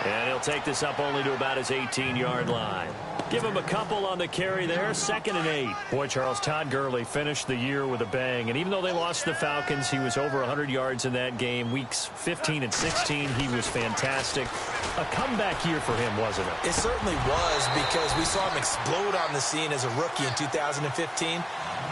And he'll take this up only to about his 18-yard line. Give him a couple on the carry there, 2nd and 8. Boy, Charles, Todd Gurley finished the year with a bang. And even though they lost the Falcons, he was over 100 yards in that game. Weeks 15 and 16, he was fantastic. A comeback year for him, wasn't it? It certainly was, because we saw him explode on the scene as a rookie in 2015.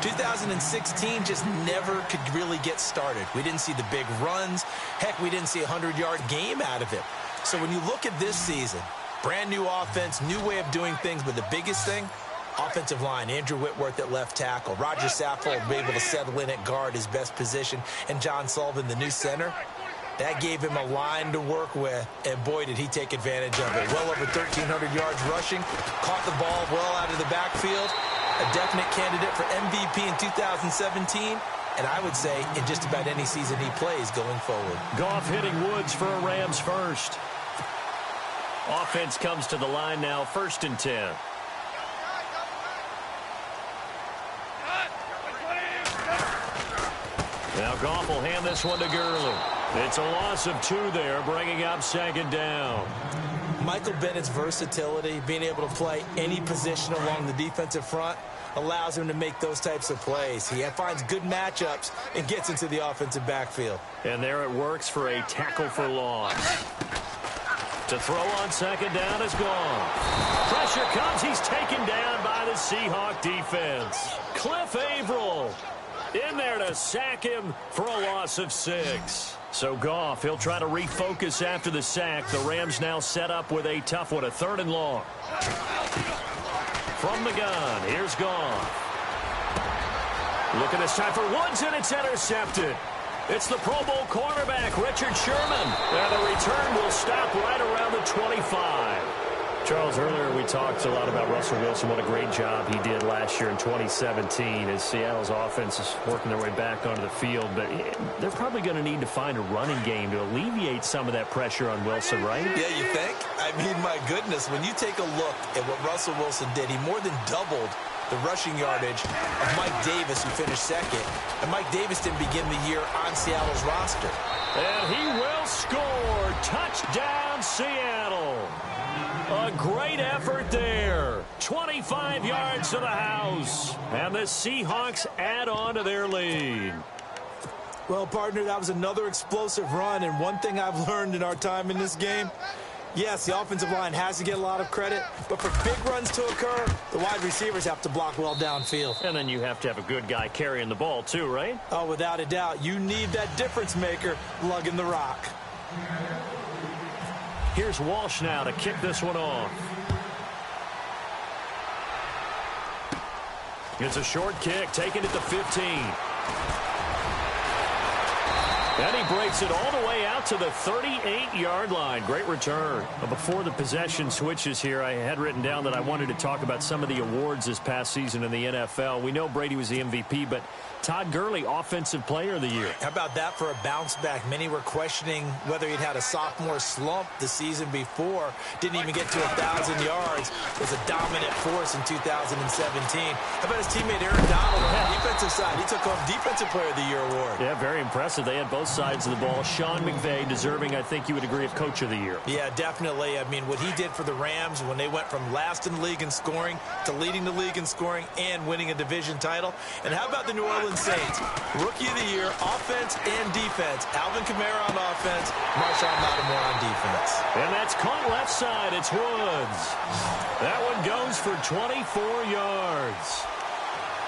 2016 just never could really get started. We didn't see the big runs. Heck, we didn't see a 100-yard game out of him. So when you look at this season, brand new offense, new way of doing things, but the biggest thing, offensive line. Andrew Whitworth at left tackle. Roger Saffold will be able to settle in at guard, his best position, and John Sullivan, the new center. That gave him a line to work with, and boy, did he take advantage of it. Well over 1,300 yards rushing, caught the ball well out of the backfield. A definite candidate for MVP in 2017. And I would say in just about any season he plays going forward. Goff hitting Woods for a Rams first. Offense comes to the line now, 1st and 10. Now Goff will hand this one to Gurley. It's a loss of 2 there, bringing up 2nd down. Michael Bennett's versatility, being able to play any position along the defensive front, allows him to make those types of plays. He finds good matchups and gets into the offensive backfield. And there it works for a tackle for loss. To throw on 2nd down is gone. Pressure comes. He's taken down by the Seahawk defense. Cliff Averill in there to sack him for a loss of 6. So Goff, he'll try to refocus after the sack. The Rams now set up with a tough one, a 3rd and long. From the gun, here's Goff. Looking this time for Woods, and it's intercepted. It's the Pro Bowl cornerback, Richard Sherman. And the return will stop right around the 25. Charles, earlier we talked a lot about Russell Wilson, what a great job he did last year in 2017 as Seattle's offense is working their way back onto the field. But they're probably going to need to find a running game to alleviate some of that pressure on Wilson, right? Yeah, you think? I mean, my goodness, when you take a look at what Russell Wilson did, he more than doubled the rushing yardage of Mike Davis, who finished 2nd. And Mike Davis didn't begin the year on Seattle's roster. And he will score. Touchdown, Seattle. A great effort there. 25 yards to the house. And the Seahawks add on to their lead. Well, partner, that was another explosive run. And one thing I've learned in our time in this game, yes, the offensive line has to get a lot of credit. But for big runs to occur, the wide receivers have to block well downfield. And then you have to have a good guy carrying the ball too, right? Oh, without a doubt. You need that difference maker lugging the rock. Here's Walsh now to kick this one off. It's a short kick, taken at the 15. And he breaks it all the way out to the 38-yard line. Great return. But before the possession switches here, I had written down that I wanted to talk about some of the awards this past season in the NFL. We know Brady was the MVP, but Todd Gurley, Offensive Player of the Year. How about that for a bounce back? Many were questioning whether he'd had a sophomore slump the season before. Didn't even get to 1,000 yards. Was a dominant force in 2017. How about his teammate Aaron Donald on the defensive side? He took home Defensive Player of the Year award. Yeah, very impressive. They had both sides of the ball. Sean McVay deserving, I think you would agree, of Coach of the Year. Yeah, definitely. I mean, what he did for the Rams when they went from last in the league in scoring to leading the league in scoring and winning a division title. And how about the New Orleans Saints? Rookie of the Year, offense and defense. Alvin Kamara on offense, Marshawn Lattimore on defense. And that's caught left side. It's Woods. That one goes for 24 yards.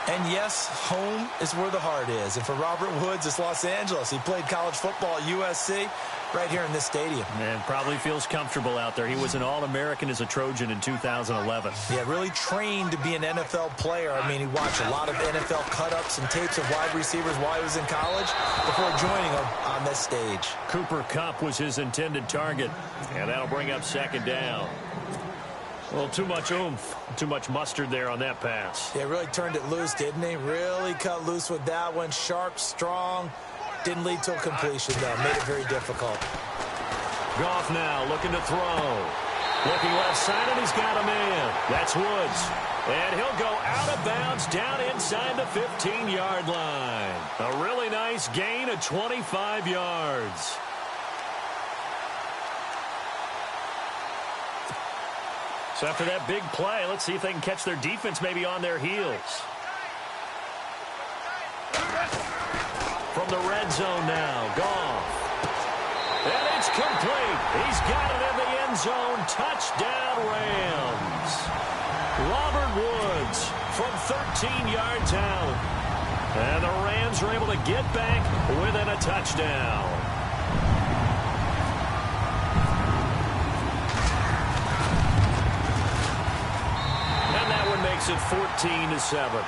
And yes, home is where the heart is. And for Robert Woods, it's Los Angeles. He played college football at USC right here in this stadium. And probably feels comfortable out there. He was an All-American as a Trojan in 2011. Yeah, really trained to be an NFL player. I mean, he watched a lot of NFL cut-ups and tapes of wide receivers while he was in college before joining them on this stage. Cooper Kupp was his intended target. And that'll bring up 2nd down. Well, too much oomph, too much mustard there on that pass. Yeah, really turned it loose, didn't he? Really cut loose with that one. Sharp, strong. Didn't lead to a completion, though. Made it very difficult. Goff now looking to throw. Looking left side, and he's got a man. That's Woods. And he'll go out of bounds down inside the 15-yard line. A really nice gain of 25 yards. So after that big play, let's see if they can catch their defense maybe on their heels. From the red zone now, Goff. And it's complete. He's got it in the end zone. Touchdown, Rams. Robert Woods from 13 yards out. And the Rams are able to get back within a touchdown. And that one makes it 14-7.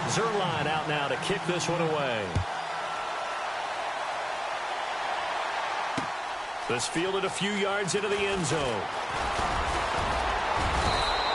Zerline out now to kick this one away. This fielded a few yards into the end zone.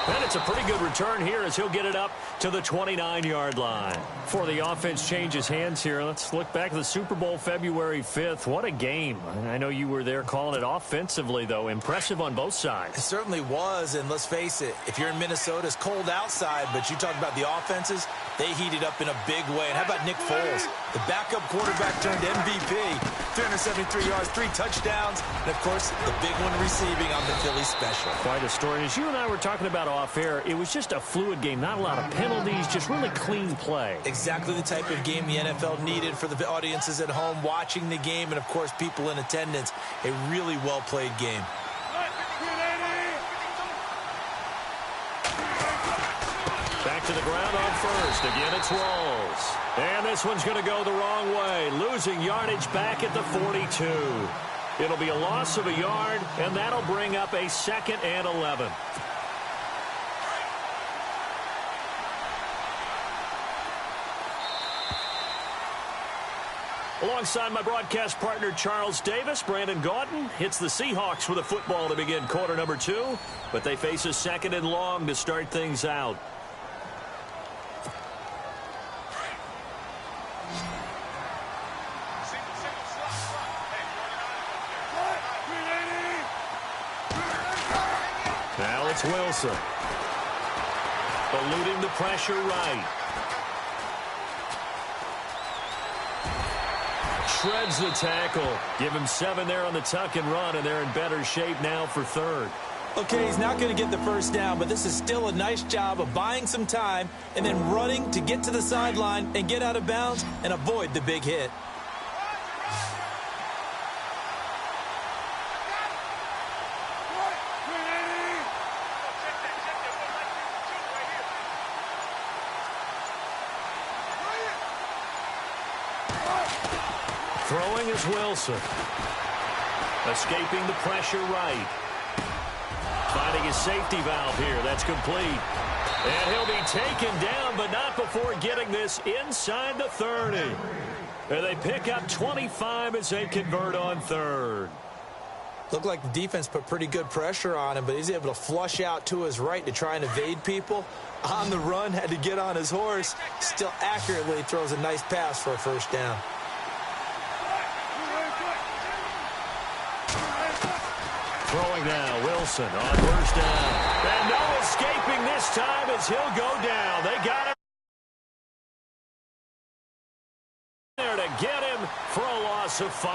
And it's a pretty good return here as he'll get it up to the 29-yard line. Before the offense changes hands here, let's look back at the Super Bowl February 5th. What a game. I know you were there calling it offensively, though. Impressive on both sides. It certainly was, and let's face it, if you're in Minnesota, it's cold outside, but you talk about the offenses, they heated up in a big way. And how about Nick Foles? The backup quarterback turned MVP, 373 yards, 3 touchdowns, and, of course, the big one receiving on the Philly special. Quite a story. As you and I were talking about off air, it was just a fluid game, not a lot of penalties, just really clean play. Exactly the type of game the NFL needed for the audiences at home watching the game and, of course, people in attendance. A really well-played game. Back to the ground on first. Again, it's Rawls. And this one's going to go the wrong way, losing yardage back at the 42. It'll be a loss of a yard, and that'll bring up a 2nd and 11. Alongside my broadcast partner, Charles Davis, Brandon Gaudin hits the Seahawks with a football to begin quarter number 2, but they face a 2nd and long to start things out. Now it's Wilson. Eluding the pressure right. Shreds the tackle. Give him 7 there on the tuck and run, and they're in better shape now for 3rd. Okay, he's not going to get the first down, but this is still a nice job of buying some time and then running to get to the sideline and get out of bounds and avoid the big hit. Throwing is Wilson. Escaping the pressure right. Finding his safety valve here. That's complete. And he'll be taken down, but not before getting this inside the 30. And they pick up 25 as they convert on 3rd. Looked like the defense put pretty good pressure on him, but he's able to flush out to his right to try and evade people. On the run, had to get on his horse. Still accurately throws a nice pass for a first down. Throwing now, Wilson on first down. And no escaping this time as he'll go down. They got him there to get him for a loss of 5.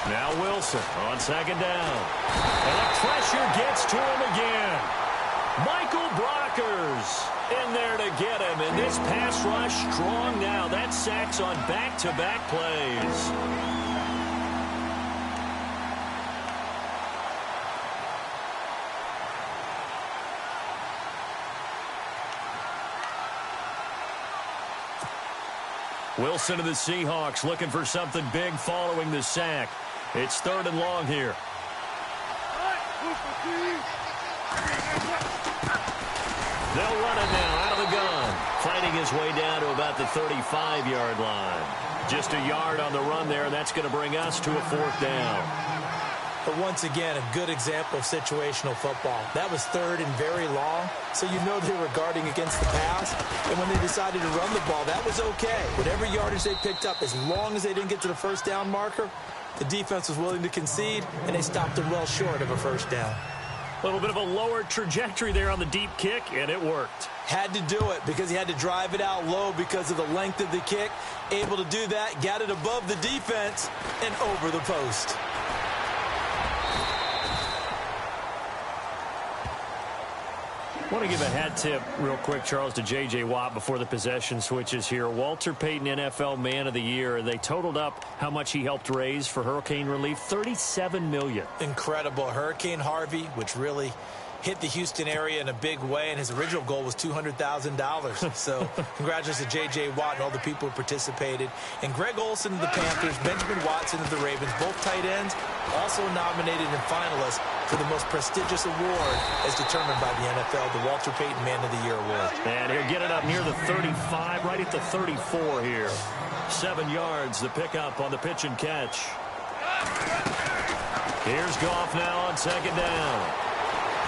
Now Wilson on 2nd down. And the pressure gets to him again. Michael Brockers in there to get him. And this pass rush strong now. That's sacks on back-to-back plays. Wilson of the Seahawks looking for something big following the sack. It's 3rd and long here. They'll run it now out of the gun. Fighting his way down to about the 35-yard line. Just a yard on the run there, and that's going to bring us to a 4th down. But once again, a good example of situational football. That was 3rd and very long, so you know they were guarding against the pass. And when they decided to run the ball, that was okay. Whatever yardage they picked up, as long as they didn't get to the first down marker, the defense was willing to concede, and they stopped them well short of a first down. A little bit of a lower trajectory there on the deep kick, and it worked. Had to do it because he had to drive it out low because of the length of the kick. Able to do that, got it above the defense and over the post. I want to give a hat tip real quick, Charles, to J.J. Watt before the possession switches here. Walter Payton, NFL Man of the Year. They totaled up how much he helped raise for hurricane relief, $37 million. Incredible. Hurricane Harvey, which really hit the Houston area in a big way, and his original goal was $200,000. So congratulations to J.J. Watt and all the people who participated. And Greg Olsen of the Panthers, Benjamin Watson of the Ravens, both tight ends, also nominated and finalists for the most prestigious award as determined by the NFL, the Walter Payton Man of the Year Award. And he'll get it up near the 35, right at the 34 here. 7 yards, the pickup on the pitch and catch. Here's Goff now on second down.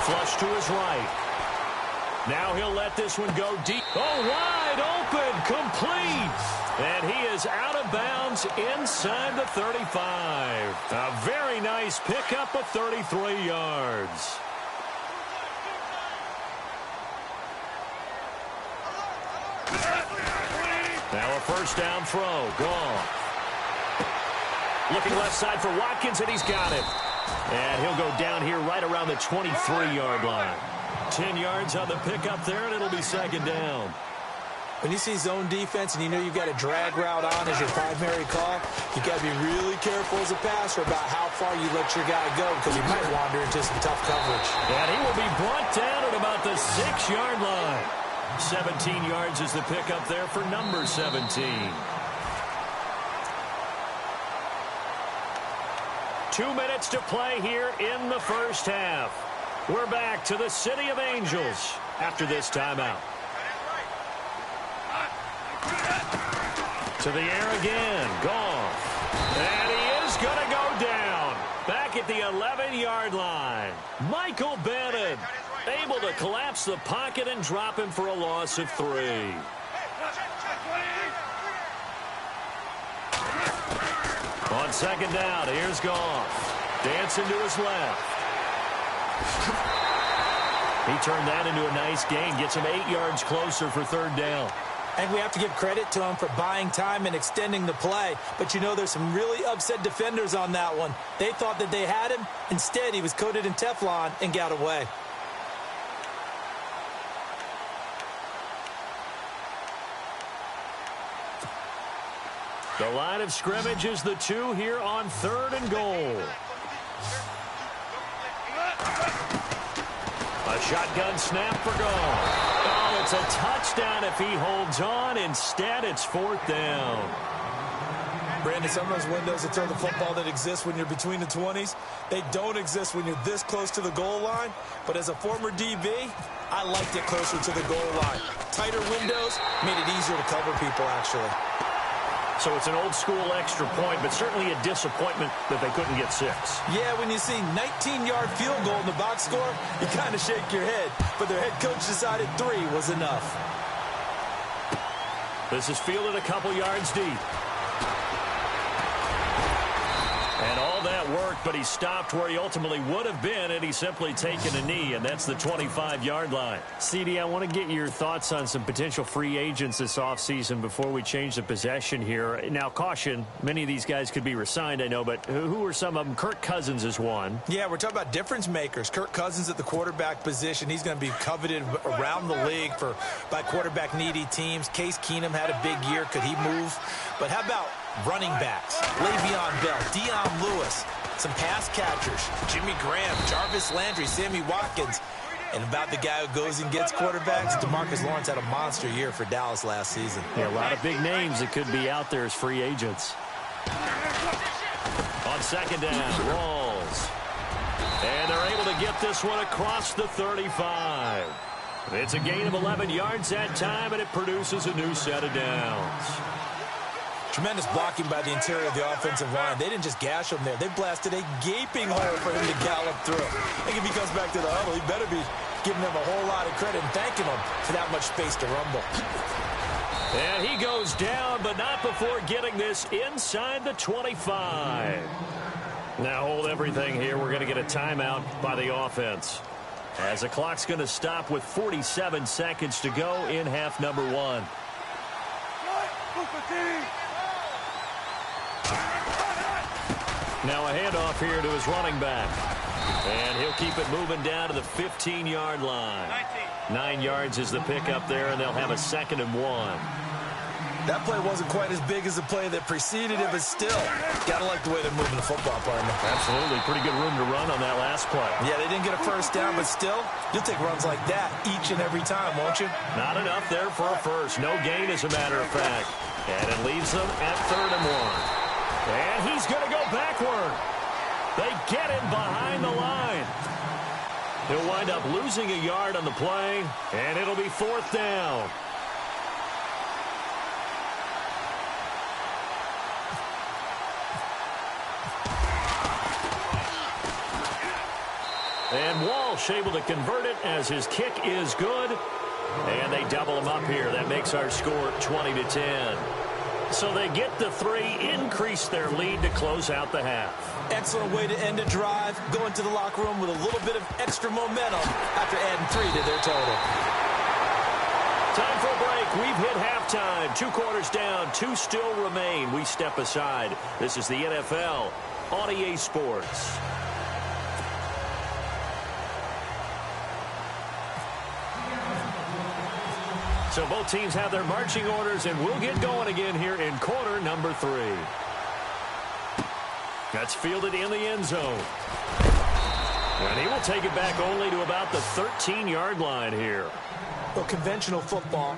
Flush to his right. Now he'll let this one go deep. Oh, wide open, complete. And he is out of bounds inside the 35. A very nice pickup of 33 yards. Now a first down throw. Gone. Looking left side for Watkins, and he's got it. And he'll go down here right around the 23-yard line. 10 yards on the pickup there, and it'll be second down. When you see zone defense and you know you've got a drag route on as your primary call, you've got to be really careful as a passer about how far you let your guy go because you might wander into some tough coverage. And he will be brought down at about the 6-yard line. 17 yards is the pickup there for number 17. Two minutes to play here in the first half. We're back to the City of Angels after this timeout. To the air again. Goff. And he is going to go down. Back at the 11-yard line. Michael Bennett able to collapse the pocket and drop him for a loss of 3. On second down, here's Goff. Dancing to his left. He turned that into a nice gain. Gets him 8 yards closer for third down. And we have to give credit to him for buying time and extending the play. But you know there's some really upset defenders on that one. They thought that they had him. Instead, he was coated in Teflon and got away. The line of scrimmage is the 2 here on 3rd and goal. A shotgun snap for Goff. Oh, it's a touchdown if he holds on. Instead, it's 4th down. Brandon, some of those windows to throw the football that exist when you're between the 20s, they don't exist when you're this close to the goal line. But as a former DB, I liked it closer to the goal line. Tighter windows made it easier to cover people, actually. So it's an old-school extra point, but certainly a disappointment that they couldn't get 6. Yeah, when you see 19-yard field goal in the box score, you kind of shake your head. But their head coach decided 3 was enough. This is fielded a couple yards deep. And all that worked, but he stopped where he ultimately would have been, and he's simply taken a knee, and that's the 25-yard line. CD, I want to get your thoughts on some potential free agents this offseason before we change the possession here. Now, caution, many of these guys could be re-signed, I know, but who are some of them? Kirk Cousins is one. Yeah, we're talking about difference makers. Kirk Cousins at the quarterback position. He's going to be coveted around the league by quarterback-needy teams. Case Keenum had a big year. Could he move? But how about running backs? Le'Veon Bell, Dion Lewis, some pass catchers, Jimmy Graham, Jarvis Landry, Sammy Watkins. And about the guy who goes and gets quarterbacks, DeMarcus Lawrence had a monster year for Dallas last season. Yeah, a lot of big names that could be out there as free agents. On second down, Rolls. And they're able to get this one across the 35. It's a gain of 11 yards that time, and it produces a new set of downs. Tremendous blocking by the interior of the offensive line. They didn't just gash him there. They blasted a gaping hole for him to gallop through. I think if he comes back to the huddle, he better be giving them a whole lot of credit and thanking them for that much space to rumble. And he goes down, but not before getting this inside the 25. Now hold everything here. We're going to get a timeout by the offense. as the clock's going to stop with 47 seconds to go in half number one. Now a handoff here to his running back. And he'll keep it moving down to the 15-yard line. 9 yards is the pickup there, and they'll have a 2nd and 1. That play wasn't quite as big as the play that preceded it, but still, gotta like the way they're moving the football, partner. Absolutely. Pretty good room to run on that last play. Yeah, they didn't get a first down, but still, you'll take runs like that each and every time, won't you? Not enough there for a first. No gain, as a matter of fact. And it leaves them at 3rd and 1. And he's going to go backward. They get him behind the line. He'll wind up losing a yard on the play, and it'll be 4th down. And Walsh able to convert it as his kick is good. And they double him up here. That makes our score 20-10. So they get the 3, increase their lead to close out the half. Excellent way to end a drive. Go into the locker room with a little bit of extra momentum after adding 3 to their total. Time for a break. We've hit halftime. 2 quarters down. 2 still remain. We step aside. This is the NFL on EA Sports. So both teams have their marching orders, and we'll get going again here in quarter number 3. That's fielded in the end zone. And he will take it back only to about the 13-yard line here. Well, conventional football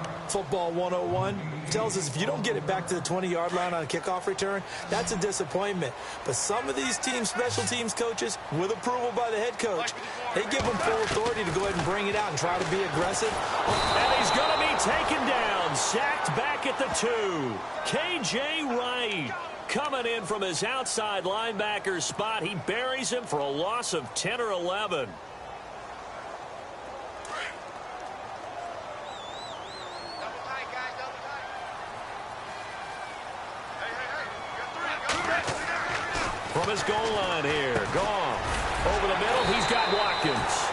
101, tells us if you don't get it back to the 20-yard line on a kickoff return, that's a disappointment. But some of these teams, special teams coaches, with approval by the head coach, they give them full authority to go ahead and bring it out and try to be aggressive. And he's going to be taken down, sacked back at the 2. K.J. Wright coming in from his outside linebacker spot. He buries him for a loss of 10 or 11. From his goal line here, Goff. Over the middle, he's got Watkins.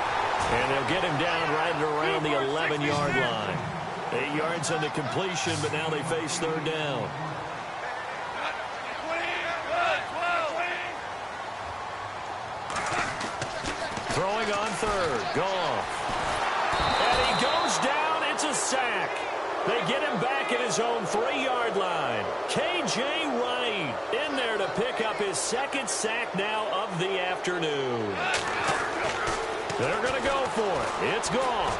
And they'll get him down right around the 11-yard line. 8 yards on the completion, but now they face 3rd down. Throwing on 3rd, Goff. And he goes down, it's a sack. They get him back at his own 3-yard line. K.J. Wright in there to pick up his 2nd sack now of the afternoon. They're going to go for it. It's gone.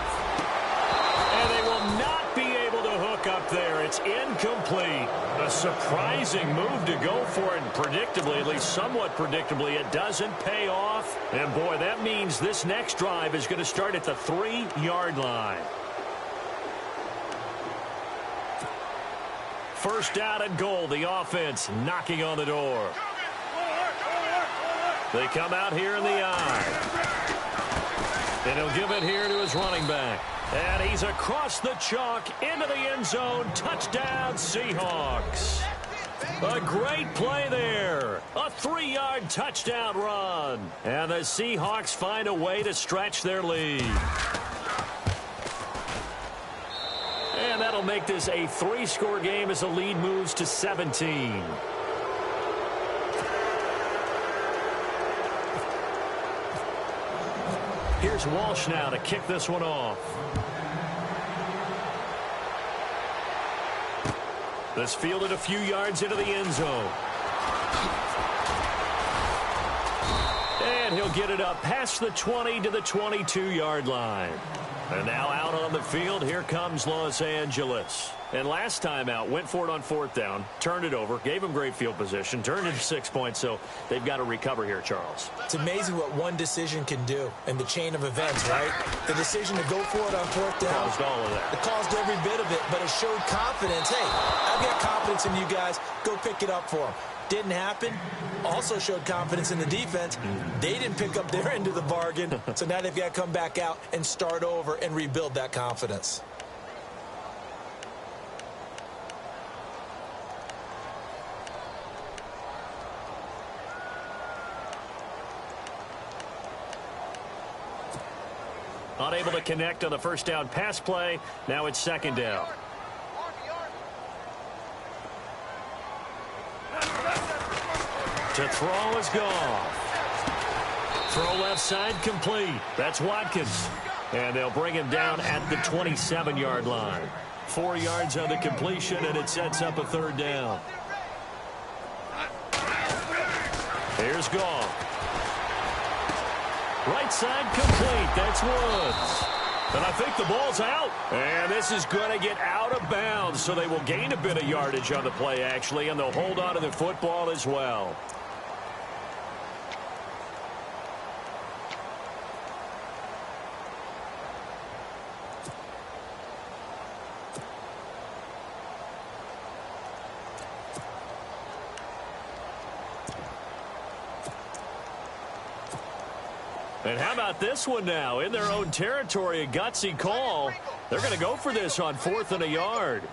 And they will not be able to hook up there. It's incomplete. A surprising move to go for it. And predictably, at least somewhat predictably, it doesn't pay off. And boy, that means this next drive is going to start at the 3-yard line. 1st down and goal. The offense knocking on the door. They come out here in the eye. And he'll give it here to his running back. And he's across the chalk into the end zone. Touchdown, Seahawks. A great play there. A 3-yard touchdown run. And the Seahawks find a way to stretch their lead. And that'll make this a 3-score game as the lead moves to 17. Here's Walsh now to kick this one off. This fielded a few yards into the end zone. And he'll get it up past the 20 to the 22-yard line. And now out on the field, here comes Los Angeles. And last time out, went for it on 4th down, turned it over, gave him great field position, turned it to 6 points, so they've got to recover here, Charles. It's amazing what one decision can do in the chain of events, right? The decision to go for it on 4th down. Caused all of that. It caused every bit of it, but it showed confidence. Hey, I've got confidence in you guys. Go pick it up for them. Didn't happen. Also showed confidence in the defense. They didn't pick up their end of the bargain, so now they've got to come back out and start over and rebuild that confidence. Unable to connect on the first down pass play. Now it's second down. To throw is Goff. Throw left side complete. That's Watkins. And they'll bring him down at the 27-yard line. 4 yards on the completion, and it sets up a third down. Here's Goff. Right side complete. That's Woods. And I think the ball's out. And this is going to get out of bounds, so they will gain a bit of yardage on the play, actually, and they'll hold on to the football as well. And how about this one now? In their own territory, a gutsy call. They're going to go for this on 4th and a yard.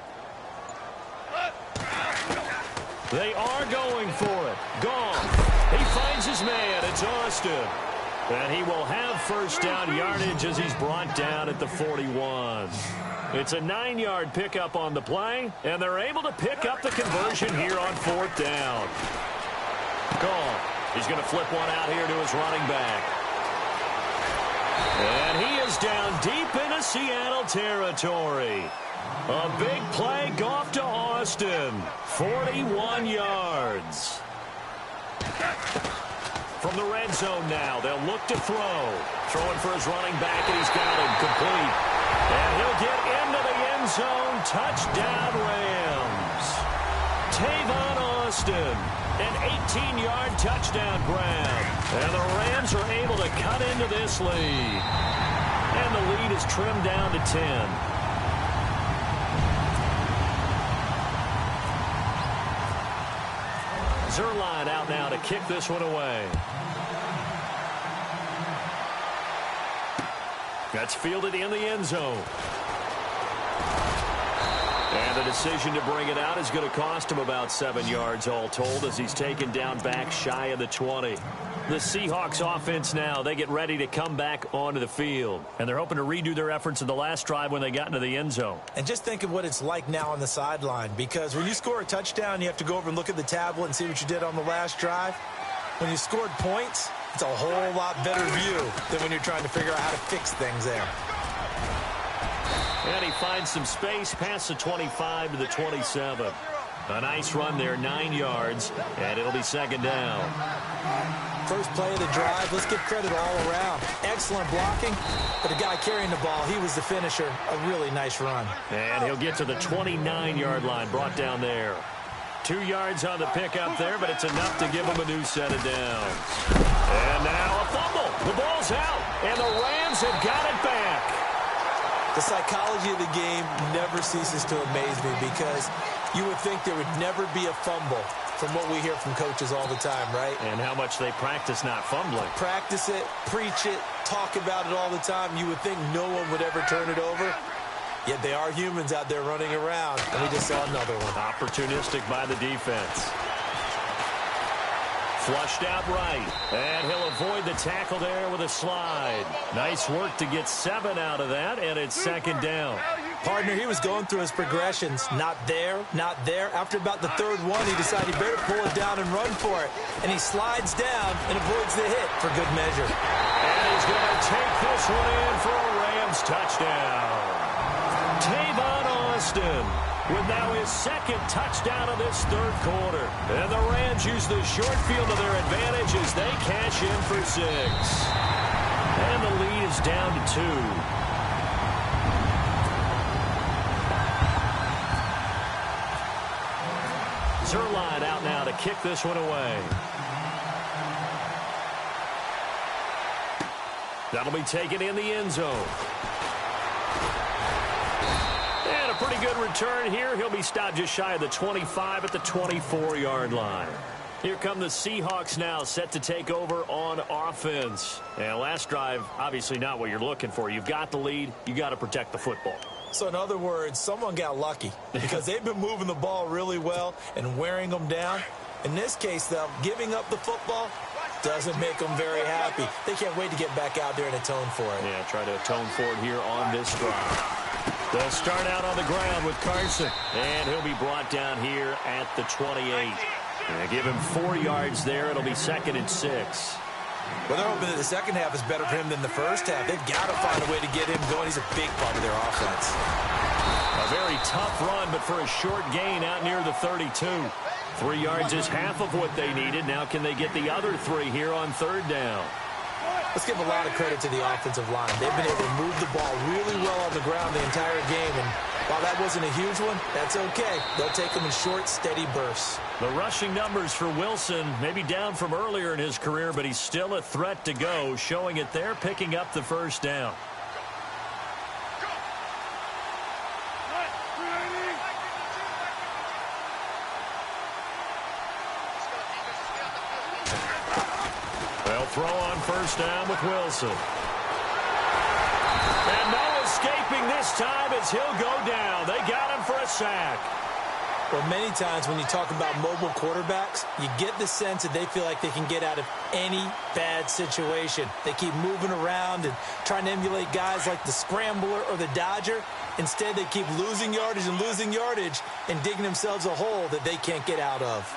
They are going for it. Goff. He finds his man. It's Austin. And he will have first down yardage as he's brought down at the 41. It's a 9-yard pickup on the play, and they're able to pick up the conversion here on 4th down. Goff. He's going to flip one out here to his running back. And he is down deep into Seattle territory. A big play, Goff to Austin. 41 yards. From the red zone now, they'll look to throw. Throwing for his running back, and he's got him complete. And he'll get into the end zone. Touchdown, Rams. Tavon Austin. An 18-yard touchdown grab. And the Rams are able to cut into this lead. And the lead is trimmed down to 10. Zerline out now to kick this one away. That's fielded in the end zone. And the decision to bring it out is going to cost him about 7 yards all told as he's taken down back shy of the 20. The Seahawks offense now, they get ready to come back onto the field. And they're hoping to redo their efforts in the last drive when they got into the end zone. And just think of what it's like now on the sideline, because when you score a touchdown, you have to go over and look at the tablet and see what you did on the last drive. When you scored points, it's a whole lot better view than when you're trying to figure out how to fix things there. And he finds some space past the 25 to the 27. A nice run there, 9 yards, and it'll be second down. First play of the drive, let's give credit all around. Excellent blocking, but the guy carrying the ball, he was the finisher. A really nice run. And he'll get to the 29-yard line, brought down there. 2 yards on the pickup there, but it's enough to give him a new set of downs. And now a fumble. The ball's out, and the Rams have got it back. The psychology of the game never ceases to amaze me, because you would think there would never be a fumble from what we hear from coaches all the time, right? And how much they practice not fumbling. Practice it, preach it, talk about it all the time. You would think no one would ever turn it over. Yet they are humans out there running around, and we just saw another one. Opportunistic by the defense. Flushed out right, and he'll avoid the tackle there with a slide. Nice work to get 7 out of that, and it's second down. Partner, he was going through his progressions. Not there, not there. After about the third one, he decided he better pull it down and run for it. And he slides down and avoids the hit for good measure. And he's going to take this one in for a Rams touchdown. Tavon Austin with now his second touchdown of this third quarter. And the Rams use the short field to their advantage as they cash in for 6. And the lead is down to 2. Zerline out now to kick this one away. That'll be taken in the end zone. And a pretty good return here. He'll be stopped just shy of the 25 at the 24-yard line. Here come the Seahawks now, set to take over on offense. And last drive, obviously not what you're looking for. You've got the lead. You got to protect the football. So in other words, someone got lucky because they've been moving the ball really well and wearing them down. In this case, though, giving up the football, doesn't make them very happy. They can't wait to get back out there and atone for it. Yeah, try to atone for it here on this drive. They'll start out on the ground with Carson, and he'll be brought down here at the 28. And give him 4 yards there. It'll be 2nd and 6. Well, they're hoping that the second half is better for him than the first half. They've got to find a way to get him going. He's a big part of their offense. A very tough run, but for a short gain out near the 32. 3 yards is half of what they needed. Now can they get the other 3 here on 3rd down? Let's give a lot of credit to the offensive line. They've been able to move the ball really well on the ground the entire game. And while that wasn't a huge one, that's okay. They'll take them in short, steady bursts. The rushing numbers for Wilson, maybe down from earlier in his career, but he's still a threat to go, showing it there, picking up the 1st down. They'll throw on 1st down with Wilson. And no escaping this time as he'll go down. They got him for a sack. Well, many times when you talk about mobile quarterbacks, you get the sense that they feel like they can get out of any bad situation. They keep moving around and trying to emulate guys like the Scrambler or the Dodger. Instead, they keep losing yardage and digging themselves a hole that they can't get out of.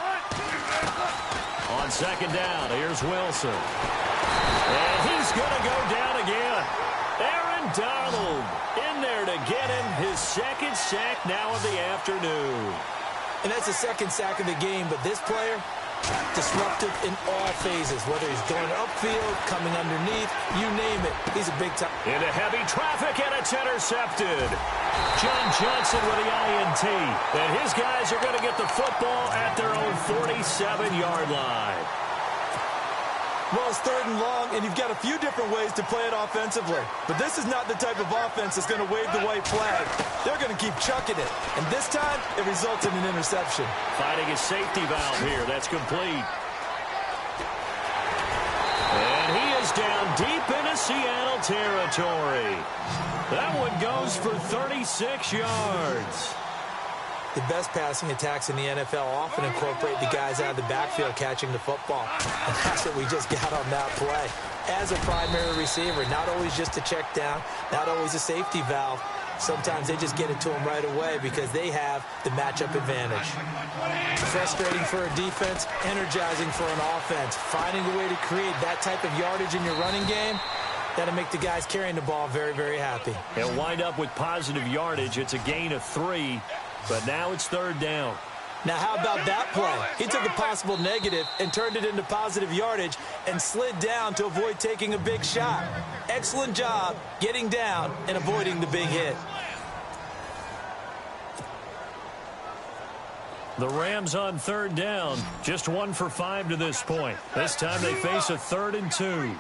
On 2nd down, here's Wilson. And he's going to go down again. Aaron Donald in there to get him his 2nd sack now of the afternoon. And that's the 2nd sack of the game, but this player, disruptive in all phases, whether he's going upfield, coming underneath, you name it. He's a big time. Into heavy traffic, and it's intercepted. John Johnson with the INT. And his guys are going to get the football at their own 47-yard line. Well, it's 3rd and long, and you've got a few different ways to play it offensively. But this is not the type of offense that's going to wave the white flag. They're going to keep chucking it. And this time, it results in an interception. Finding a safety valve here. That's complete. And he is down deep into Seattle territory. That one goes for 36 yards. The best passing attacks in the NFL often incorporate the guys out of the backfield catching the football. And that's what we just got on that play. As a primary receiver, not always just a check down, not always a safety valve. Sometimes they just get it to them right away because they have the matchup advantage. Frustrating for a defense, energizing for an offense. Finding a way to create that type of yardage in your running game, that'll make the guys carrying the ball very, very happy. They'll wind up with positive yardage. It's a gain of 3. But now it's 3rd down. Now, how about that play? He took a possible negative and turned it into positive yardage and slid down to avoid taking a big shot. Excellent job getting down and avoiding the big hit. The Rams on 3rd down, just 1 for 5 to this point. This time they face a 3rd and 2.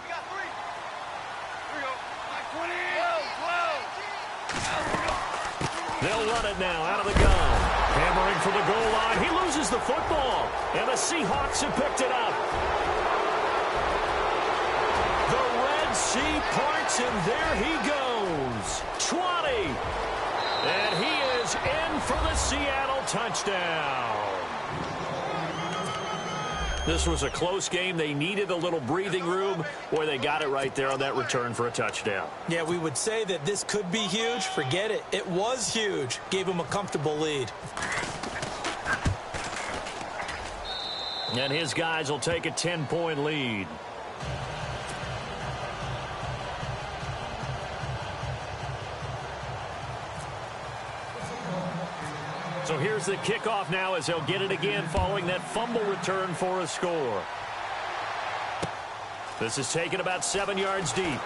They'll run it now out of the gun. Hammering for the goal line. He loses the football. And the Seahawks have picked it up. The Red Sea parts, and there he goes. 20. And he is in for the Seattle touchdown. This was a close game. They needed a little breathing room. Boy, they got it right there on that return for a touchdown. Yeah, we would say that this could be huge. Forget it. It was huge. Gave him a comfortable lead. And his guys will take a 10-point lead. So here's the kickoff now as they'll get it again following that fumble return for a score. This is taken about 7 yards deep.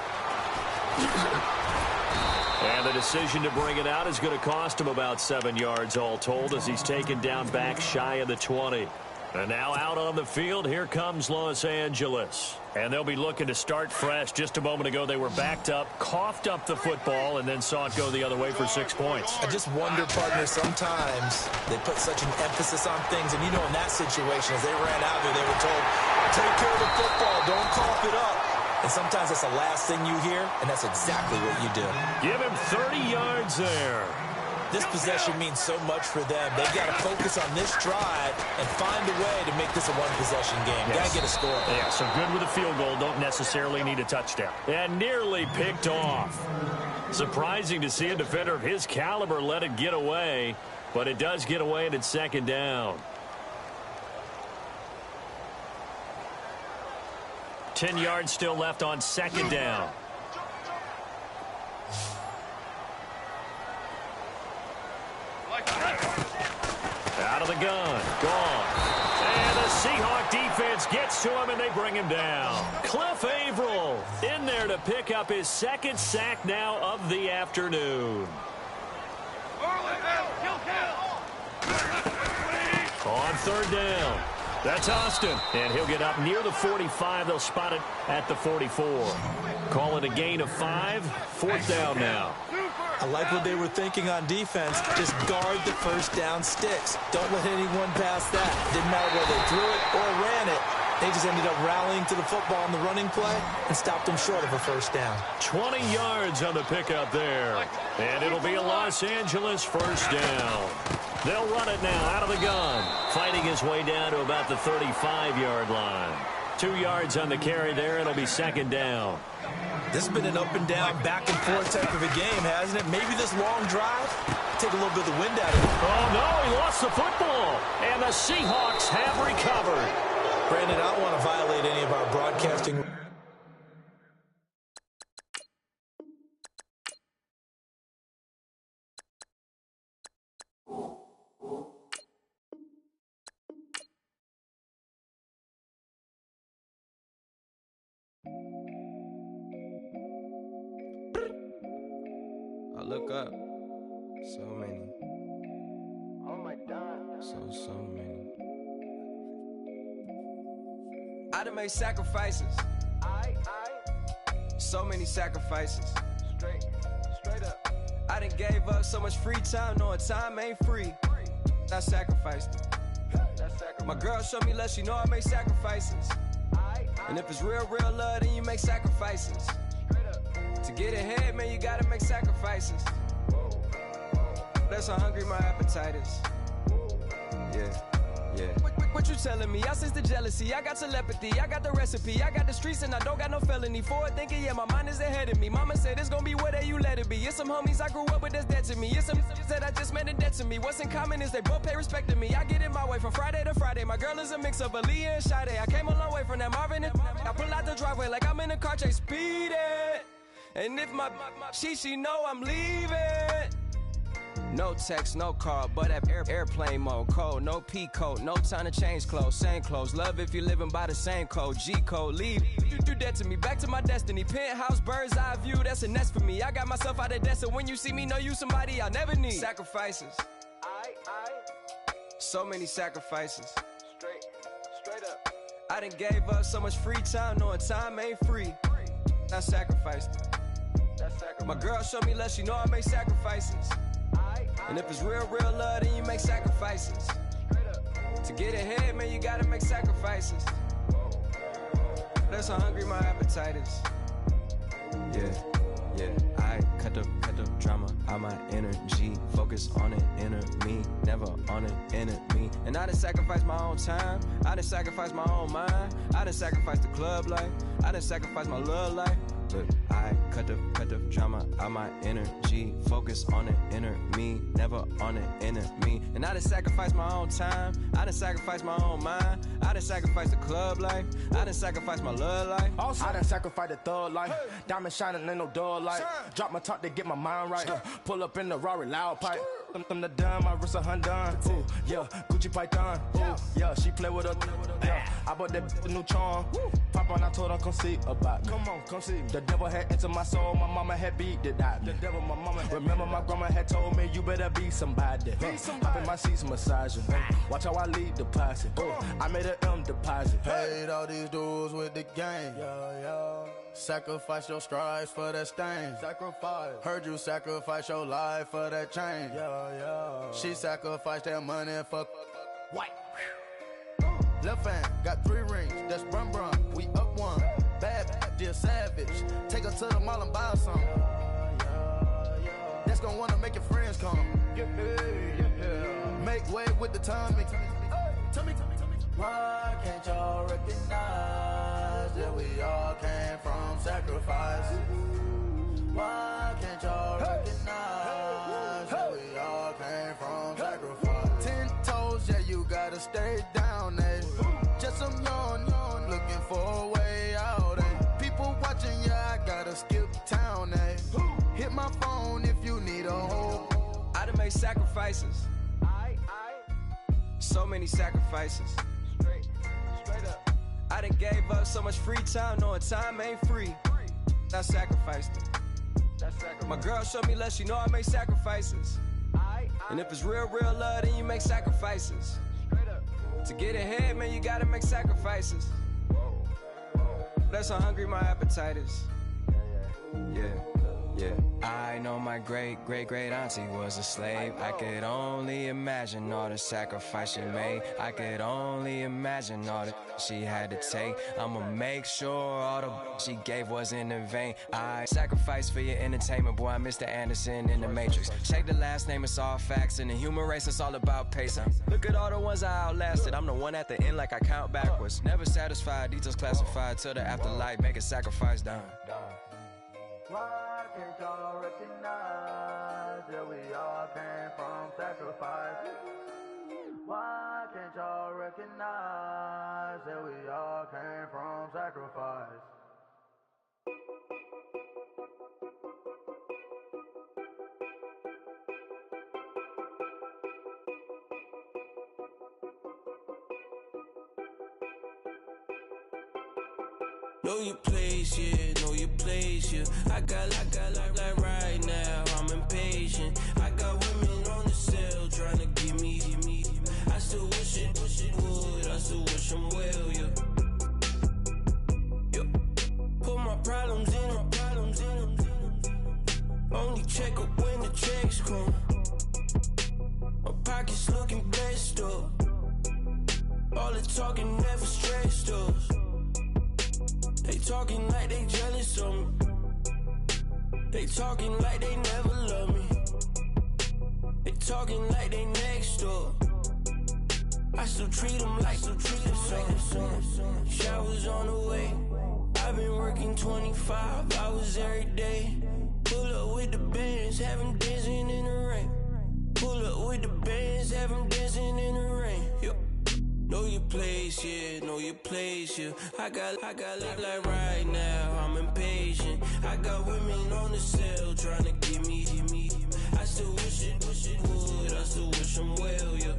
And the decision to bring it out is going to cost him about 7 yards all told as he's taken down back shy of the 20. And now out on the field, here comes Los Angeles. And they'll be looking to start fresh. Just a moment ago, they were backed up, coughed up the football, and then saw it go the other way for 6 points. I just wonder, partner, sometimes they put such an emphasis on things. And, you know, in that situation, as they ran out there, they were told, take care of the football, don't cough it up. And sometimes that's the last thing you hear, and that's exactly what you do. Give him 30 yards there. This possession means so much for them. They've got to focus on this drive and find a way to make this a one-possession game. Yes. Got to get a score. Yeah, so good with a field goal. Don't necessarily need a touchdown. And nearly picked off. Surprising to see a defender of his caliber let it get away, but it does get away, and it's second down. 10 yards still left on second down. Out of the gun. Gone. And the Seahawk defense gets to him, and they bring him down. Cliff Averill in there to pick up his second sack now of the afternoon. On third down. That's Austin. And he'll get up near the 45. They'll spot it at the 44. Call it a gain of 5. Fourth down now. I like what they were thinking on defense. Just guard the first down sticks. Don't let anyone pass that. Didn't matter whether they threw it or ran it. They just ended up rallying to the football on the running play and stopped them short of a first down. 20 yards on the pickup there. And it'll be a Los Angeles first down. They'll run it now out of the gun. Fighting his way down to about the 35-yard line. 2 yards on the carry there. It'll be second down. This has been an up-and-down, back-and-forth type of a game, hasn't it? Maybe this long drive, take a little bit of the wind out of it. Oh, no, he lost the football. And the Seahawks have recovered. Brandon, I don't want to violate any of our broadcasting. I look up, so many. Oh my God. So many. I done made sacrifices. So many sacrifices. Straight up. I done gave up so much free time, knowing time ain't free. I sacrificed it. My girl showed me love, she know I make sacrifices. And if it's real love, then you make sacrifices. To get ahead, man, you gotta make sacrifices. That's how hungry my appetite is. Yeah. What you telling me? I sense the jealousy, I got telepathy, I got the recipe, I got the streets and I don't got no felony. Forward thinking, yeah, my mind is ahead of me. Mama said it's gonna be whatever you let it be. It's some homies I grew up with that's dead to me. It's some that I just met in debt to me. What's in common is they both pay respect to me. I get it my way from Friday to Friday. My girl is a mix of Aaliyah and Sade. I came a long way from that Marvin and I pull out the driveway like I'm in a car chase speeding. And if my she know I'm leaving. No text, no call, but at airplane mode. Code, no P code, no time to change clothes. Same clothes, love if you're living by the same code. G code, leave. You do that to me, back to my destiny. Penthouse, bird's eye view, that's a nest for me. I got myself out of debt, so when you see me, know you somebody I never need. Sacrifices. So many sacrifices. Straight up. I done gave up so much free time, knowing time ain't free. I sacrificed it. My girl showed me love, she know I make sacrifices. And if it's real love, then you make sacrifices. To get ahead, man, you gotta make sacrifices. That's how hungry my appetite is. Yeah. I cut the drama out my energy. Focus on it, inner me, never on it, enemy. And I done sacrificed my own time. I done sacrificed my own mind. I done sacrificed the club life. I done sacrificed my love life. Look, I cut the drama out my energy. Focus on it, inner me, never on it, enemy. And I done sacrificed my own time. I done sacrificed my own mind. I done sacrificed the club life. I done sacrificed my love life. Also, I done sacrificed the thug life. Hey. Diamond shining, ain't no dull light. Drop my top to get my mind right. Pull up in the Rari loud pipe. Them the dime, my wrist a Hyundai. Ooh, yeah, Gucci Python. Ooh, yeah, she play with her. Yeah, I bought that new charm. Pop on, I told her come see about me. Come on, come see me. The devil had entered my soul, my mama had beat it out. The devil, my mama. Remember my grandma had told me you better be somebody. Hop in my seats, massaging. Watch how I lead the posse. I made an M deposit. Paid all these dues with the game. Yeah. Sacrifice your strides for that stain. Sacrifice. Heard you sacrifice your life for that change. Yeah. She sacrificed that money for White. Left hand, got 3 rings, that's brum. We up one. Bad, dear savage. Take her to the mall and buy her some. That's don't wanna make your friends come. Make way with the timing. Tell me. Why can't y'all recognize that we all came from sacrifice? Why can't y'all recognize that we all came from sacrifice? 10 toes, yeah, you gotta stay down, eh? Just some yawn, looking for a way out, eh? People watching, yeah, I gotta skip town, eh? Hit my phone if you need a hold. I done made sacrifices. So many sacrifices. Straight up. I done gave up so much free time, knowing time ain't free. I sacrificed it. My girl showed me love, she know I make sacrifices. And if it's real love, then you make sacrifices. To get ahead, man, you gotta make sacrifices. That's how hungry my appetite is. Yeah. I know my great auntie was a slave. I could only imagine all the sacrifice she made. I could only imagine all that she had to take. I'ma make sure all the she gave wasn't in vain. I sacrificed for your entertainment, boy. I'm Mr. Anderson in the Matrix. Check the last name, it's all facts. In the human race, it's all about pacing. Look at all the ones I outlasted. I'm the one at the end, like I count backwards. Never satisfied, details classified till the afterlife. Make a sacrifice done. Why can't y'all recognize that we all came from sacrifice? Why can't y'all recognize that we all came from sacrifice? Know your place, yeah, know your place, yeah. I got like right now, I'm impatient. I got women on the cell trying to give me. I still wish it would, I still wish I'm well, yeah. Put my problems in them. Only check up when the checks come. My pockets looking blessed up. All the talking never stressed us. They talking like they jealous of me. They talking like they never love me. They talking like they next door. I still treat them like some. Showers on the way. I've been working 25 hours every day. Pull up with the bands, have them dancing in the rain. Pull up with the bands, have them dancing in the rain. Yo. Know your place, yeah, know your place, yeah. I got like right now, I'm impatient. I got women on the cell trying to give me. I still wish it would, I still wish I'm well, yeah.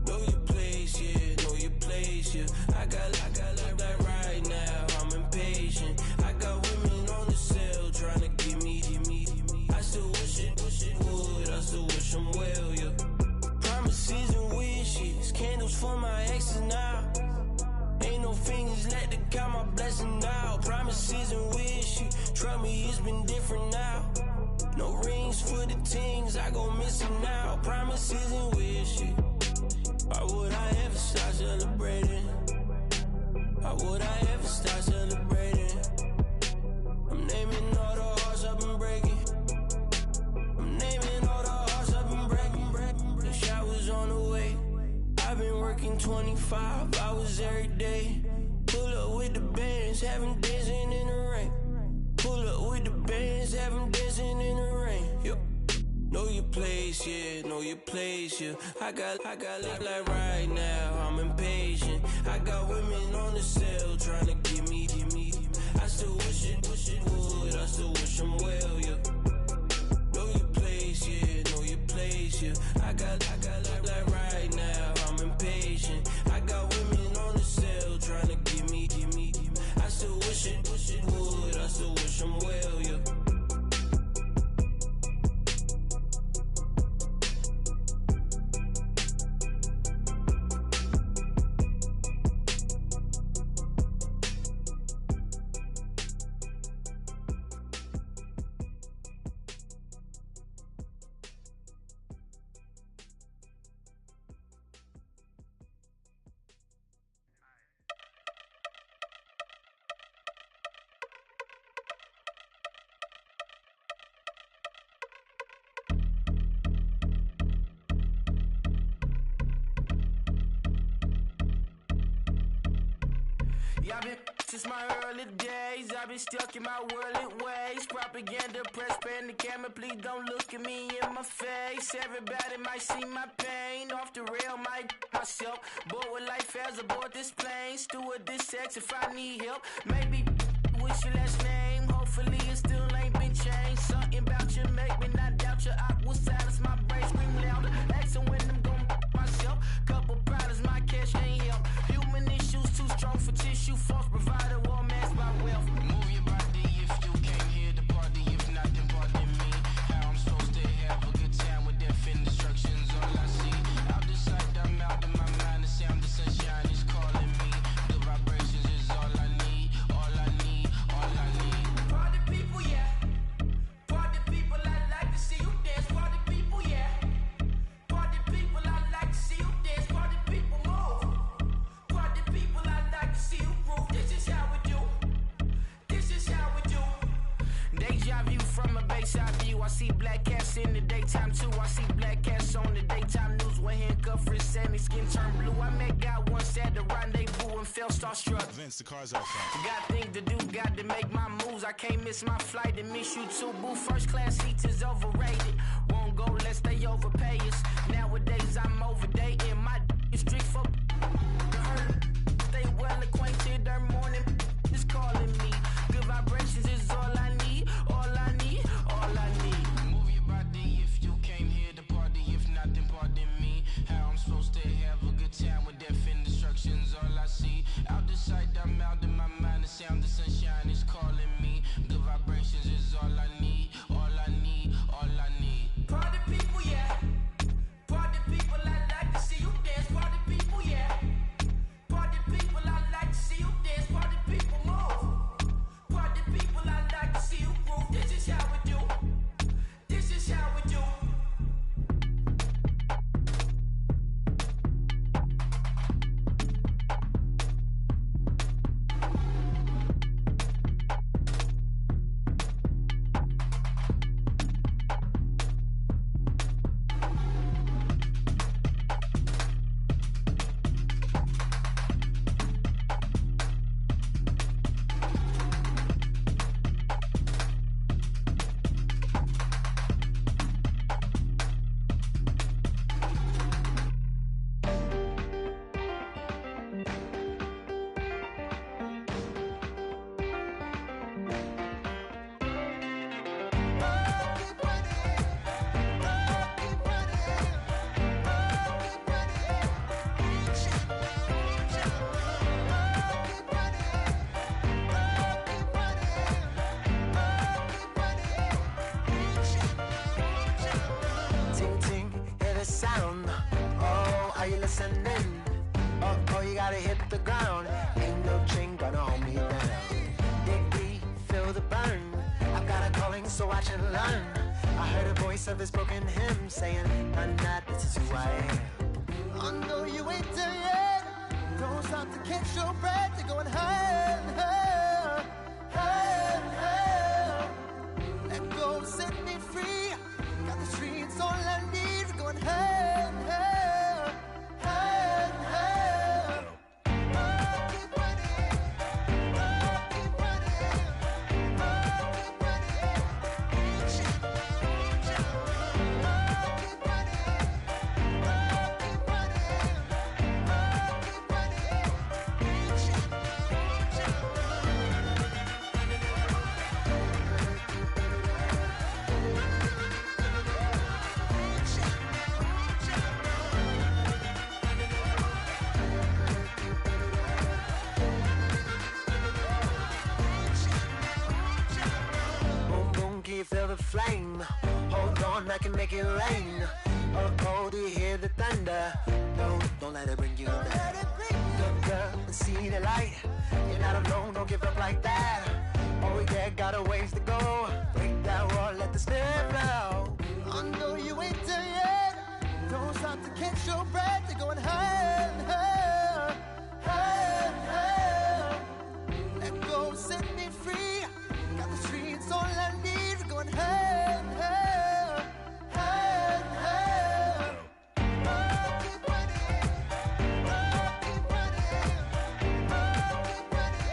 Know your place, yeah, know your place, yeah. I got like right now, I'm impatient. I got women on the cell trying to give me. I still wish it would, I still wish I'm well, yeah. Promises and wishes, candles for my exes now. Ain't no fingers left to count my blessing now. Promises and wishes, trust me, it's been different now. No rings for the things I go missing now. Promises and wishes, why would I ever start celebrating? Why would I ever start celebrating? I'm naming all the hearts I've been breaking. I'm naming all the hearts I've been breaking. The showers on the way. I've been working 25 hours every day. Pull up with the bands, have them dancing in the rain. Pull up with the bands, have them dancing in the rain. Yo. Know your place, yeah, know your place, yeah. I got like right now, I'm impatient. I got women on the cell trying to give me. I still wish it would, I still wish I'm well, yeah. Know your place, yeah, know your place, yeah. I got like right now, I'm impatient. I got women on the cell trying to give me. I still wish it would, I still wish I'm well, yeah. Y'all been since my early days. I've been stuck in my worldly ways. Propaganda, press, pan the camera. Please don't look at me in my face. Everybody might see my pain. Off the rail, might myself. Bored with life as aboard this plane. Steward this sex if I need help. Maybe what's your last name? Hopefully it still ain't been changed. Something about you make me not doubt you. I will silence my brain, scream louder. Asking when I'm gon' myself. Couple problems, my cash ain't help. Human issues too strong for tissue. False provider, war mask by wealth. Move your body if you came here to party. If not, then pardon me. How I'm supposed to have a good time with death and destruction's all I see. Out the sight, I'm out of my mind. The sound of sunshine is calling me. The vibrations is all I need. All I need, all I need. Party people, yeah. Party people, I like to see you dance. Party people, yeah. Party people, I like to see you dance. Party people, move. Party people, I like to see you groove. This is how we do. This is how we do. Deja view from a bayside view. I see black cats in the daytime too. I see black cats on the daytime news. When handcuffed, wrist and his skin turned blue. I met God once at the rendezvous and felt starstruck. Vince, the car's out front. Got things to do, got to make my moves. I can't miss my flight and miss you too, boo. First class seats is overrated. Won't go lest they overpay us. Nowadays I'm overdating. My is strict for stay well acquainted. Their morning is calling me. Good vibrations is all I need. All I need, all I need. Move your body if you came here to party. If not, then pardon me. How I'm supposed to have a good time with death and destruction's all I see. Out the sight, I'm out in my mind. The sound of sunshine is calling me. Good vibrations is all I need. All I need, all I need. Party people, yeah. Party people, I like to see you dance. Party people, yeah. Party people, I like to see you dance. Party people, move. Party people, I like to see you groove. This is how we do. This is how we do. Flame, hold on, I can make it rain. Oh, do you hear the thunder? Don't let it bring you down. Look up and see the light. You're not alone, don't give up like that. Oh yeah, got a ways to go. Break that wall, let the spirit flow. I know you ain't done yet. Don't stop to catch your breath. You're going higher, higher, higher, higher. Let go, set me free. Got the streets all I need. Going higher, higher, higher, higher. Keep running, keep running, keep running.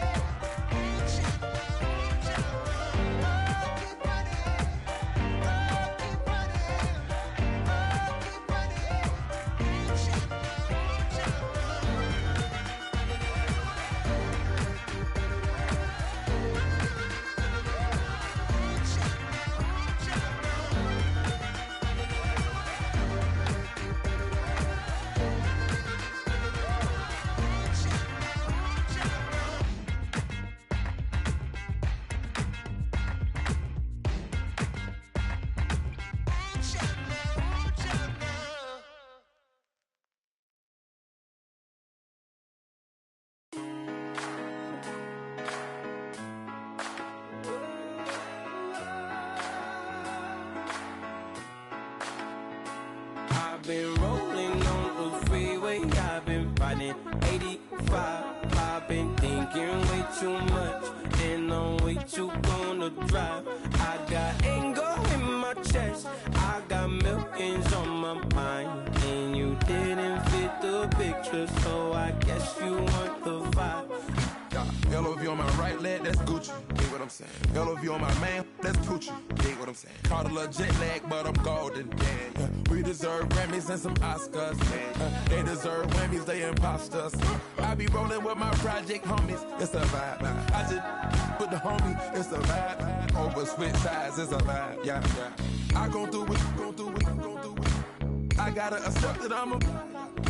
85. I've been thinking way too much, and I'm way too gonna drive. I got anger in my chest, I got millions on my mind, and you didn't fit the picture, so I guess you want the vibe. LOV on my right leg, that's Gucci. Dig what I'm saying? LOV on my man, that's Poochie. Dig what I'm saying? Caught a little jet lag, but I'm golden. Yeah. We deserve Grammys and some Oscars. They deserve whammies, they imposters. I be rolling with my project homies. It's a vibe. I just with the homie. It's a vibe. Over switch sides, it's a vibe. Yeah. I gon' do it, gon' do it, gon' do it. I gotta accept that I'm a.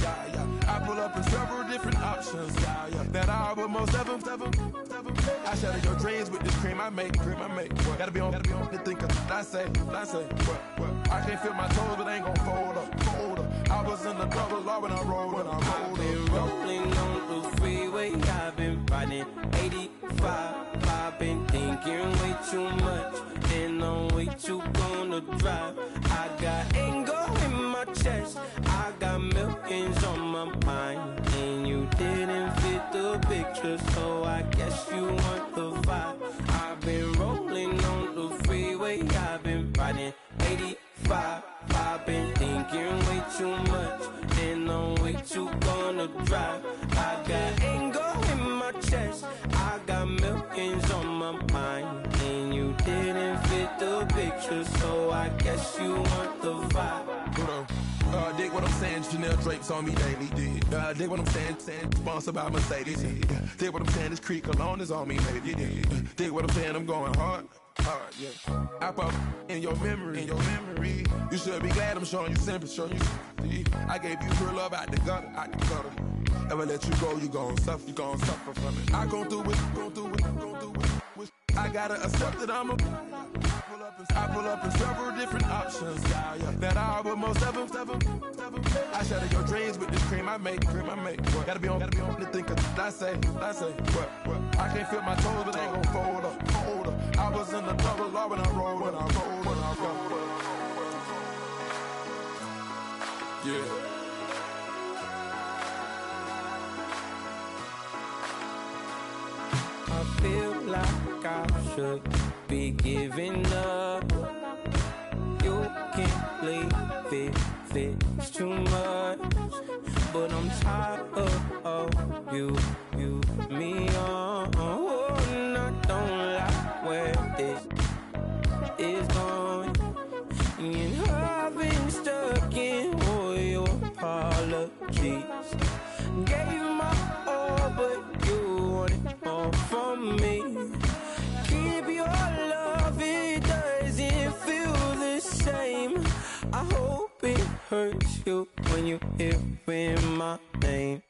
Yeah. I pull up in several different options. Yeah. That I would most ever. I shatter your dreams with this cream I make. What? Gotta be on the thinker. I say. What? I can't feel my toes, but ain't gon' fold up. I was in the double law when I rolled. I've been rolling on the freeway. I've been riding 85. I've been thinking way too much, and I'm way too gonna drive. I got anger in my chest, I got millions on my mind, and you didn't fit the picture, so I guess you want the vibe. I've been rolling on the freeway, I've been riding 85. I've been thinking way too much, and I'm way too gonna drive. I got anger in my chest, I got millions on my mind, and you didn't fit the picture, so I guess you want the vibe. Dig what I'm saying, Chanel drapes on me daily. Dig what I'm saying, sponsored by Mercedes. Dig what I'm saying, this Creek Cologne is on me, baby. Dig what I'm saying, I'm going hard, yeah. I pop in your memory. You should be glad I'm showing you sympathy. I gave you pure love out the gutter. Ever let you go, you gon' suffer from it. I gon' do it. I gotta accept that I'm a. I pull up in several different options. Yeah. That I would most ever. I shatter your dreams with this cream I make. What? Gotta be on the thinker. I say. What? I can't feel my toes, but ain't gon' fold up. I was in the double law when I rolled. Yeah. I feel like I should be giving up. You can't leave it's too much. But I'm tired of you, me on. And I don't like where this is going. And I've been stuck in all your apologies. Gave my all, but you wanted more from me. Keep your love, it doesn't feel the same. I hope it hurts you when you hear my name.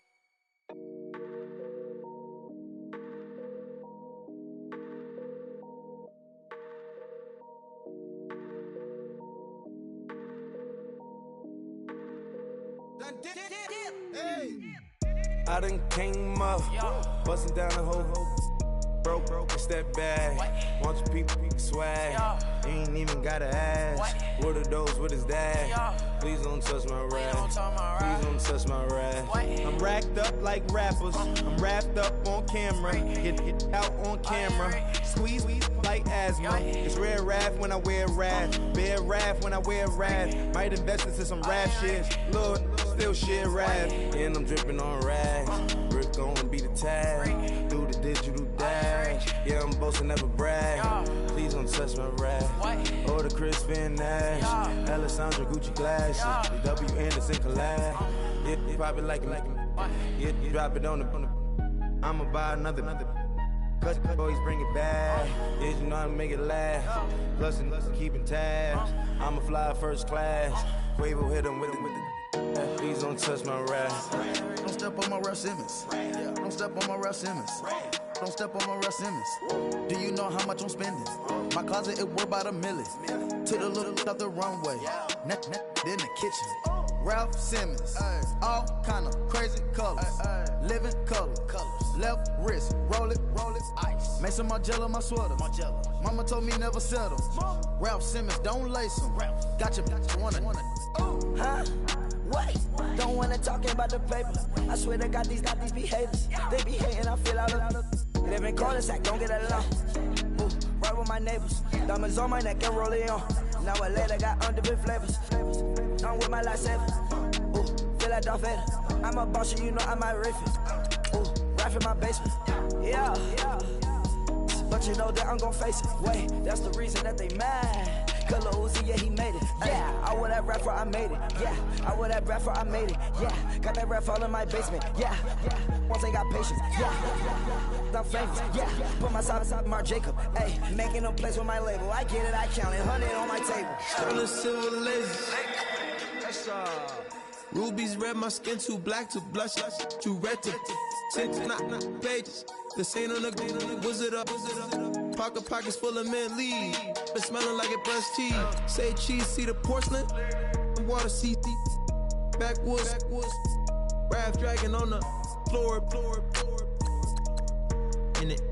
I done came up, bustin' down the whole broke, it's that bad. Want your people swag, you ain't even gotta ask. What are those, what is that? Please don't touch my rap, please don't touch my rap. I'm racked up like rappers, I'm wrapped up on camera. Get out on camera, squeeze like asthma. It's rare wrath when I wear wrath, bare wrath when I wear wrath. Might invest into some rap shit, Lord, still shit wrath. And I'm dripping on rags, Rick gon' be the tag, do the digital dash. Yeah, I'm boasting, never brag. Please don't touch my rap. Or the Crispin Nash, Alessandra Gucci glasses, the W Anderson collab. Yeah, you probably like it. Yeah, you drop it on the. I'ma buy another. Cut, always bring it back. Yeah, you know how to make it laugh. Plus and keeping tabs. I'ma fly first class. Quavo hit him with it. Please don't touch my rap. Don't step on my Russ Simmons. Don't step on my Russ Simmons. Don't step on my Russ Simmons. Do you know how much I'm spending? My closet, it worth about $1 million. To the little up the runway. Neck in the kitchen. Ralph Simmons. All kind of crazy colors. Living colors. Left wrist, roll it, ice. Mason Margiela, my sweater. Mama told me never settle. Ralph Simmons, don't lace him. Got your wanna. Huh? What? Don't wanna talk about the papers. I swear to God, these be haters. They be hating, I feel out of live in cul-de-sac, don't get along. Ooh, right with my neighbors. Diamonds on my neck and roll it on. Now I later got underbit flavors. I'm with my lifesaver. Ooh, feel like Darth Vader. I'm a boss, you know I might riff it. Ooh, right in my basement. Yeah. But you know that I'm gon' face it. Wait, that's the reason that they mad. Color Uzi, yeah, he made it. Yeah, I wear that rap for I made it. Yeah, I wear that rap for I made it. Yeah, got that rap all in my basement. Yeah, once ain't got patience. Yeah, I'm famous. Yeah, put my side beside Mark Jacob. Hey, making a place with my label. I get it, I count it. 100 on my table. Sterling silver laces. Rubies red, my skin too black to blush, too red to six, not pages. This ain't on the wizard up. Pockets full of mint leaves, but smelling like it brushed teeth. Say cheese, see the porcelain, water, see backwoods, raft dragging on the floor. In it.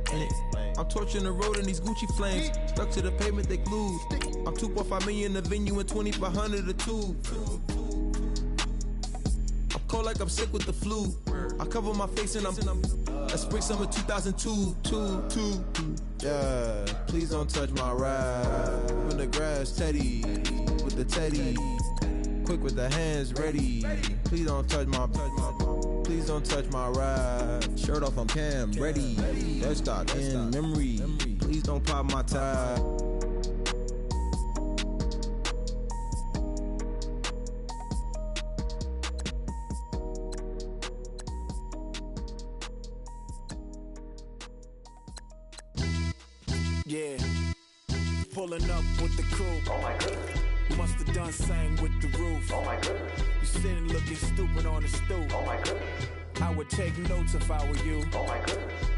I'm torching the road in these Gucci flames. Stuck to the pavement, they glued. I'm 2.5 million in the venue and 2,500 a tube. I'm cold like I'm sick with the flu. I cover my face and I'm spring summer 2002. Yeah, please don't touch my ride. In the grass, Teddy, with the Teddy. Quick with the hands ready. Please don't touch my ride. Shirt off, I'm Cam, ready. Dead stock in memory. Please don't pop my tie. Yeah, pulling up with the crew. Oh my goodness. Must have done same with the roof. Oh my goodness. You sitting looking stupid on the stoop. Oh my goodness. I would take notes if I were you. Oh my goodness.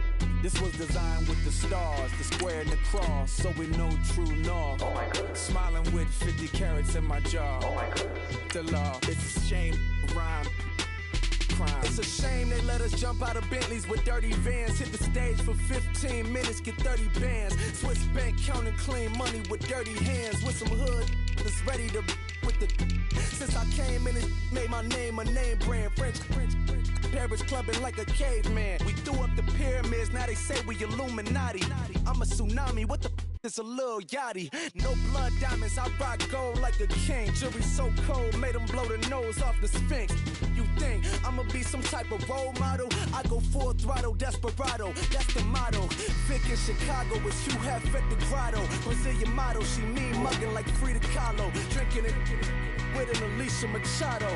This was designed with the stars, the square and the cross, so we know true north. Oh my goodness. Smiling with 50 carats in my jaw. Oh my goodness. The law, it's a shame, rhyme. Crime. It's a shame they let us jump out of Bentleys with dirty vans. Hit the stage for 15 minutes, get 30 bands. Swiss bank counting clean money with dirty hands. With some hood that's ready to with the. Since I came in, it made my name a name brand. French. Paris clubbing like a caveman. We threw up the pyramids, now they say we Illuminati. I'm a tsunami, what the is a little yachty. No blood diamonds, I rock gold like a king. Jury so cold, made them blow the nose off the Sphinx. You think I'ma be some type of role model? I go full throttle, desperado, that's the motto. Vic in Chicago is Hugh Hef at the grotto. Brazilian model, she mean mugging like Frida Kahlo. Drinking it with an Alicia Machado.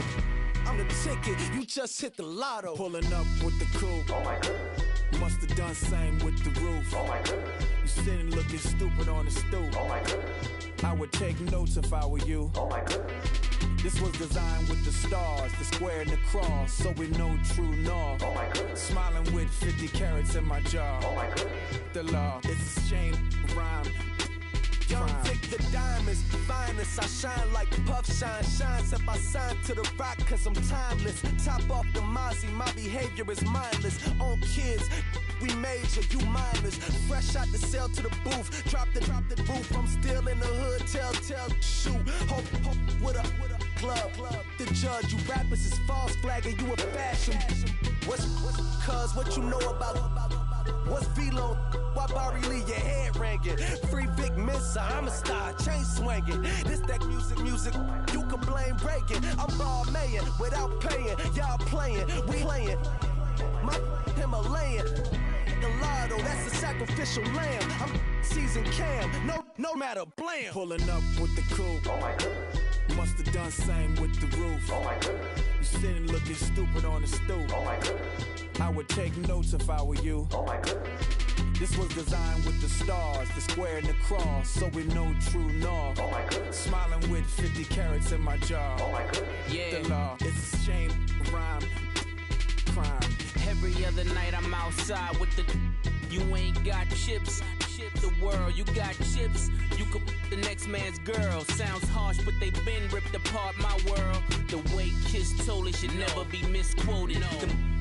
I'm the ticket, you just hit the lotto. Pulling up with the crew. Oh my goodness. Must have done same with the roof. Oh my goodness. You sitting looking stupid on the stoop. Oh my goodness. I would take notes if I were you. Oh my goodness. This was designed with the stars, the square and the cross, so we know true north. Oh my goodness. Smiling with 50 carats in my jaw. Oh my goodness. The law, it's a shame, rhyme. Young Vic the diamonds, finest. I shine like puff shine. Shines if I sign to the rock, cause I'm timeless. Top off the Mozzie, my behavior is mindless. On kids, we major, you minors. Fresh out the cell to the booth. Drop the booth, I'm still in the hood. Tell, shoot. Hope with a club. The judge, you rappers is false flagging, you a fashion. What's cuz, what you know about? What's Velo? Why Barry Lee, your head ringing? Free Vic Mensa, I'm a star, chain swinging. This that music, you can blame Reagan. I'm ball mayin' without paying. Y'all playing, we playing. My Himalayan. The lotto, that's a sacrificial lamb. I'm season cam, no matter, blam. Pulling up with the crew. Oh my goodness. Must have done same with the roof. Oh my goodness. You sitting looking stupid on the stoop. Oh my goodness. I would take notes if I were you. Oh my goodness. This was designed with the stars, the square and the cross, so we know true north. Oh my goodness. Smiling with 50 carats in my jaw. Oh my goodness. Yeah. The law, it's a shame, rhyme, crime. Every other night I'm outside with the. You ain't got chips. The world, you got chips. You could the next man's girl. Sounds harsh, but they been ripped apart my world. The way Kiss told it should never be misquoted.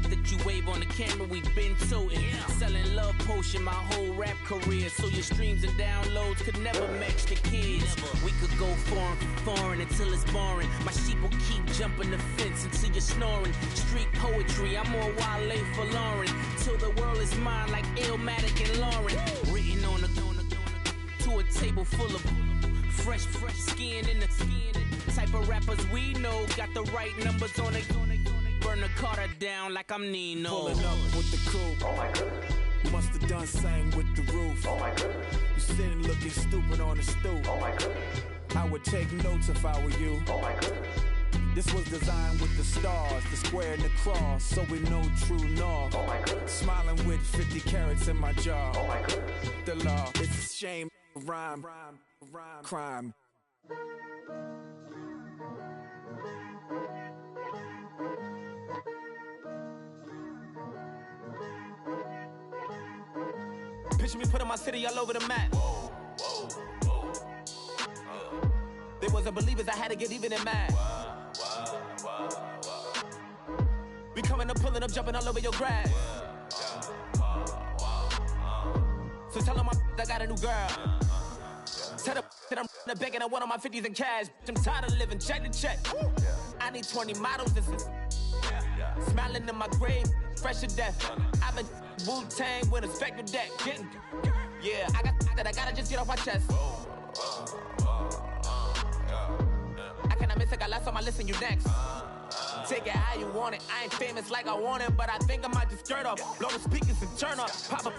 The that you wave on the camera, we been toting. Selling love potion my whole rap career, so your streams and downloads could never match the kids. We could go foreign until it's boring. My sheep will keep jumping the fence until you're snoring. Street poetry, I'm more Wale for Lauren. Till the world is mine like Illmatic and Lauren. Written on to a table full of fresh skin in the type of rappers we know. Got the right numbers on it. Burn the Carter down like I'm Nino. Pulling up with the coupe. Oh my goodness. Must have done same with the roof. Oh my goodness. You sitting looking stupid on the stoop. Oh my goodness. I would take notes if I were you. Oh my goodness. This was designed with the stars, the square and the cross, so we know true north. Oh my goodness. Smiling with 50 carats in my jaw. Oh my goodness. The law, it's a shame, rhyme, crime. Picture me putting my city all over the map. They wasn't believers, I had to get even and mad. We coming up, pulling up, jumping all over your grass. So tell them I got a new girl. Tell them that I'm the bank and I want on my 50s in cash. I'm tired of living check to check. I need 20 models. This is smiling in my grave, fresh to death. I've been Wu-Tang with a spectre deck. Getting, yeah, I gotta just get off my chest. I cannot miss it, got last on my list and you next. Take it how you want it. I ain't famous like I want it, but I think I might just skirt off. Blow the speakers and turn off. Pop up,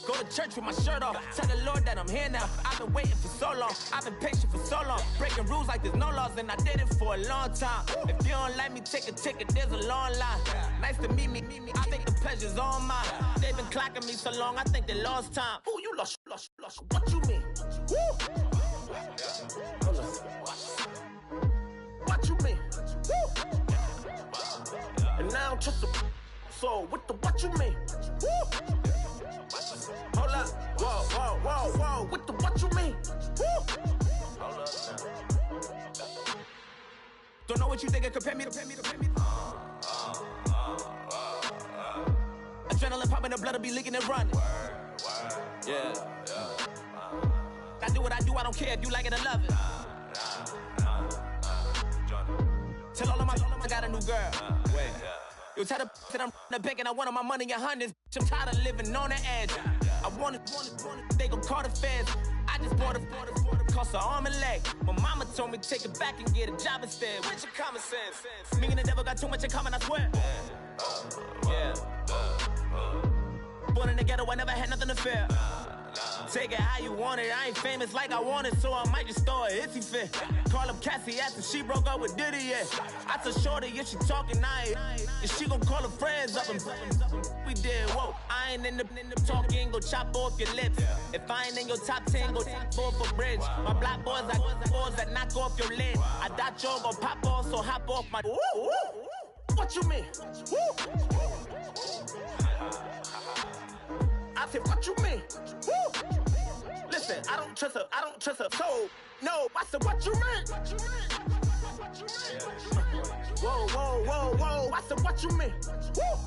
go to church with my shirt off. Tell the Lord that I'm here now. I've been waiting for so long. I've been patient for so long. Breaking rules like there's no laws, and I did it for a long time. If you don't like me, take a ticket. There's a long line. Nice to meet me. I think the pleasure's all mine. They've been clocking me so long, I think they lost time. Ooh, you lost. What you mean? Woo! What you mean? Woo! And now I'm just a so what you mean? Woo! Hold up, whoa, what you mean? Woo! Hold up. Don't know what you think it compare me to. Adrenaline popping, the blood'll be leaking and running. Yeah. I do what I do, I don't care if you like it or love it. Tell all of my I got a new girl. Wait. You tell the that I'm the bank and I want all my money in hundreds. I'm tired of living on the edge. I want it, they gon' call the feds. I just bought a cost an arm and leg. My mama told me take it back and get a job instead. Where's your common sense? Me and the devil got too much in common, I swear. Yeah. Born in the ghetto, I never had nothing to fear. Take it how you want it. I ain't famous like I want it, so I might just throw a iffy fit. Call up Cassie after she broke up with Diddy, yeah. I told Shorty if she talking, and she gon' call her friends up and we did, whoa. I ain't in the talking, go chop off your lips. If I ain't in your top 10, go top off a bridge. My black boys, I boys that knock off your lid. I thought you gon' pop off, so hop off my. What you mean? I said, what you mean? Woo! Listen, I don't trust her. So, no, I said, what you mean? Whoa. I said, what you mean? Woo!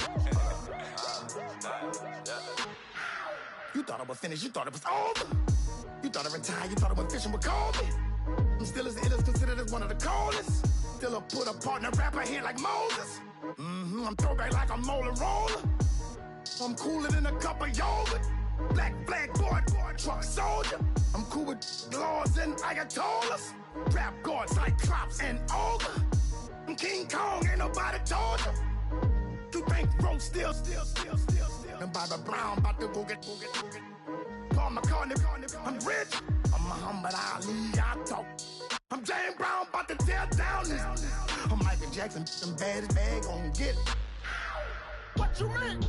You thought I was finished, you thought it was over. You thought I retired, you thought I went fishing with Kobe. I'm still as ill as considered as one of the coldest. Still a put a partner rapper here like Moses. I'm throwback like a molar roller. I'm cooler than a cup of yogurt. Black flag board, truck soldier. I'm cool with laws and Ayatollahs. Rap gods like Klops and Olga. I'm King Kong, ain't nobody told you. You think Rose still. And Bobby Brown about to go get. Paul McCartney, I'm rich. I'm Muhammad Ali, I talk. I'm James Brown, about to tear down this. I'm Michael Jackson, them bad gon' get. What you mean?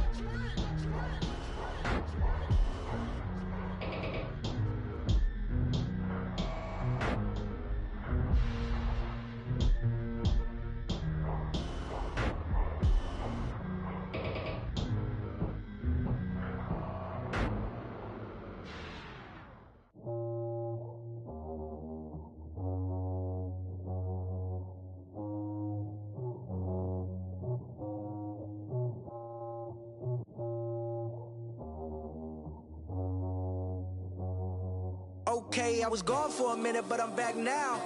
Okay, I was gone for a minute, but I'm back now.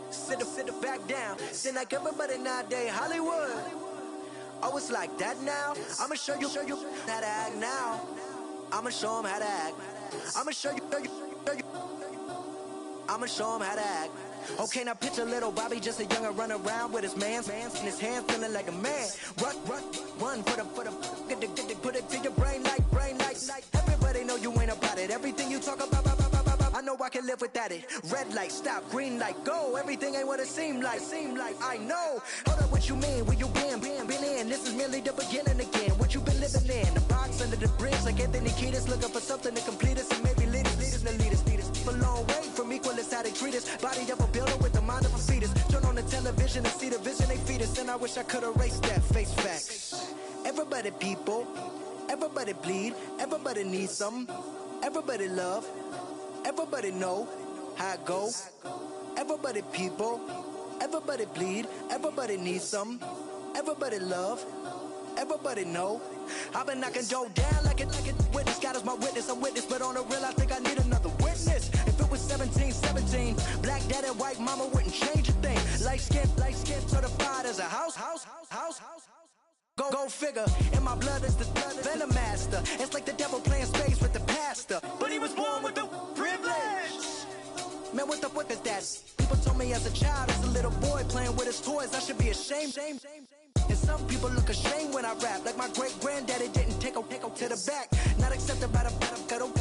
Sit back down. Seem like everybody nowadays, Hollywood. Oh, it's like that now? I'ma show you how to act now. I'ma show them how to act. I'ma show you. I'ma show them how to act. Okay, now picture little Bobby, just a younger run around with his man's in his hand, feeling like a man. Run, put it to your brain like. Everybody know you ain't about it. Everything you talk about, I know I can live without it. Red light, stop, green light, go. Everything ain't what it seem like. I know. Hold up, what you mean? Where you been in? This is merely the beginning again. What you been living in? The box under the bridge, like Anthony Kiedis, looking for something to complete us and maybe lead us. A long way from equal is how they treat us. Body of a builder with the mind of a fetus. Turn on the television and see the vision they feed us. And I wish I could erase that. Face facts. Everybody people, everybody bleed, everybody needs something. Everybody love, everybody know how it go. Everybody people, everybody bleed, everybody needs something. Everybody love, everybody know. I've been knocking Joe down like it. Witness, God is my witness, I'm witness, but on the real I think I need another witness. If it was 17, black daddy, white mama wouldn't change a thing. Light skin, certified as a house. Go figure, in my blood is the venom master. It's like the devil playing space with the pastor. But he was born with the privilege. Man, what the fuck is that? People told me as a child, as a little boy playing with his toys, I should be ashamed. And some people look ashamed when I rap, like my great granddaddy didn't take to the back. Not accepted by the ghetto.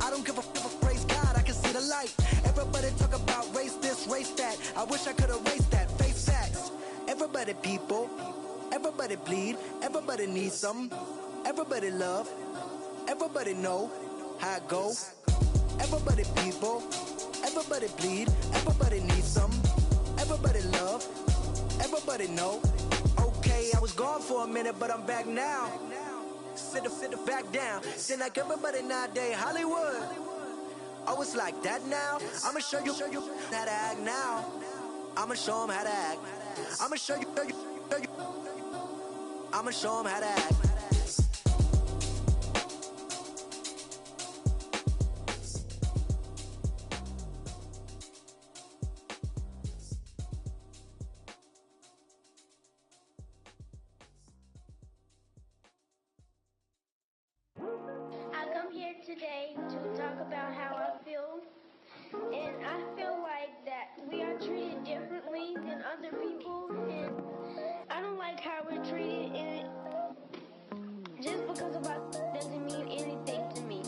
I don't give a praise God, I can see the light. Everybody talk about race this, race that. I wish I could erase that. Face facts. Everybody people, everybody bleed, everybody needs something. Everybody love, everybody know how it go. Everybody people, everybody bleed, everybody needs something. Everybody love, everybody know. Okay, I was gone for a minute, but I'm back now. Sit back down. Seem like everybody nowadays, Hollywood. Oh, it's like that now? I'ma show you how to act now. I'ma show them how to act. I'ma show you. I'ma show them how to act. Today to talk about how I feel, and I feel like that we are treated differently than other people, and I don't like how we're treated, and just because of our doesn't mean anything to me.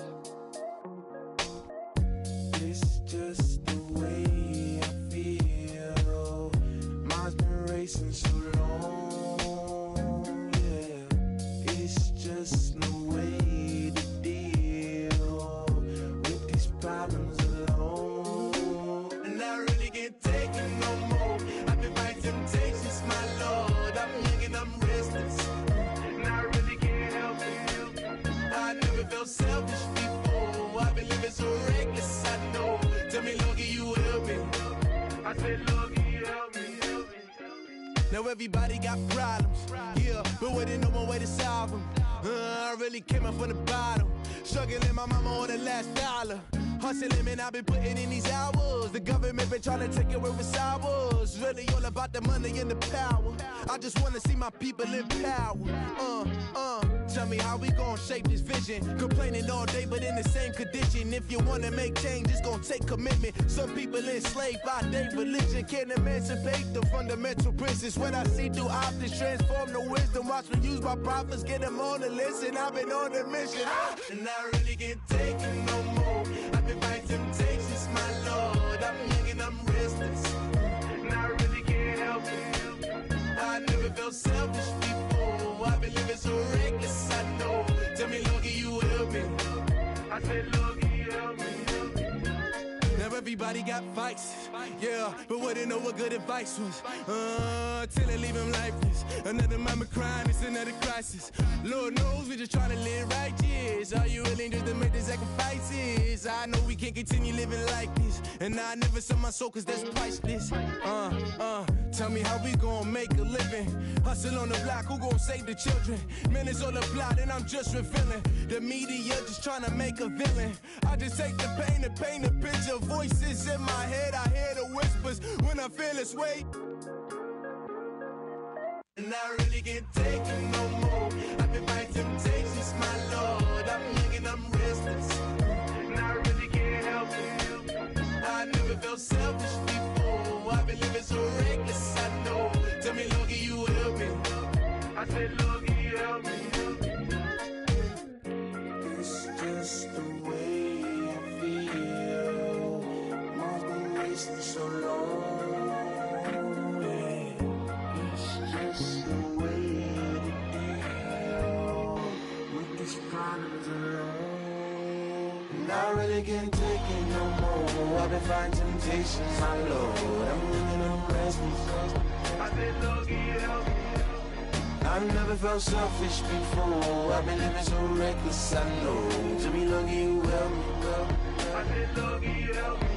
It's just the way I feel. Mine's been racing so long, yeah. It's just no way to problems alone, and I really can't take it no more. I've been fighting temptations, my Lord. I'm young and I'm restless, and I really can't help it. I never felt selfish before. I've been living so reckless, I know. Tell me, Lord, can you help me? I said, Lord, can you help me? Now everybody got problems, yeah, but waiting no one way to solve them. I really came up from the bottom, struggling my mama on the last dollar. Hustling, man, I've been putting in these hours. The government been trying to take away what's ours. Really all about the money and the power. I just wanna see my people in power. Tell me how we gon' shape this vision. Complaining all day, but in the same condition. If you wanna make change, it's gon' take commitment. Some people enslaved by their religion can't emancipate the fundamental principles. What I see through optics transform the wisdom. Watch me use my prophets, get them on the list, and I've been on the mission. And I really can't take it no more. I've been fighting temptations, my Lord. I'm young and I'm restless, and I really can't help it. I never felt selfish before. I've been living so reckless, I know. Tell me, Lord, can you help me? I said, Lord, can you help me? Now everybody got fights, yeah, but wouldn't know what good advice was. Till they leave him lifeless. Another mama crying, it's another crisis. Lord knows we just trying to live righteous. Are you willing just to make the sacrifices? I know we can't continue living like this, and I never sell my soul cause that's priceless. Tell me how we gon' make a living. Hustle on the block, who gon' save the children? Minutes on the plot and I'm just revealing. The media just trying to make a villain. I just take the pain and paint a picture. Voices in my head, I hear the whispers when I feel this way. And I really can't take it no more. I've been fighting temptations, my lord. I'm young and I'm restless, and I really can't help it. I never felt selfish before. I've been living so reckless, I know. Tell me, Loki, you help me. I said, Loki, you help me. It's just the way I feel. Mom's been wasting so long. It's the way to deal with these problems alone. And I really can't take it no more. I've been fighting temptations, my lord. I'm living on restless. I said, Loki, help me. I've never felt selfish before. I've been living so reckless, I know. To be lucky, you help me. I said, Loki, help me.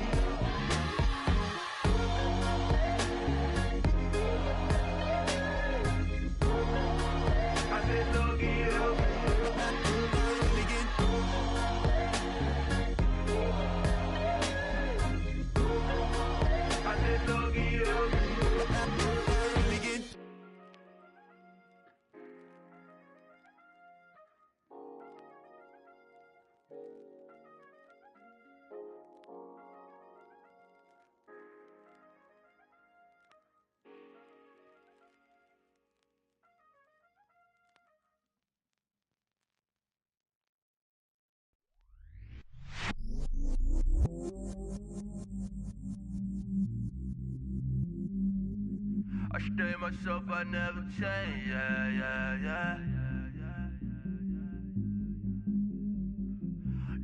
I stay myself, I never change, yeah.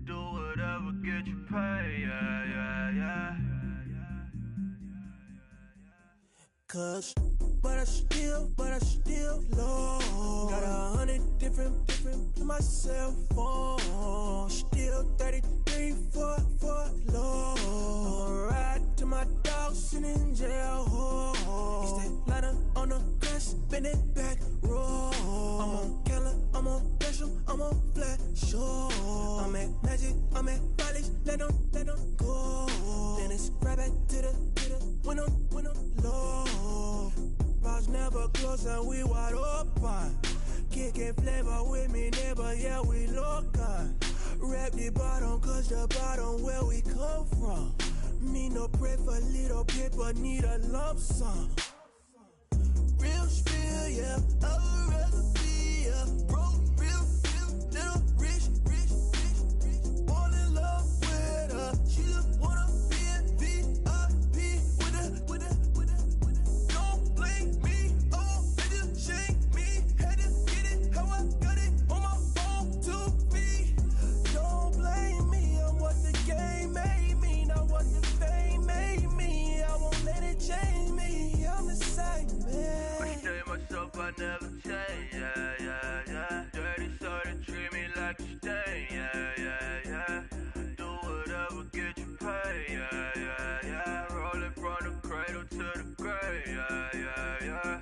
Do whatever, get you paid, yeah. Cause, but I still low. Got 100 different to my cell phone. Still 33 for low. I'ma ride to my dog sitting in jail. He stay lighter on the grass, spin it back, roll. I'm on Keller, I'm on Gresham, I'm on Flat Shore. I'm at Magic, I'm at Polish, let them go. Then it's right back to the when I'm low. Bars never close and we wide open. Kicking flavor with me, neighbor, yeah, we local. Rap the bottom, cause the bottom where we come from. Me no pray for little paper, need a lump sum. Real spill, yeah, I'd rather be, yeah. Broke, real, little rich. Fall in love with her, she just wanna be in VIP with her. Don't blame me, oh, they just shame me. Had to get it, how I got it, on my phone to me. Don't blame me, I'm what the game made me, not what the fame made me. I won't let it change me, I'm the same man. I stay myself, I never change, yeah. Dirty so they treat me like a stain, yeah. Do whatever, get you paid, yeah. Rolling from the cradle to the grave, yeah.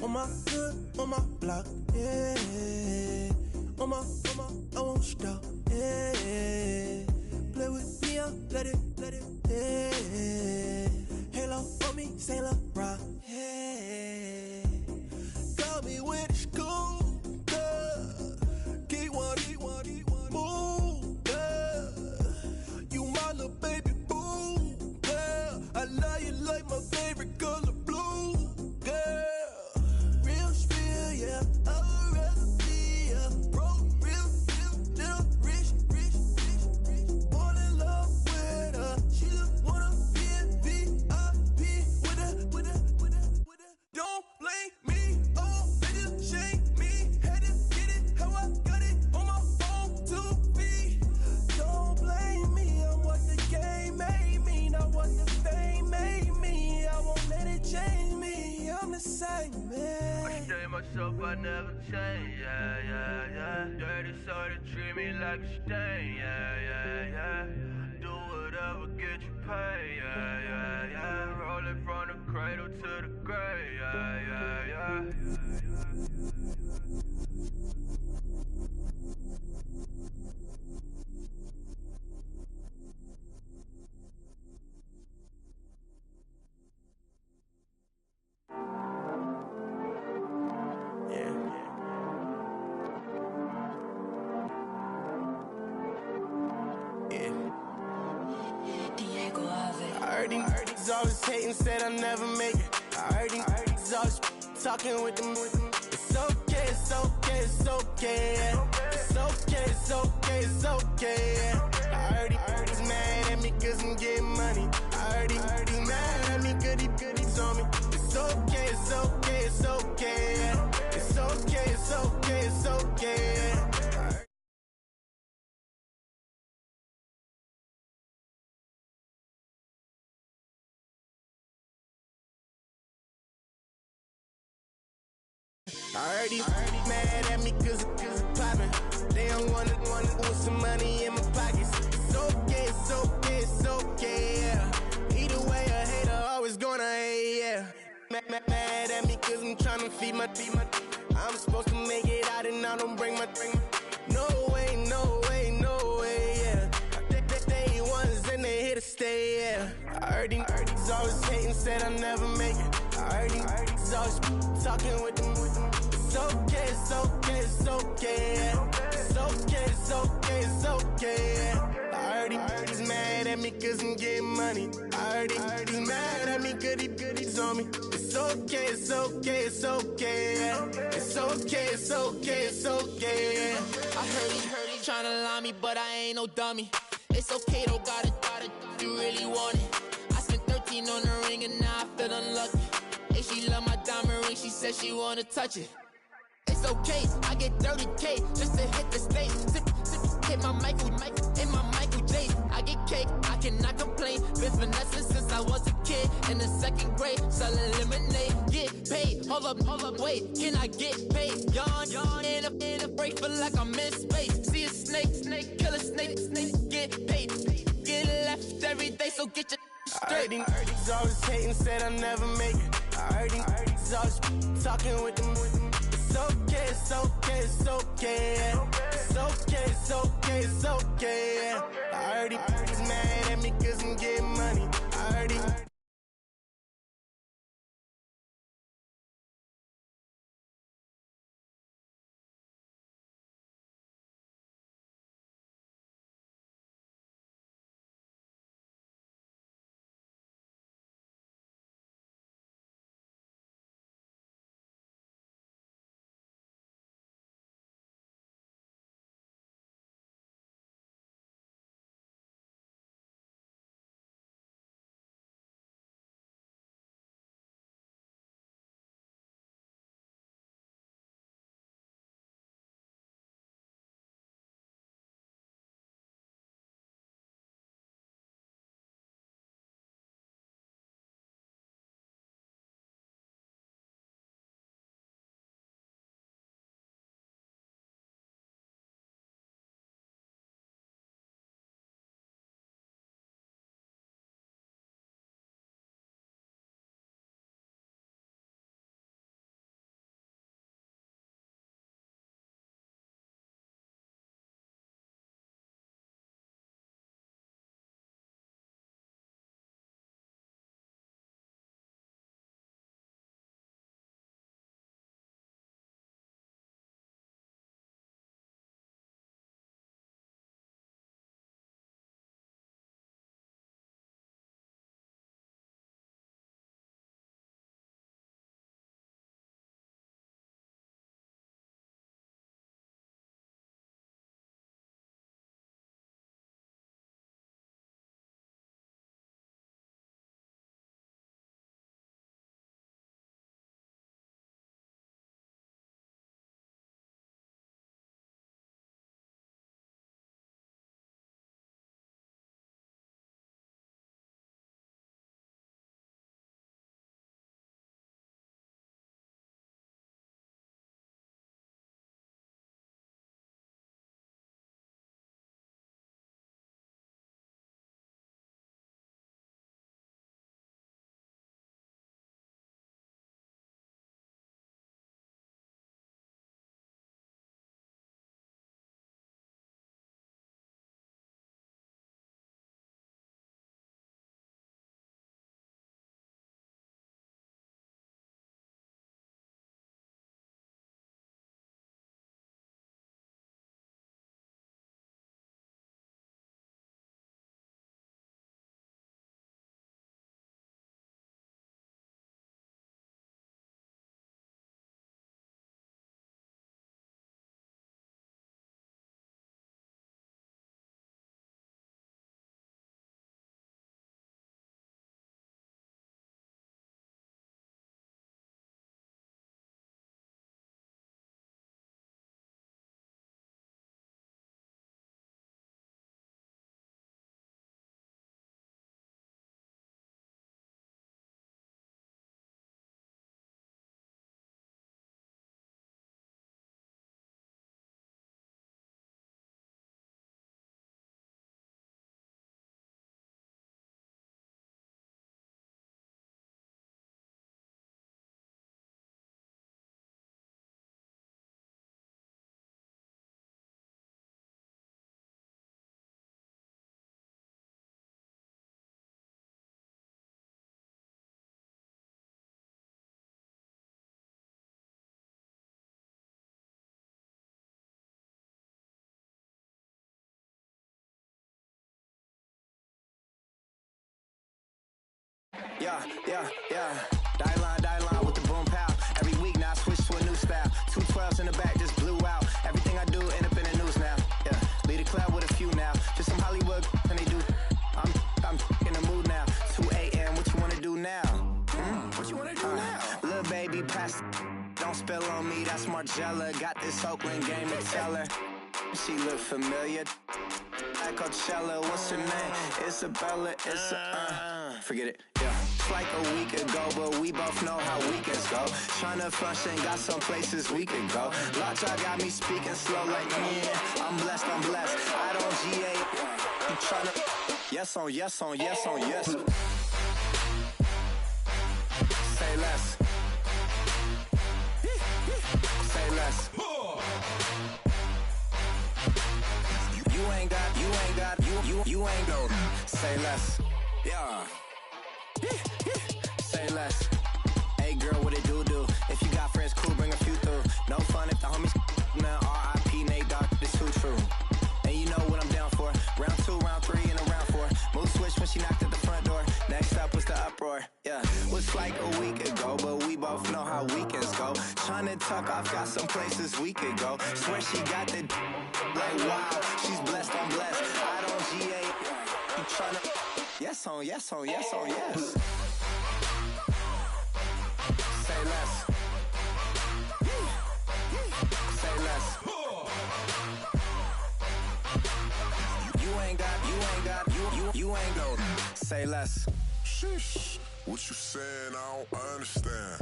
On my hood, on my block, yeah. On my, I won't stop, yeah. Play with me, I'll let it, yeah. Halo on me, Saint Laurent, yeah. Got me with the school, yeah. Keep one, move, yeah. You my little baby boo, yeah. I love you like my favorite color blue, yeah. Real spill, yeah. I'd rather be, yeah. Broke, real, little rich. Fall in love with her, she just wanna be in VIP with her. Don't blame me, oh, they just shame me. Had to get it, how I got it, on my phone to me. Don't blame me, I'm what the game made me, not what the fame made me. I won't let it change me, I'm the same man. I stay myself, I never change, yeah. Dirty so they treat me like a stain, yeah. Do whatever, get you paid, yeah. Rolling from the cradle to the grave, always hating, said I'll never make it. I heard these always talking with them. It's okay, it's okay, it's okay. It's okay, it's okay, it's okay. I heard he's mad at me cause I'm getting money. I heard he's mad at me cause he's on me. It's okay, it's okay, it's okay. It's okay, it's okay, it's okay. I heard he's mad at me cause I'm poppin'. They don't wanna put some money in my pockets. It's okay, it's okay, it's okay, yeah. Either way, a hater always gonna hate, yeah. Mad at me cause I'm tryna feed my I'm supposed to make it out and I don't bring my No way, no way, no way, yeah. They ones and they here to stay, yeah. I heard he's always hating, said I'll never make it. I heard he's always talking with them. It's okay, it's okay, it's okay. It's okay, it's okay, it's okay. I heard he's mad at me cause I'm getting money. I heard he's mad at me cause he's on me. It's okay, it's okay, it's okay. It's okay, it's okay, it's okay. I heard he tryna lie me, but I ain't no dummy. It's okay though, got it, you really want it. I spent 13 on the ring and now I feel unlucky. Hey, she love my diamond ring, she said she wanna touch it. It's okay, I get 30K just to hit the stage. Sip, hit my Michael, in my Michael J. I get cake, I cannot complain. Been finessing since I was a kid in the 2nd grade. Selling lemonade, get paid. Hold up, wait, can I get paid? Yawn, in a break, feel like I'm in space. See a snake, kill a snake, get paid. Get left every day, so get your straight. I heard he's always hating, said I'll never make it. I heard he's always talking with them. It's okay, it's okay, it's okay. It's okay, it's okay, it's okay. I heard he's mad at me cause I'm getting money. I heard Yeah. Die line with the boom pow. Every week now I switch to a new style. 2 12s in the back just blew out. Everything I do end up in the news now. Yeah, lead a club with a few now. Just some Hollywood and they do. I'm in the mood now. 2 a.m. What you wanna do now? What you wanna do now? Little baby, pass. Don't spill on me. That's Margella. Got this Oakland game to tell her. She look familiar. Like Coachella. What's her name? Isabella. Forget it. Yeah. It's like a week ago, but we both know how weekends go. Tryna function, got some places we could go. Lockjaw got me speaking slow like, yeah, I'm blessed. I don't GA. You tryna, yes on yes. Say less. Say less. You ain't got, say less. Yeah. Say less. Hey girl, what it do? If you got friends, cool, bring a few through. No fun if the homies, man, R.I.P. Nate Dogg, this too true. And you know what I'm down for. Round 2, round 3, and a round 4. Mood switch when she knocked at the front door. Next up was the uproar. Yeah, was like a week ago, but we both know how weekends go. Tryna tuck off, got some places we could go. Swear she got the like wow, she's blessed, I'm blessed. I don't GA. You tryna yes on yes. Say less. Say less. You ain't got, say less. Sheesh, what you saying, I don't understand.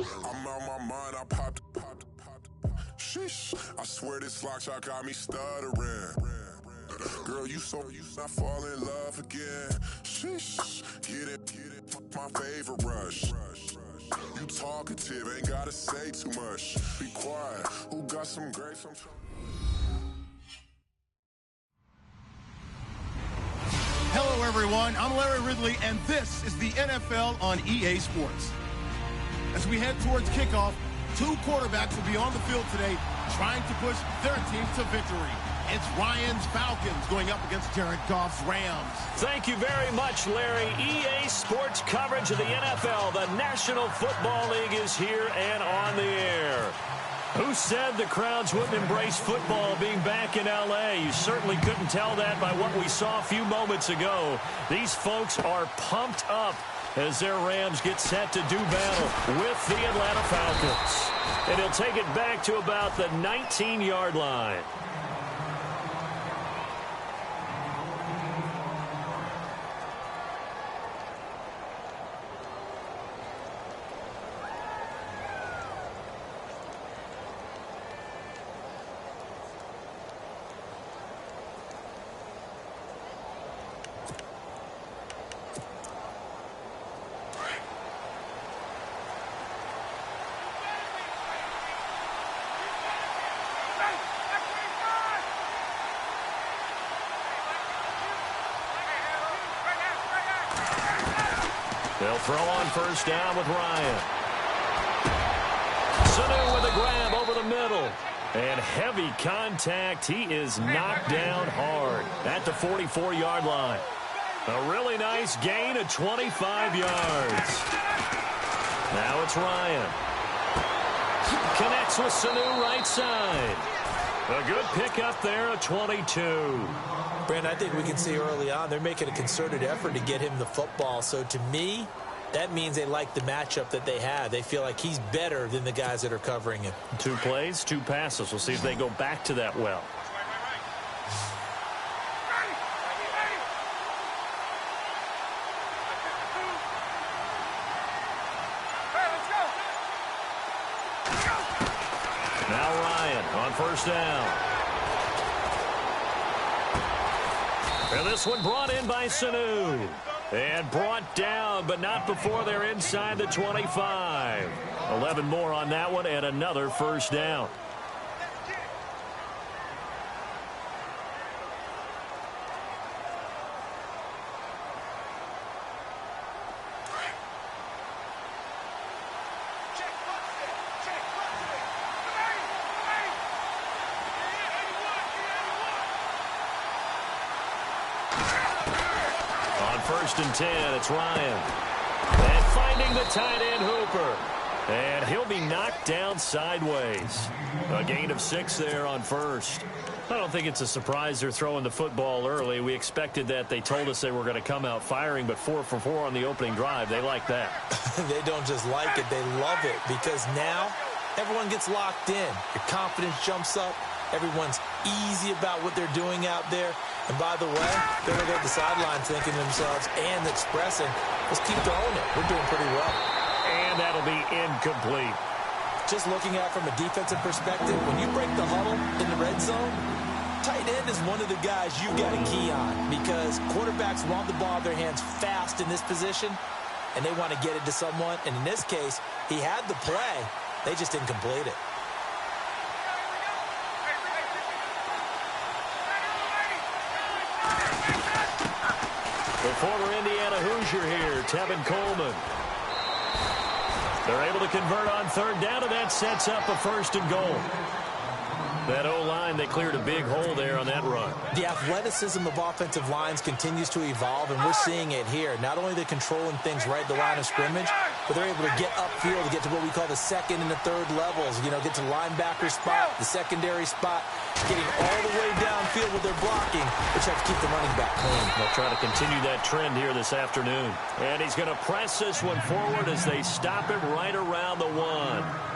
I'm out my mind, I popped. Sheesh, I swear this lockjaw got me stuttering. Girl, you not fall in love again. Sheesh, get it, my favorite rush. You talkative, ain't gotta say too much. Be quiet, who got some grapes? Hello, everyone. I'm Larry Ridley, and this is the NFL on EA Sports. As we head towards kickoff, 2 quarterbacks will be on the field today trying to push their teams to victory. It's Ryan's Falcons going up against Jared Goff's Rams. Thank you very much, Larry. EA Sports coverage of the NFL. The National Football League is here and on the air. Who said the crowds wouldn't embrace football being back in L.A.? You certainly couldn't tell that by what we saw a few moments ago. These folks are pumped up as their Rams get set to do battle with the Atlanta Falcons. And he'll take it back to about the 19-yard line. They'll throw on first down with Ryan. Sanu with a grab over the middle. And heavy contact. He is knocked down hard at the 44-yard line. A really nice gain of 25 yards. Now it's Ryan. Connects with Sanu right side. A good pickup there, a 22. Brandon, I think we can see early on they're making a concerted effort to get him the football. So to me, that means they like the matchup that they have. They feel like he's better than the guys that are covering him. 2 plays, 2 passes. We'll see if they go back to that well. Now Ryan on first down. And this one brought in by Sanu. And brought down, but not before they're inside the 25. 11 more on that one and another first down. First and 10, it's Ryan. And finding the tight end Hooper. And he'll be knocked down sideways. A gain of 6 there on first. I don't think it's a surprise they're throwing the football early. We expected that. They told us they were going to come out firing, but 4 for 4 on the opening drive. They like that. They don't just like it, they love it, because now everyone gets locked in. Your confidence jumps up. Everyone's easy about what they're doing out there. And by the way, they're going to go to the sideline thinking to themselves and expressing, let's keep throwing it. We're doing pretty well. And that'll be incomplete. Just looking at from a defensive perspective, when you break the huddle in the red zone, tight end is one of the guys you've got to key on, because quarterbacks want the ball in their hands fast in this position, and they want to get it to someone. And in this case, he had the play. They just didn't complete it. The former Indiana Hoosier here, Tevin Coleman. They're able to convert on third down, and that sets up a first and goal. That O-line, they cleared a big hole there on that run. The athleticism of offensive lines continues to evolve, and we're seeing it here. Not only are they controlling things right at the line of scrimmage, but they're able to get upfield to get to what we call the second and the third levels. You know, get to linebacker spot, the secondary spot, getting all the way downfield with their blocking, which have to keep the running back clean. They'll try to continue that trend here this afternoon. And he's going to press this one forward as they stop it right around the 1.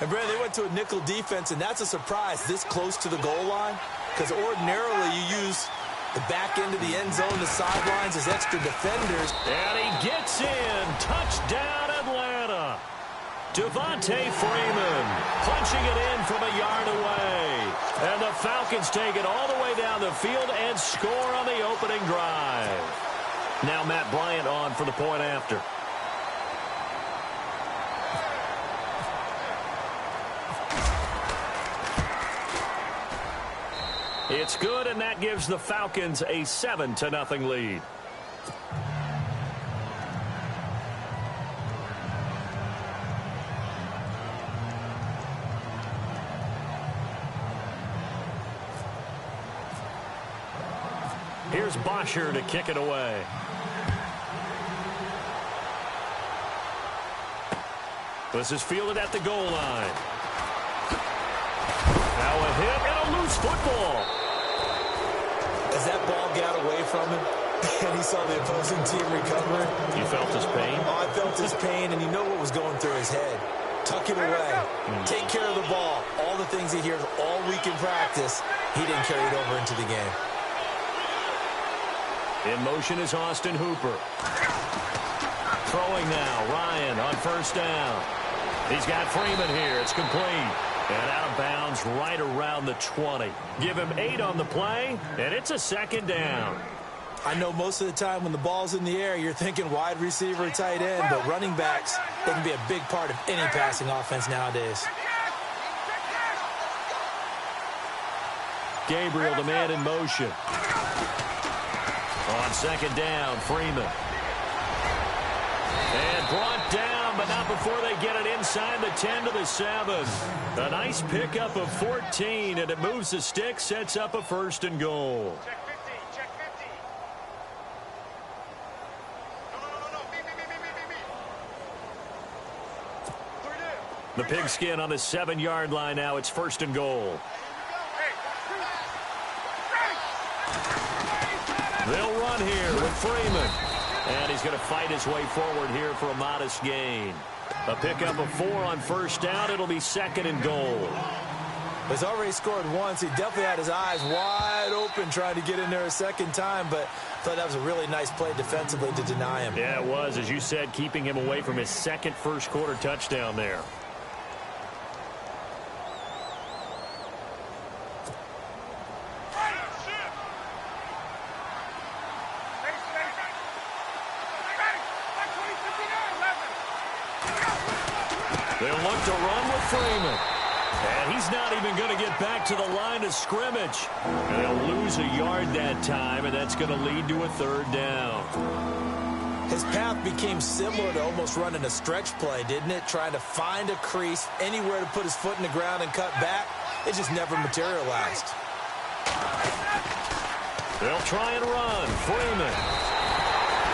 And, Brandon, they went to a nickel defense, and that's a surprise this close to the goal line, because ordinarily you use the back end of the end zone, the sidelines as extra defenders. And he gets in. Touchdown, Atlanta. Devontae Freeman punching it in from a yard away. And the Falcons take it all the way down the field and score on the opening drive. Now Matt Bryant on for the point after. It's good, and that gives the Falcons a 7-0 lead. Here's Bosher to kick it away. This is fielded at the goal line. Now a hit and a loose football. As that ball got away from him and he saw the opposing team recover. You felt his pain? Oh, I felt his pain, and you know what was going through his head. Tuck it away. Take care of the ball. All the things he hears all week in practice, he didn't carry it over into the game. In motion is Austin Hooper. Throwing now. Ryan on first down. He's got Freeman here. It's complete. And out of bounds right around the 20. Give him 8 on the play, and it's a second down. I know most of the time when the ball's in the air, you're thinking wide receiver, tight end, but running backs, they can be a big part of any passing offense nowadays. Gabriel, the man in motion. On second down, Freeman. And brought down, but not before they get it inside the 10 to the 7. A nice pickup of 14, and it moves the stick, sets up a first and goal. The pigskin on the 7-yard line now. It's first and goal. They'll run here with Freeman. And he's going to fight his way forward here for a modest gain. A pickup of 4 on first down. It'll be second and goal. He's already scored once. He definitely had his eyes wide open trying to get in there a second time, but I thought that was a really nice play defensively to deny him. Yeah, it was. As you said, keeping him away from his second first-quarter touchdown there. They'll look to run with Freeman. And he's not even going to get back to the line of scrimmage. And they'll lose a yard that time, and that's going to lead to a third down. His path became similar to almost running a stretch play, didn't it? Trying to find a crease, anywhere to put his foot in the ground and cut back. It just never materialized. They'll try and run. Freeman.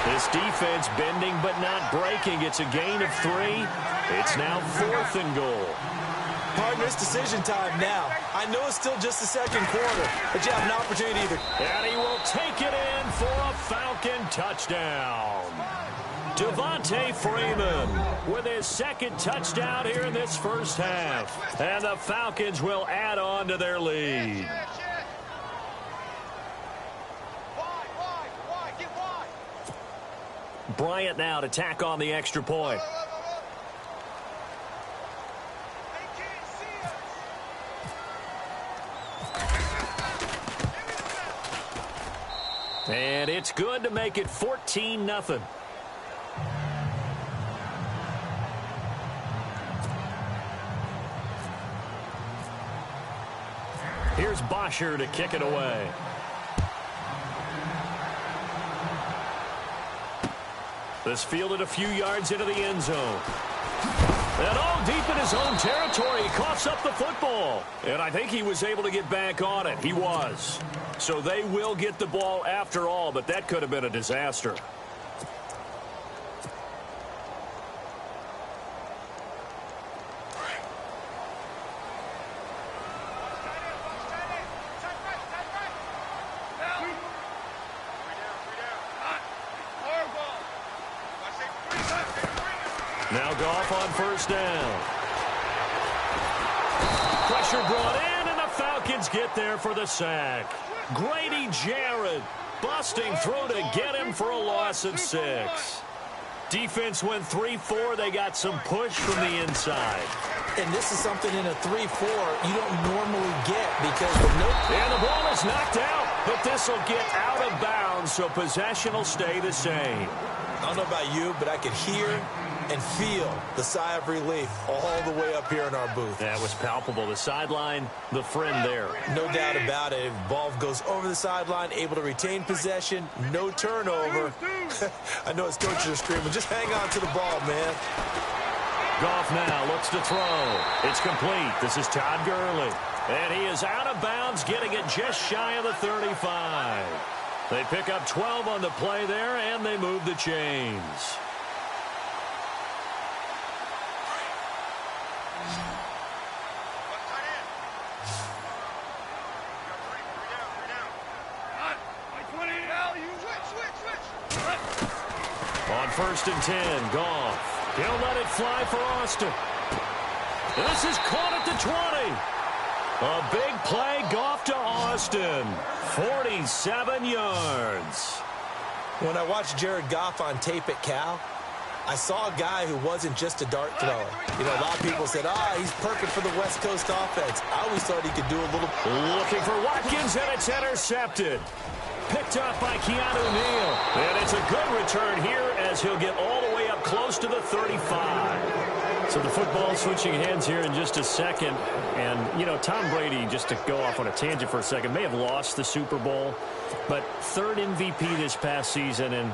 This defense bending but not breaking. It's a gain of 3. It's now 4th and goal. Partner, it's decision time now. I know it's still just the second quarter, but you have an opportunity either. And he will take it in for a Falcon touchdown. Devontae Freeman with his second touchdown here in this first half. And the Falcons will add on to their lead. Bryant now to tack on the extra point. And it's good to make it 14-0. Here's Bosher to kick it away. This fielded a few yards into the end zone. And all deep in his own territory, he coughs up the football. And I think he was able to get back on it. He was. So they will get the ball after all, but that could have been a disaster. Now Goff on first down. Pressure brought in, and the Falcons get there for the sack. Grady Jarrett busting through to get him for a loss of 6. Defense went 3-4. They got some push from the inside. And this is something in a 3-4 you don't normally get because with no... And the ball is knocked out, but this will get out of bounds, so possession will stay the same. I don't know about you, but I could hear and feel the sigh of relief all the way up here in our booth. That was palpable. The sideline, the friend there. No doubt about it. Ball goes over the sideline, able to retain possession, no turnover. I know his coaches are screaming, just hang on to the ball, man. Goff now looks to throw. It's complete. This is Todd Gurley. And he is out of bounds, getting it just shy of the 35. They pick up 12 on the play there, and they move the chains. On 1st and 10, Goff. He'll let it fly for Austin. This is caught at the 20. A big play, Goff to Austin. 47 yards. When I watched Jared Goff on tape at Cal, I saw a guy who wasn't just a dart thrower. You know, a lot of people said, he's perfect for the West Coast offense. I always thought he could do a little... Looking for Watkins, and it's intercepted. Picked up by Keanu Neal. And it's a good return here as he'll get all the way up close to the 35. So the football switching hands here in just a second. And, you know, Tom Brady, just to go off on a tangent for a second, may have lost the Super Bowl. But 3rd MVP this past season, and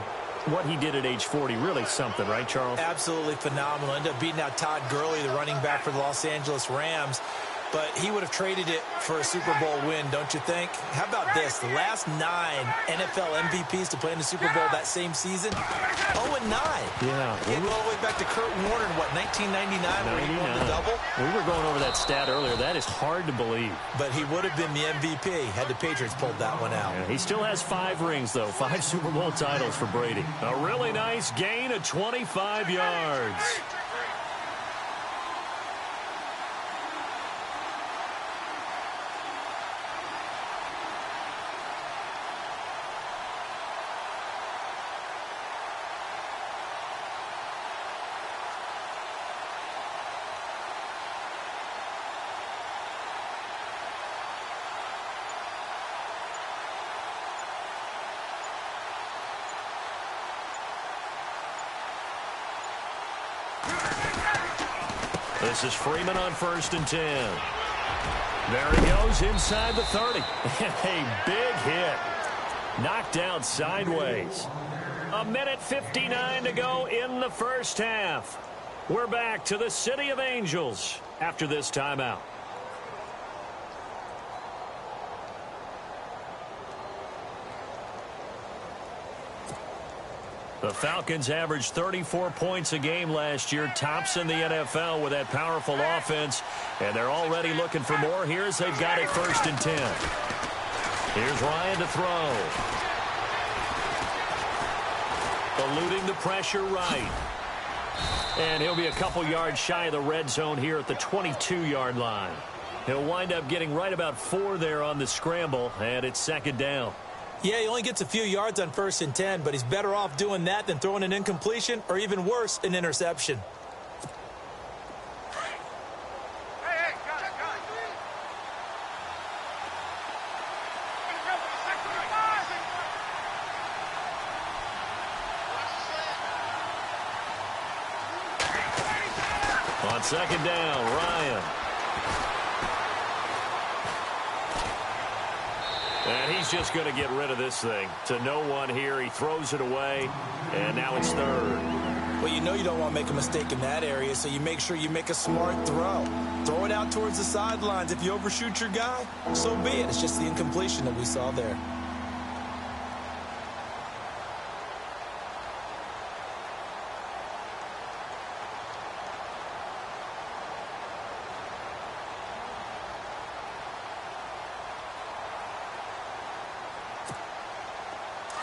what he did at age 40, really something, right, Charles? Absolutely phenomenal. Ended up beating out Todd Gurley, the running back for the Los Angeles Rams. But he would have traded it for a Super Bowl win, don't you think? How about this? The last 9 NFL MVPs to play in the Super Bowl that same season, 0-9. Yeah. It go all the way back to Kurt Warner in, 1999 where he won the double? We were going over that stat earlier. That is hard to believe. But he would have been the MVP had the Patriots pulled that one out. Yeah, he still has 5 rings, though. 5 Super Bowl titles for Brady. A really nice gain of 25 yards. This is Freeman on 1st and 10. There he goes inside the 30. A big hit. Knocked out sideways. 1:59 to go in the first half. We're back to the City of Angels after this timeout. The Falcons averaged 34 points a game last year, tops in the NFL with that powerful offense, and they're already looking for more. Here's they've got it 1st and 10. Here's Ryan to throw. Eluding the pressure right. And he'll be a couple yards shy of the red zone here at the 22-yard line. He'll wind up getting right about 4 there on the scramble, and it's 2nd down. Yeah, he only gets a few yards on 1st and 10, but he's better off doing that than throwing an incompletion or even worse, an interception. On 2nd down, Ryan. And he's just going to get rid of this thing. To no one here. He throws it away, and now it's 3rd. Well, you know you don't want to make a mistake in that area, so you make sure you make a smart throw. Throw it out towards the sidelines. If you overshoot your guy, so be it. It's just the incompletion that we saw there.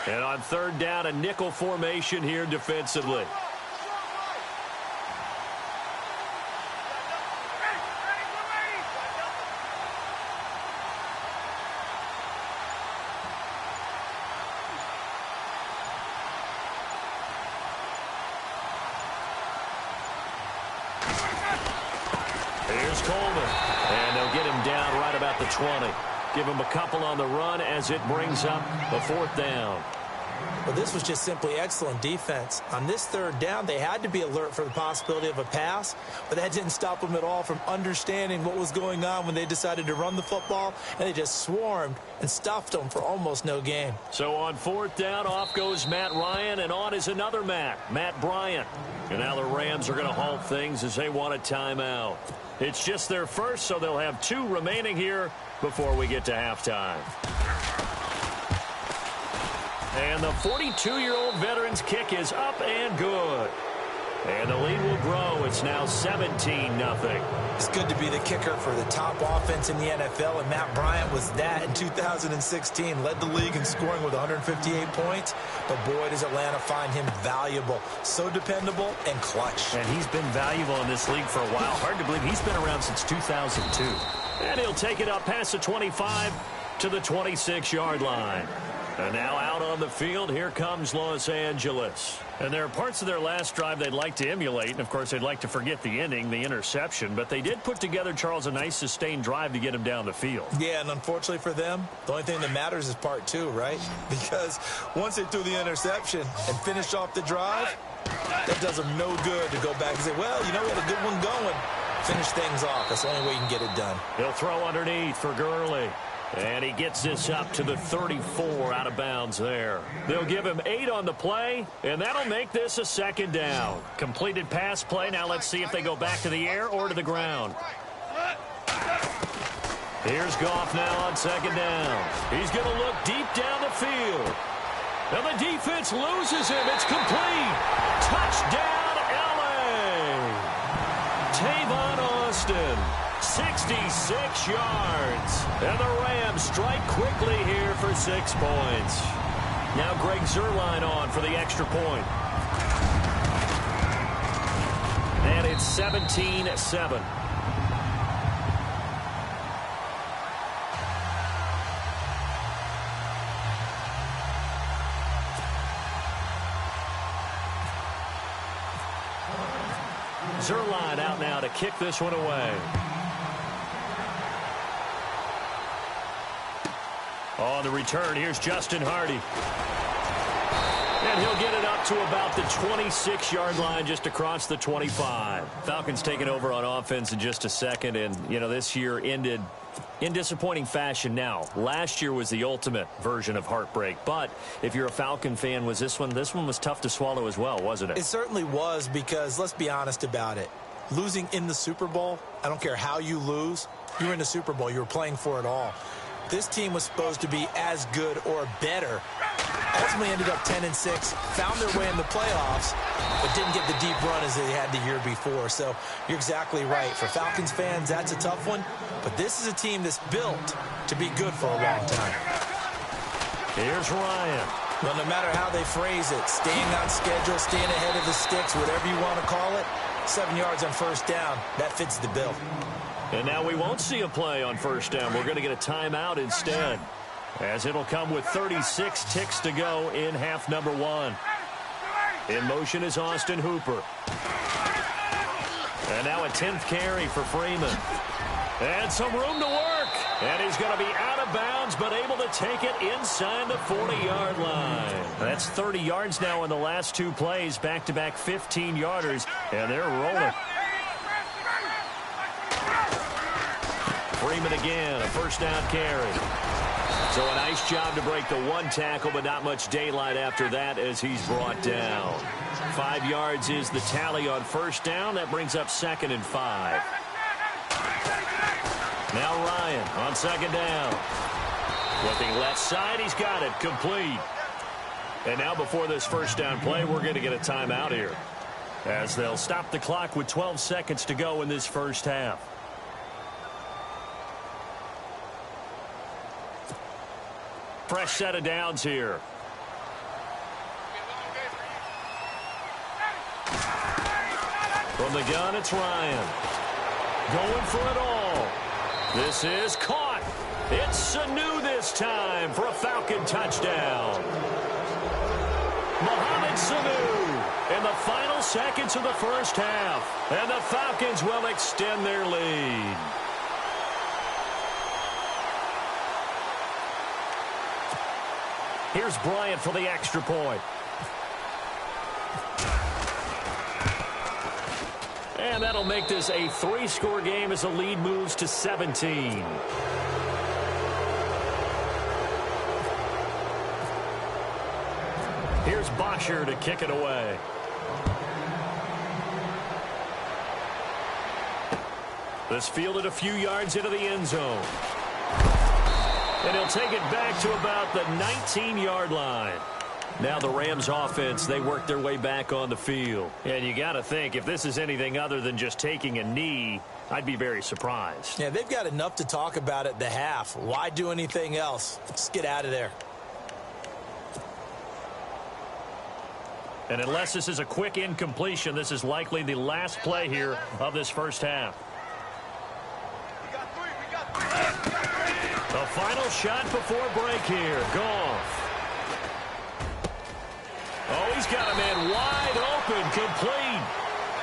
And on 3rd down, a nickel formation here defensively. Here's Coleman. And they'll get him down right about the 20. Give him a couple on the run as it brings up the 4th down. Well, this was just simply excellent defense. On this 3rd down, they had to be alert for the possibility of a pass, but that didn't stop them at all from understanding what was going on when they decided to run the football, and they just swarmed and stuffed them for almost no gain. So on 4th down, off goes Matt Ryan, and on is another Matt Bryant. And now the Rams are going to halt things as they want a timeout. It's just their first, so they'll have 2 remaining here before we get to halftime. And the 42-year-old veteran's kick is up and good. And the lead will grow. It's now 17-0. It's good to be the kicker for the top offense in the NFL, and Matt Bryant was that in 2016. Led the league in scoring with 158 points. But boy, does Atlanta find him valuable. So dependable and clutch. And he's been valuable in this league for a while. Hard to believe he's been around since 2002. And he'll take it up past the 25 to the 26-yard line. And now out on the field, here comes Los Angeles. And there are parts of their last drive they'd like to emulate. And, of course, they'd like to forget the ending, the interception. But they did put together, Charles, a nice sustained drive to get him down the field. Yeah, and unfortunately for them, the only thing that matters is part 2, right? Because once they threw the interception and finished off the drive, that does them no good to go back and say, well, you know, we had a good one going. Finish things off. That's the only way you can get it done. He'll throw underneath for Gurley. And he gets this up to the 34 out of bounds there. They'll give him 8 on the play, and that'll make this a 2nd down. Completed pass play. Now let's see if they go back to the air or to the ground. Here's Goff now on 2nd down. He's going to look deep down the field. And the defense loses him. It's complete. Touchdown, L.A. Tavon Austin. 66 yards. And the Rams strike quickly here for 6 points. Now Greg Zuerlein on for the extra point. And it's 17-7. Zuerlein out now to kick this one away. On the return, here's Justin Hardy. And he'll get it up to about the 26-yard line, just across the 25. Falcons taking over on offense in just a second. And, you know, this year ended in disappointing fashion now. Last year was the ultimate version of heartbreak. But if you're a Falcon fan, was this one was tough to swallow as well, wasn't it? It certainly was, because let's be honest about it. Losing in the Super Bowl, I don't care how you lose, you were in the Super Bowl. You were playing for it all. This team was supposed to be as good or better ultimately ended up 10-6, found their way in the playoffs, but didn't get the deep run as they had the year before. So you're exactly right. For Falcons fans, that's a tough one, but this is a team that's built to be good for a long time. Here's Ryan. Well, no matter how they phrase it, staying on schedule, staying ahead of the sticks, whatever you want to call it, 7 yards on first down, that fits the bill. And now we won't see a play on first down. We're going to get a timeout instead, as it'll come with 36 ticks to go in half number 1. In motion is Austin Hooper. And now a 10th carry for Freeman. And some room to work. And he's going to be out of bounds, but able to take it inside the 40-yard line. That's 30 yards now in the last 2 plays, back-to-back 15-yarders, and they're rolling. Freeman again, a first down carry. So a nice job to break the 1 tackle, but not much daylight after that as he's brought down. 5 yards is the tally on first down. That brings up 2nd and 5. Now Ryan on 2nd down. Looking left side, he's got it, complete. And now before this first down play, we're going to get a timeout here, as they'll stop the clock with 12 seconds to go in this first half. Fresh set of downs here. From the gun, it's Ryan. Going for it all. This is caught. It's Sanu this time for a Falcon touchdown. Mohamed Sanu in the final seconds of the first half. And the Falcons will extend their lead. Here's Bryant for the extra point. And that'll make this a 3-score game as the lead moves to 17. Here's Bosher to kick it away. This fielded a few yards into the end zone. And he'll take it back to about the 19-yard line. Now the Rams offense, they work their way back on the field. And you got to think, if this is anything other than just taking a knee, I'd be very surprised. Yeah, they've got enough to talk about at the half. Why do anything else? Just get out of there. And unless this is a quick incompletion, this is likely the last play here of this first half. The final shot before break here. Goff. Oh, he's got a man wide open, complete.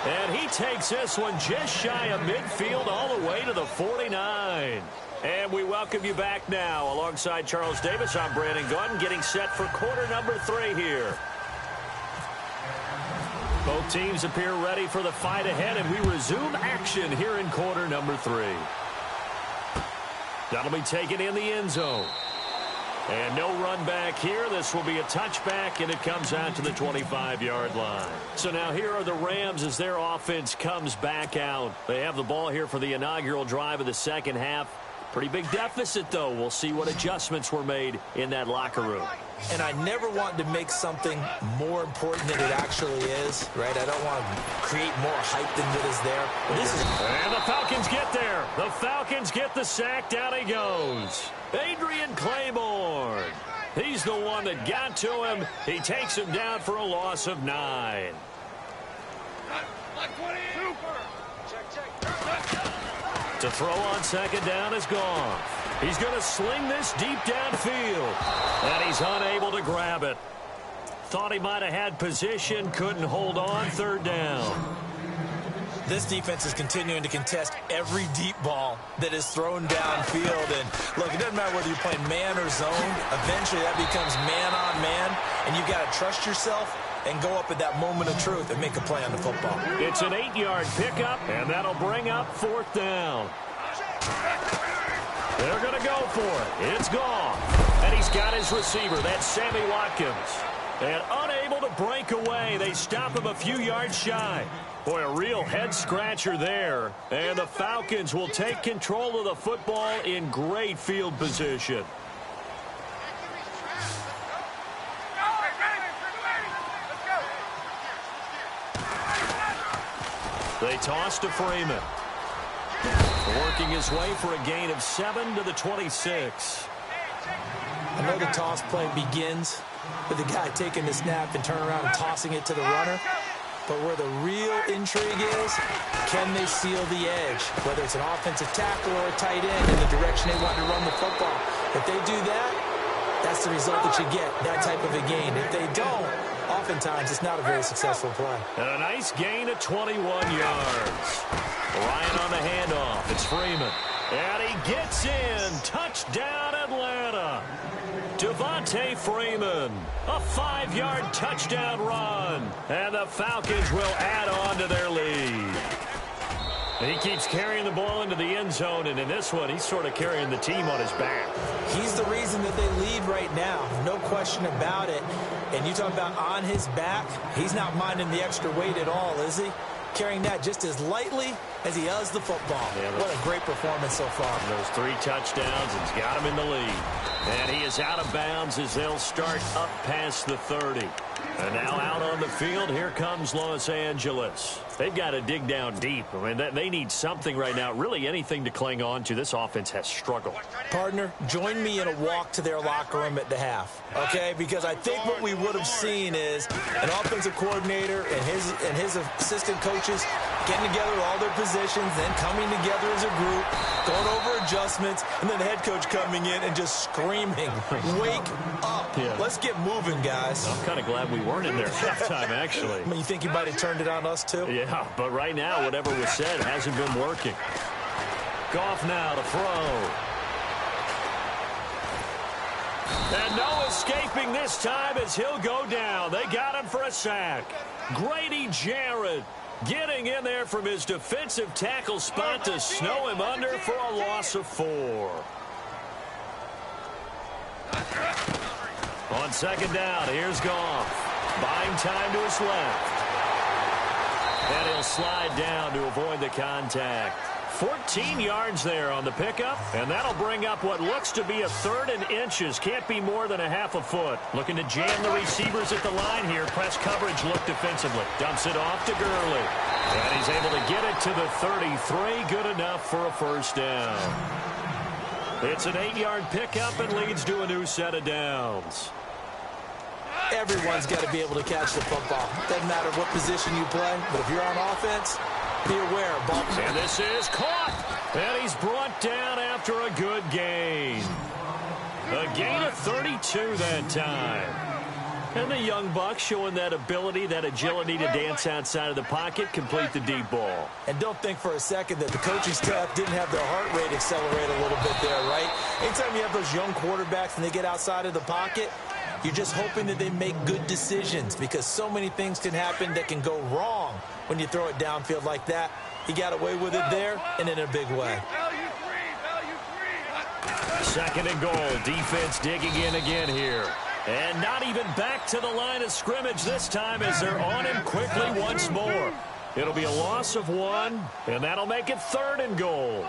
And he takes this one just shy of midfield all the way to the 49. And we welcome you back now. Alongside Charles Davis, I'm Brandon Gordon, getting set for quarter number 3 here. Both teams appear ready for the fight ahead, and we resume action here in quarter number 3. That'll be taken in the end zone. And no run back here. This will be a touchback, and it comes out to the 25-yard line. So now here are the Rams as their offense comes back out. They have the ball here for the inaugural drive of the second half. Pretty big deficit, though. We'll see what adjustments were made in that locker room. And I never want to make something more important than it actually is, right? I don't want to create more hype than what is there. And the Falcons get there. The Falcons get the sack. Down he goes. Adrian Claiborne. He's the one that got to him. He takes him down for a loss of 9. To throw on second down is Goff. He's going to sling this deep downfield. And he's unable to grab it. Thought he might have had position, couldn't hold on. Third down. This defense is continuing to contest every deep ball that is thrown downfield. And look, it doesn't matter whether you're playing man or zone. Eventually that becomes man on man. And you've got to trust yourself and go up at that moment of truth and make a play on the football. It's an 8-yard pickup, and that'll bring up 4th down. They're going to go for it. It's gone. And he's got his receiver. That's Sammy Watkins. And unable to break away. They stop him a few yards shy. Boy, a real head-scratcher there. And the Falcons will take control of the football in great field position. They toss to Freeman. Working his way for a gain of 7 to the 26. I know the toss play begins with the guy taking the snap and turning around and tossing it to the runner. But where the real intrigue is, can they seal the edge? Whether it's an offensive tackle or a tight end in the direction they want to run the football. If they do that, that's the result that you get, that type of a gain. If they don't, oftentimes it's not a very successful play. And a nice gain of 21 yards. Ryan on the handoff. It's Freeman. And he gets in. Touchdown, Atlanta. Devontae Freeman. A 5-yard touchdown run. And the Falcons will add on to their lead. He keeps carrying the ball into the end zone, and in this one, he's sort of carrying the team on his back. He's the reason that they lead right now. No question about it. And you talk about on his back, he's not minding the extra weight at all, is he? Carrying that just as lightly as he does the football. Yeah, what a great performance so far. Those 3 touchdowns, it's got him in the lead. And he is out of bounds as they'll start up past the 30. And now out on the field, here comes Los Angeles. They've got to dig down deep. I mean, they need something right now, really anything to cling on to. This offense has struggled. Partner, join me in a walk to their locker room at the half, okay? Because I think what we would have seen is an offensive coordinator and his assistant coaches getting together all their positions, then coming together as a group, going over adjustments, and then the head coach coming in and just screaming, wake up. Yeah. Let's get moving, guys. I'm kind of glad we weren't in there at halftime, actually. I mean, you think you might have turned it on us, too? Yeah, but right now, whatever was said hasn't been working. Goff now to throw. And no escaping this time as he'll go down. They got him for a sack. Grady Jarrett getting in there from his defensive tackle spot to snow him under for a loss of 4. On second down, here's Goff. Buying time to his left. And he'll slide down to avoid the contact. 14 yards there on the pickup, and that'll bring up what looks to be a 3rd and inches. Can't be more than a half a foot. Looking to jam the receivers at the line here. Press coverage look defensively. Dumps it off to Gurley. And he's able to get it to the 33. Good enough for a first down. It's an 8-yard pickup and leads to a new set of downs. Everyone's got to be able to catch the football. Doesn't matter what position you play, but if you're on offense, be aware. And this is caught. And he's brought down after a good gain. A gain of 32 that time. And the young buck showing that ability, that agility to dance outside of the pocket, complete the deep ball. And don't think for a second that the coaching staff didn't have their heart rate accelerate a little bit there, right? Anytime you have those young quarterbacks and they get outside of the pocket, you're just hoping that they make good decisions because so many things can happen that can go wrong when you throw it downfield like that. He got away with it there and in a big way. Second and goal. Defense digging in again here. And not even back to the line of scrimmage this time as they're on him quickly once more. It'll be a loss of 1, and that'll make it 3rd and goal.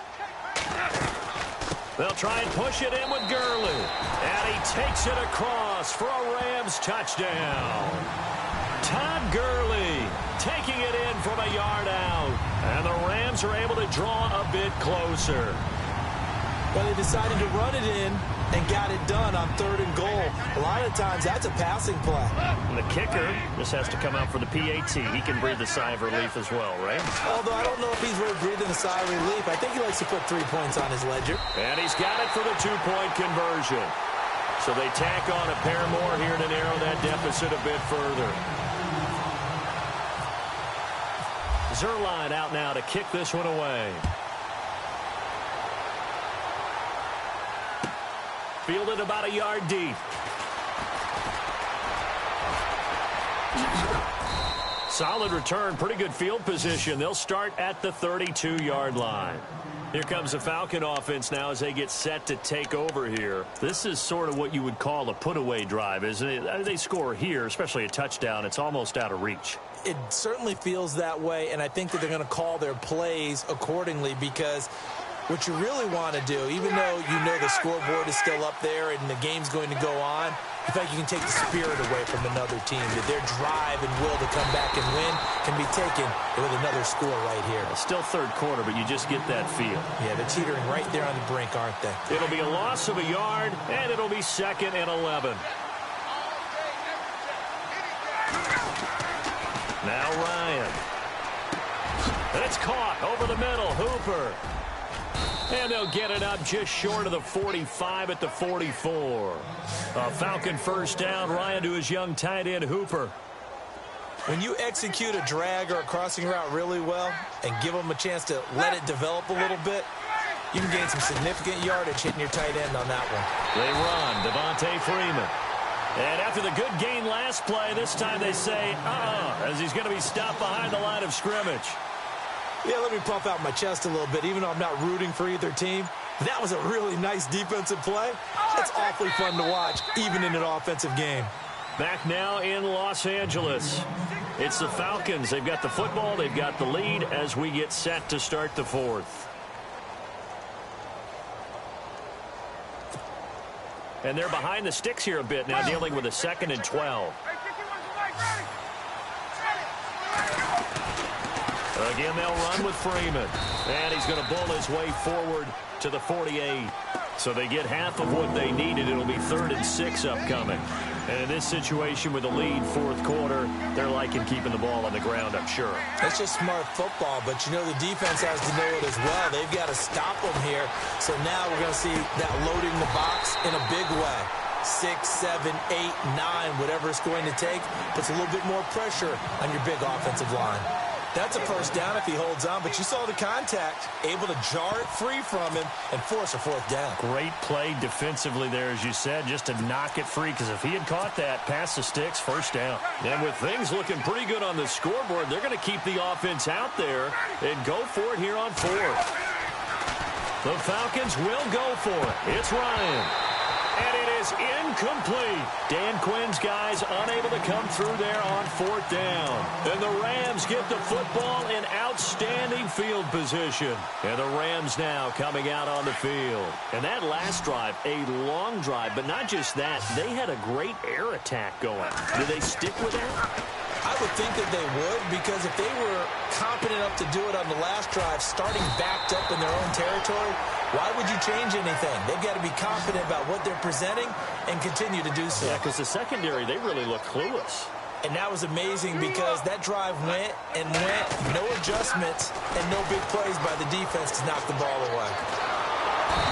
They'll try and push it in with Gurley. And he takes it across for a Rams touchdown. Todd Gurley taking it in from a yard out. And the Rams are able to draw a bit closer. Well, they decided to run it in and got it done on 3rd and goal. A lot of times, that's a passing play. And the kicker just has to come out for the PAT. He can breathe a sigh of relief as well, right? Although I don't know if he's really breathing a sigh of relief. I think he likes to put 3 points on his ledger. And he's got it for the 2-point conversion. So they tack on a pair more here to narrow that deficit a bit further. Zerline out now to kick this one away. Fielded about a yard deep. Solid return, pretty good field position. They'll start at the 32-yard line. Here comes the Falcon offense now as they get set to take over here. This is sort of what you would call a put-away drive, isn't it? They score here, especially a touchdown. It's almost out of reach. It certainly feels that way, and I think that they're going to call their plays accordingly because What you really want to do, even though you know the scoreboard is still up there and the game's going to go on, I feel like you can take the spirit away from another team, that their drive and will to come back and win can be taken with another score right here. Still third quarter, but you just get that feel. Yeah, they're teetering right there on the brink, aren't they? It'll be a loss of a yard, and it'll be 2nd and 11. Now Ryan. And it's caught over the middle. Hooper. And they'll get it up just short of the 45 at the 44. A Falcon first down. Ryan to his young tight end, Hooper. When you execute a drag or a crossing route really well and give them a chance to let it develop a little bit, you can gain some significant yardage hitting your tight end on that one. They run. Devontae Freeman. And after the good gain last play, this time they say, as he's going to be stopped behind the line of scrimmage. Yeah, let me puff out my chest a little bit, even though I'm not rooting for either team. That was a really nice defensive play. It's awfully fun to watch, even in an offensive game. Back now in Los Angeles. It's the Falcons. They've got the football. They've got the lead as we get set to start the 4th. And they're behind the sticks here a bit now, dealing with a 2nd and 12. Again, they'll run with Freeman. And he's going to bull his way forward to the 48. So they get half of what they needed. It'll be 3rd and 6 upcoming. And in this situation with the lead 4th quarter, they're liking keeping the ball on the ground, I'm sure. That's just smart football, but you know the defense has to know it as well. They've got to stop them here. So now we're going to see that loading the box in a big way. 6, 7, 8, 9, whatever it's going to take, puts a little bit more pressure on your big offensive line. That's a first down if he holds on, but you saw the contact, able to jar it free from him and force a 4th down. Great play defensively there, as you said, just to knock it free, because if he had caught that, past the sticks, first down. And with things looking pretty good on the scoreboard, they're going to keep the offense out there and go for it here on 4th. The Falcons will go for it. It's Ryan. And it is incomplete. Dan Quinn's guys unable to come through there on 4th down. And the Rams get the football in outstanding field position. And the Rams now coming out on the field. And that last drive, a long drive, but not just that. They had a great air attack going. Do they stick with that? I would think that they would, because if they were competent enough to do it on the last drive, starting backed up in their own territory, why would you change anything? They've got to be confident about what they're presenting and continue to do so. Yeah, because the secondary, they really look clueless. And that was amazing because that drive went and went, no adjustments, and no big plays by the defense to knock the ball away.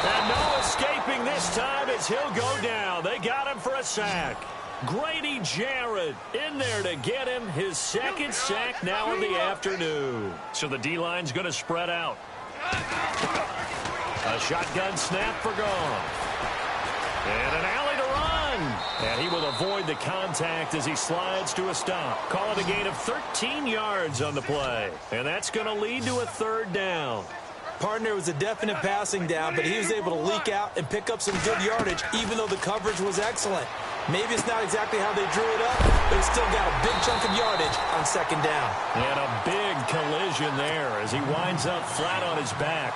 And no escaping this time as he'll go down. They got him for a sack. Grady Jarrett in there to get him his 2nd sack now of the afternoon. So the D-line's going to spread out. A shotgun snap for Goff. And an alley to run. And he will avoid the contact as he slides to a stop. Call it a gain of 13 yards on the play. And that's going to lead to a 3rd down. Partner was a definite passing down, but he was able to leak out and pick up some good yardage, even though the coverage was excellent. Maybe it's not exactly how they drew it up, but he's still got a big chunk of yardage on 2nd down. And a big collision there as he winds up flat on his back.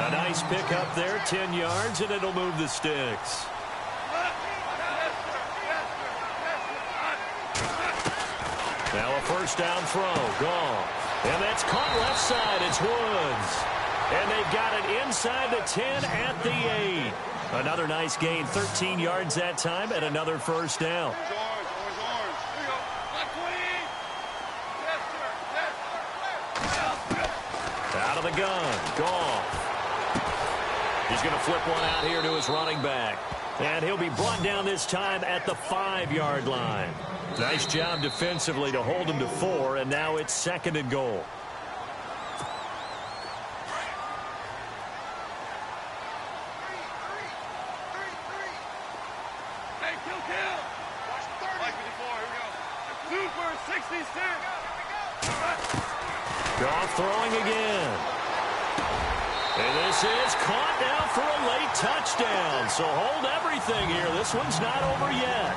A nice pick up there, 10 yards, and it'll move the sticks. Now a first down throw, Goff. And that's caught left side, it's Woods. And they've got it inside the 10 at the 8. Another nice gain, 13 yards that time, and another first down. Out of the gun, Goff. He's going to flip one out here to his running back. And he'll be brought down this time at the 5-yard line. Nice job defensively to hold him to 4, and now it's 2nd and goal. Goff throwing again. And this is caught now for a late touchdown. So hold everything here. This one's not over yet.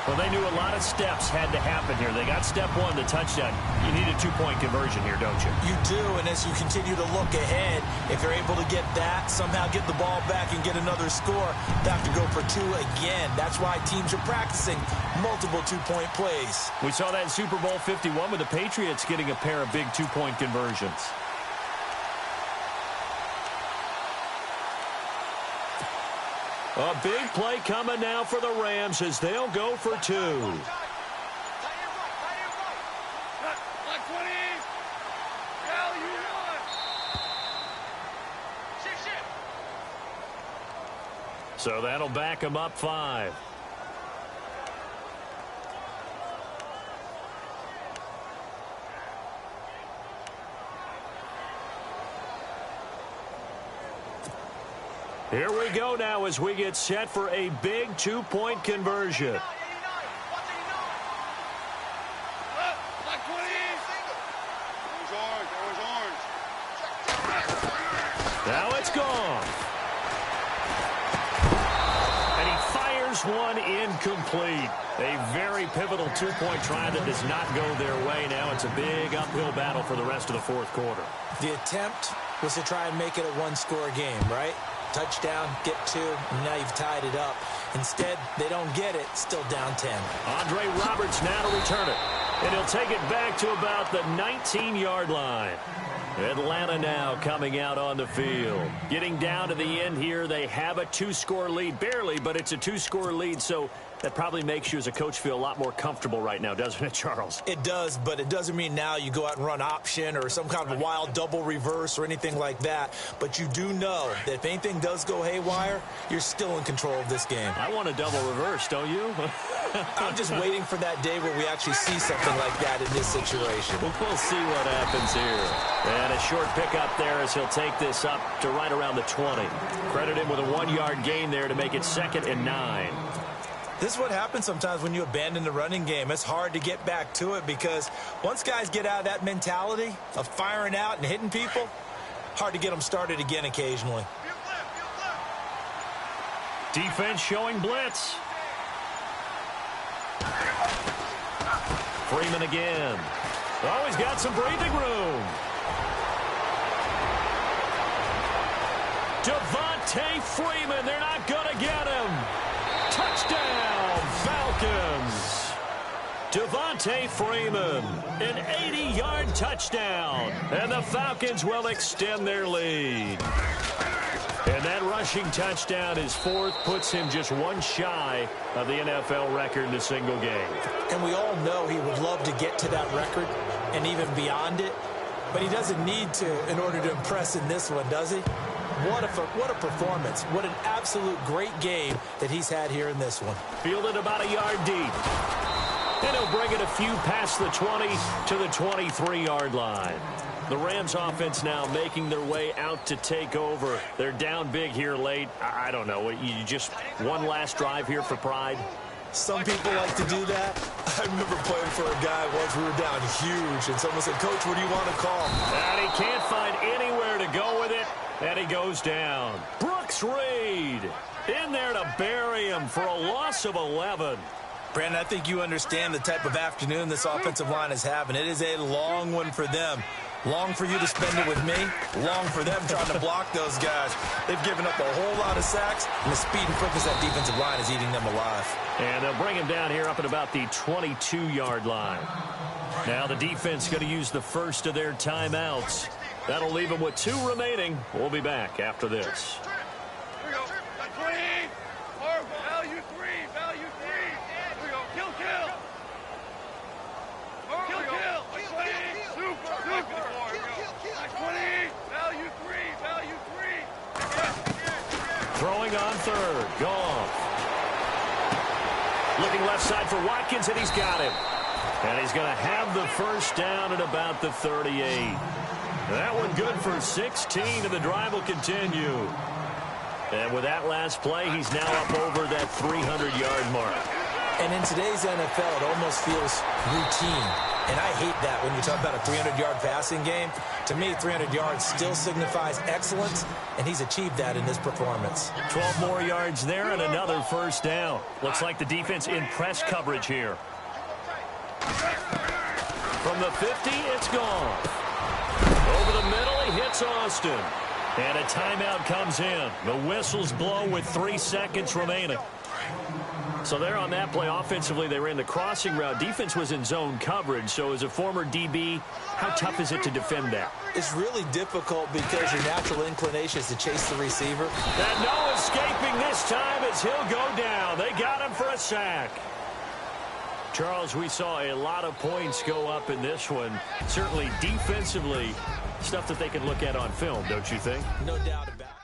Well, they knew a lot of steps had to happen here. They got step one, the touchdown. You need a two-point conversion here, don't you? You do, and as you continue to look ahead, if you're able to get that, somehow get the ball back and get another score, they have to go for two again. That's why teams are practicing multiple two-point plays. We saw that in Super Bowl 51 with the Patriots getting a pair of big two-point conversions. A big play coming now for the Rams as they'll go for two. So that'll back them up 5. Here we go now as we get set for a big two-point conversion. Now it's gone. And he fires one incomplete. A very pivotal two-point try that does not go their way. Now it's a big uphill battle for the rest of the fourth quarter. The attempt was to try and make it a one-score game, right? Touchdown, get 2, and now you've tied it up. Instead, they don't get it, still down 10. Andre Roberts now to return it. And he'll take it back to about the 19-yard line. Atlanta now coming out on the field. Getting down to the end here, they have a 2-score lead. Barely, but it's a 2-score lead, so that probably makes you as a coach feel a lot more comfortable right now, doesn't it, Charles? It does, but it doesn't mean now you go out and run option or some kind of a wild double reverse or anything like that. But you do know that if anything does go haywire, you're still in control of this game. I want a double reverse, don't you? I'm just waiting for that day where we actually see something like that in this situation. We'll see what happens here. And a short pickup there as he'll take this up to right around the 20. Credit him with a 1-yard gain there to make it 2nd and 9. This is what happens sometimes when you abandon the running game. It's hard to get back to it because once guys get out of that mentality of firing out and hitting people, hard to get them started again occasionally. Defense showing blitz. Freeman again. Oh, he's got some breathing room. Devontae Freeman, they're not going to get him. Touchdown, Falcons. Devontae Freeman, an 80-yard touchdown. And the Falcons will extend their lead. And that rushing touchdown, his 4th, puts him just one shy of the NFL record in a single game. And we all know he would love to get to that record and even beyond it. But he doesn't need to in order to impress in this one, does he? What a performance. What an absolute great game that he's had here in this one. Fielded about a yard deep. And he'll bring it a few past the 20 to the 23-yard line. The Rams offense now making their way out to take over. They're down big here late. I don't know. You just one last drive here for pride? Some people like to do that. I remember playing for a guy once we were down huge, and someone said, "Coach, what do you want to call?" And he can't find anywhere to go with it. And he goes down. Brooks Reed in there to bury him for a loss of 11. Brandon, I think you understand the type of afternoon this offensive line is having. It is a long one for them. Long for you to spend it with me. Long for them trying to block those guys. They've given up a whole lot of sacks, and the speed and quickness of that defensive line is eating them alive. And they'll bring him down here up at about the 22-yard line. Now the defense going to use the first of their timeouts. That'll leave them with 2 remaining. We'll be back after this. Here we go. 20. Or value 3. Value 3. Here we go. Kill. Kill. Kill. 20. Super. 20. Value 3. Value 3. Throwing on 3rd. Gone. Looking left side for Watkins, and he's got him. And he's going to have the first down at about the 38. That one good for 16, and the drive will continue. And with that last play, he's now up over that 300-yard mark. And in today's NFL, it almost feels routine. And I hate that when you talk about a 300-yard passing game. To me, 300 yards still signifies excellence, and he's achieved that in this performance. 12 more yards there and another first down. Looks like the defense in press coverage here. From the 50, it's gone. Over the middle, he hits Austin. And a timeout comes in. The whistles blow with 3 seconds remaining. So there on that play, offensively, they ran the crossing route. Defense was in zone coverage. So as a former DB, how tough is it to defend that? It's really difficult because your natural inclination is to chase the receiver. And no escaping this time as he'll go down. They got him for a sack. Charles, we saw a lot of points go up in this one. Certainly defensively, stuff that they can look at on film, don't you think? No doubt about it.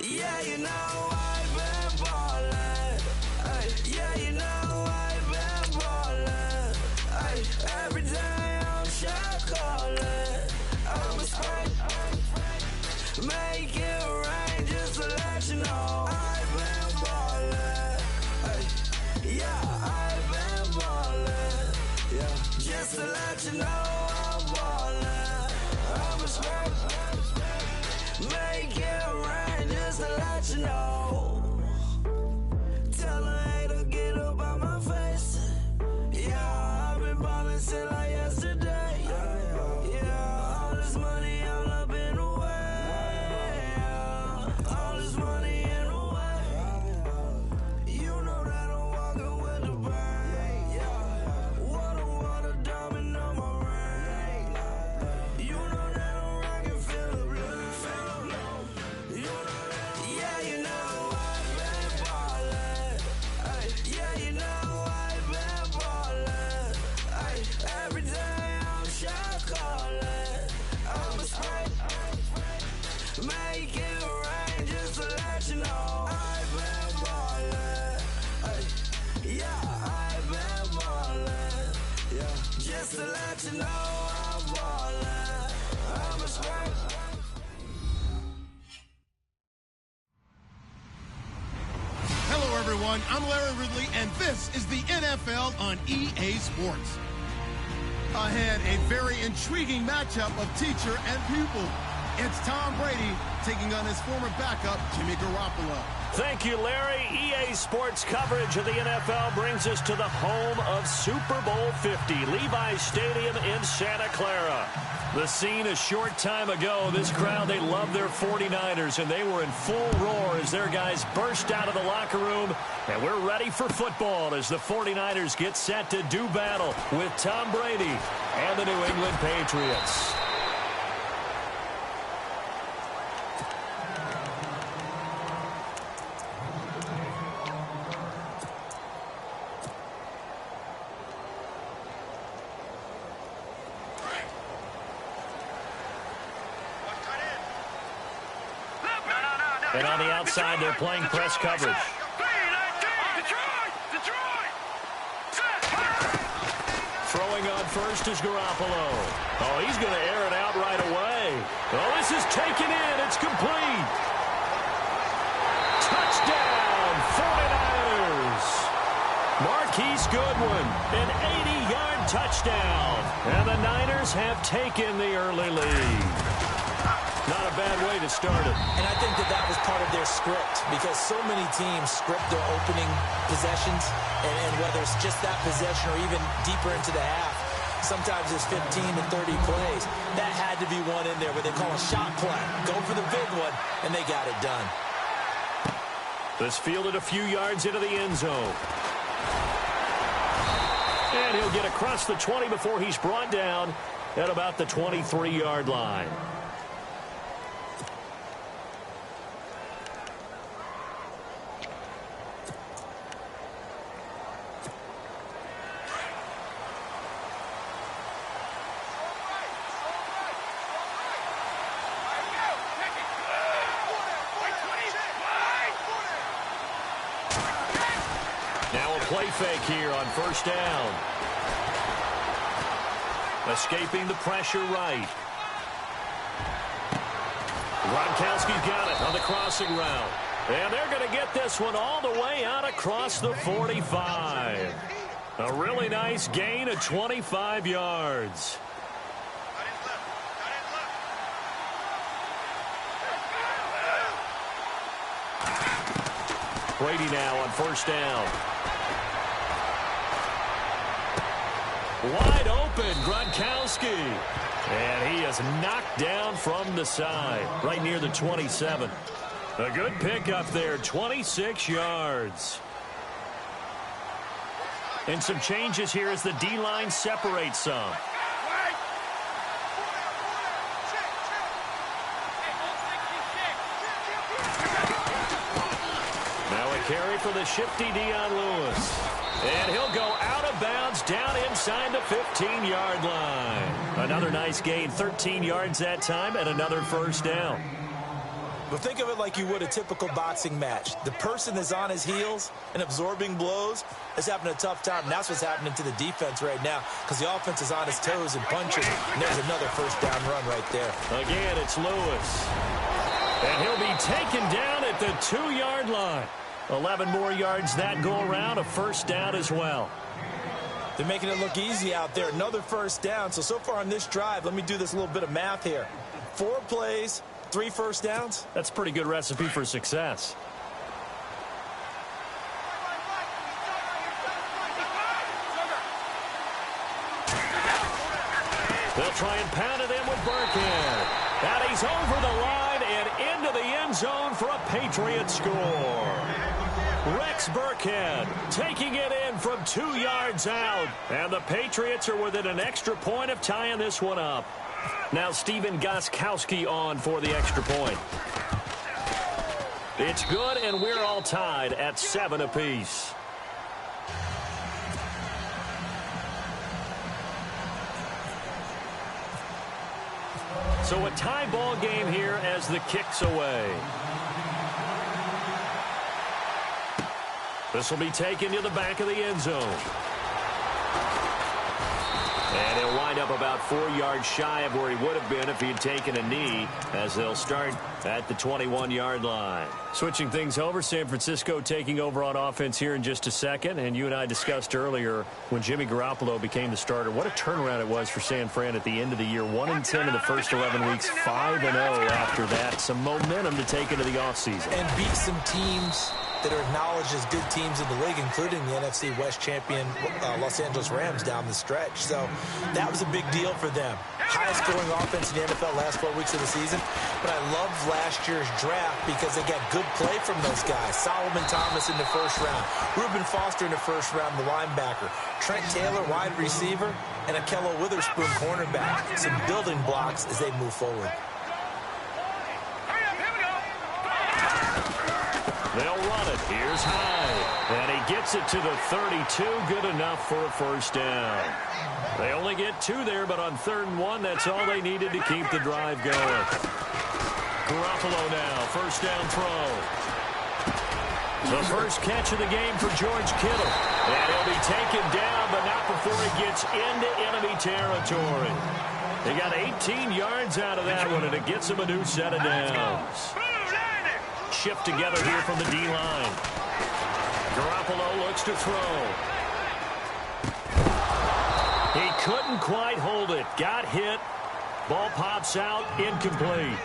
Yeah, you know I've been ballin'. Ay, yeah, you know I've been ballin'. Ay, every day I'm shot callin'. I'm a spray, make it rain just to let you know I've been ballin'. Ay, yeah, I've been ballin'. Yeah, just to let you know I'm ballin'. I'm a spray, make it rain just to let you know. Tell a hater get up out my face. Yeah, I've been ballin' since like yesterday. Yeah, all this money all up in the way. All this money in the way. You know that I'm walking with the bang. Water, diamond on my ring. You know that I'm rockin', feel the blue, feel the blue. You know that, yeah, you know I've been ballin'. Ay, yeah, you know I've been ballin'. Ay, every day I'm shot callin'. I'm a spray, make it rain just to let you know I've been ballin'. Ay, yeah, I've been ballin'. Yeah, just to let you know I'm ballin'. I'm a spray. Hello, everyone. I'm Larry Ridley, and this is the NFL on EA Sports. Ahead, a very intriguing matchup of teacher and pupil. It's Tom Brady taking on his former backup, Jimmy Garoppolo. Thank you, Larry. EA Sports coverage of the NFL brings us to the home of Super Bowl 50, Levi's Stadium in Santa Clara. The scene a short time ago, this crowd, they love their 49ers, and they were in full roar as their guys burst out of the locker room. And we're ready for football as the 49ers get set to do battle with Tom Brady and the New England Patriots. And on the outside, they're playing press coverage. Throwing on first is Garoppolo. Oh, he's going to air it out right away. Oh, this is taken in. It's complete. Touchdown, 49ers. Marquise Goodwin, an 80-yard touchdown. And the Niners have taken the early lead. Not a bad way to start it. And I think that was part of their script, because so many teams script their opening possessions, and whether it's just that possession or even deeper into the half, sometimes it's 15 to 30 plays. That had to be one in there where they call a shot play. Go for the big one, and they got it done. This fielded a few yards into the end zone. And he'll get across the 20 before he's brought down at about the 23-yard line. Play fake here on first down. Escaping the pressure right. Gronkowski's got it on the crossing route. And they're going to get this one all the way out across the 45. A really nice gain of 25 yards. Brady now on first down. Wide open, Gronkowski. And he is knocked down from the side, right near the 27. A good pickup there, 26 yards. And some changes here as the D-line separates some. Now a carry for the shifty Dion Lewis. And he'll go out of bounds down inside the 15-yard line. Another nice gain, 13 yards that time, and another first down. But think of it like you would a typical boxing match. The person is on his heels and absorbing blows is having a tough time. And that's what's happening to the defense right now, because the offense is on his toes and punching. And there's another first down run right there. Again, it's Lewis. And he'll be taken down at the 2-yard line. 11 more yards that go around, a first down as well. They're making it look easy out there. Another first down. So far on this drive, let me do this little bit of math here. 4 plays, 3 first downs. That's a pretty good recipe for success. They'll try and pound it in with Burkhead. And he's over the line and into the end zone for a Patriot score. Rex Burkhead taking it in from 2 yards out. And the Patriots are within an extra point of tying this one up. Now Stephen Gostkowski on for the extra point. It's good, and we're all tied at 7 apiece. So a tie ball game here as the kick's away. This will be taken to the back of the end zone. And he'll wind up about 4 yards shy of where he would have been if he had taken a knee, as they'll start at the 21-yard line. Switching things over, San Francisco taking over on offense here in just a second. And you and I discussed earlier when Jimmy Garoppolo became the starter, what a turnaround it was for San Fran at the end of the year. 1-10 in the first 11 weeks, 5-0 after that. Some momentum to take into the offseason. And beat some teams that are acknowledged as good teams in the league, including the NFC West champion Los Angeles Rams down the stretch. So that was a big deal for them. Highest scoring offense in the NFL last 4 weeks of the season. But I loved last year's draft because they got good play from those guys. Solomon Thomas in the first round. Reuben Foster in the first round, the linebacker. Trent Taylor, wide receiver. And Akello Witherspoon, cornerback. Some building blocks as they move forward. They'll run it. Here's Hyde. And he gets it to the 32. Good enough for a first down. They only get 2 there, but on 3rd and 1, that's all they needed to keep the drive going. Garoppolo now, first down throw. The first catch of the game for George Kittle. And he'll be taken down, but not before he gets into enemy territory. They got 18 yards out of that one, and it gets him a new set of downs. Shift together here from the D-line. Garoppolo looks to throw. He couldn't quite hold it. Got hit. Ball pops out, incomplete.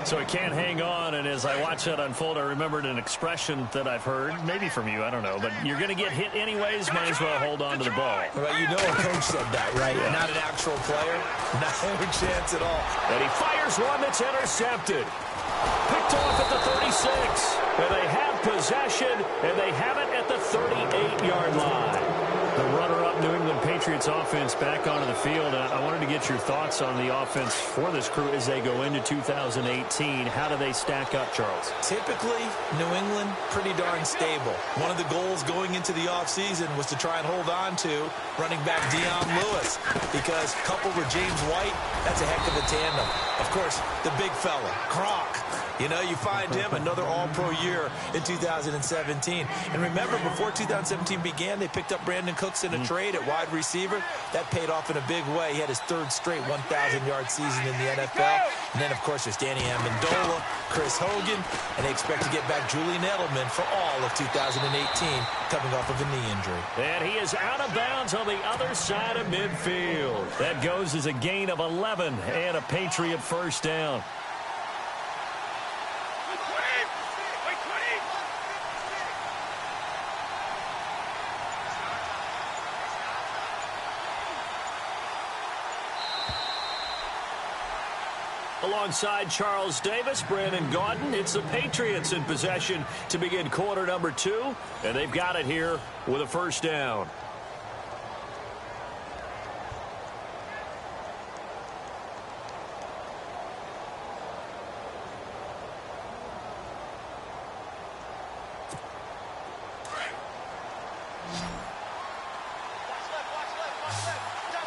So he can't hang on, and as I watch that unfold, I remembered an expression that I've heard, maybe from you, I don't know, but you're going to get hit anyways, might as well hold on to the ball. Well, you know a coach said that, right? Yeah. Not an actual player. No chance at all. And he fires one that's intercepted. Picked off at the 36. And they have possession, and they have it at the 38-yard line. The runner-up New England Patriots offense back onto the field. I wanted to get your thoughts on the offense for this crew as they go into 2018. How do they stack up, Charles? Typically, New England, pretty darn stable. One of the goals going into the offseason was to try and hold on to running back Dion Lewis, because coupled with James White, that's a heck of a tandem. Of course, the big fella, Gronk. You know, you find him another all-pro year in 2017. And remember, before 2017 began, they picked up Brandon Cooks in a trade at wide receiver. That paid off in a big way. He had his third straight 1,000-yard season in the NFL. And then, of course, there's Danny Amendola, Chris Hogan, and they expect to get back Julian Edelman for all of 2018, coming off of a knee injury. And he is out of bounds on the other side of midfield. That goes as a gain of 11 and a Patriot first down. Alongside Charles Davis, Brandon Gaudin, it's the Patriots in possession to begin quarter number 2, and they've got it here with a first down.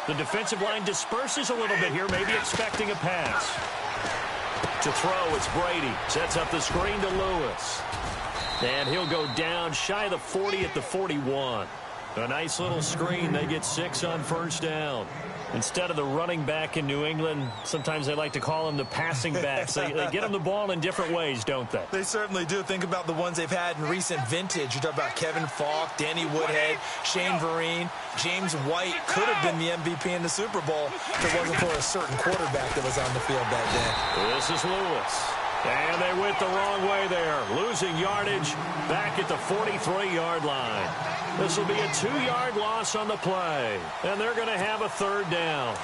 The defensive line disperses a little bit here, maybe expecting a pass. To throw, it's Brady. Sets up the screen to Lewis. And he'll go down shy of the 40 at the 41. A nice little screen. They get 6 on first down. Instead of the running back in New England, sometimes they like to call them the passing backs. They get them the ball in different ways, don't they? They certainly do. Think about the ones they've had in recent vintage. You talk about Kevin Falk, Danny Woodhead, Shane Vereen. James White could have been the MVP in the Super Bowl if it wasn't for a certain quarterback that was on the field that day. This is Lewis. And they went the wrong way there. Losing yardage back at the 43-yard line. This will be a 2-yard loss on the play. And they're going to have a third down.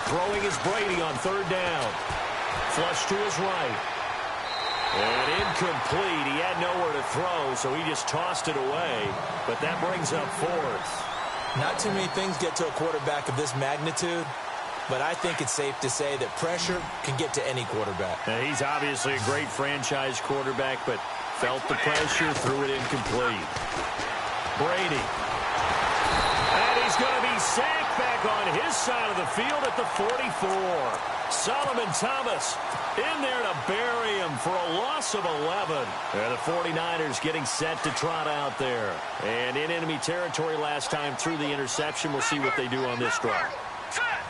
Throwing is Brady on third down. Flush to his right. And incomplete. He had nowhere to throw, so he just tossed it away. But that brings up fourth. Not too many things get to a quarterback of this magnitude, but I think it's safe to say that pressure can get to any quarterback. Now, he's obviously a great franchise quarterback, but felt the pressure, threw it incomplete. Brady. And he's going to be sacked back on his side of the field at the 44. Solomon Thomas in there to bury him for a loss of 11. And the 49ers getting set to trot out there. And in enemy territory last time through the interception. We'll see what they do on this drive.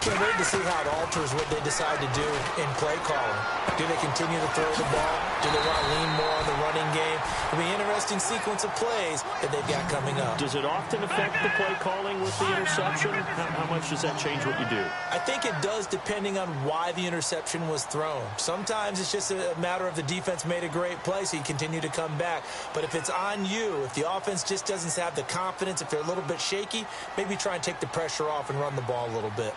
Can't wait to see how it alters what they decide to do in play calling. Do they continue to throw the ball? Do they want to lean more on the running game? It'll be an interesting sequence of plays that they've got coming up. Does it often affect the play calling with the interception? How much does that change what you do? I think it does, depending on why the interception was thrown. Sometimes it's just a matter of the defense made a great play, so you continue to come back. But if it's on you, if the offense just doesn't have the confidence, if they're a little bit shaky, maybe try and take the pressure off and run the ball a little bit.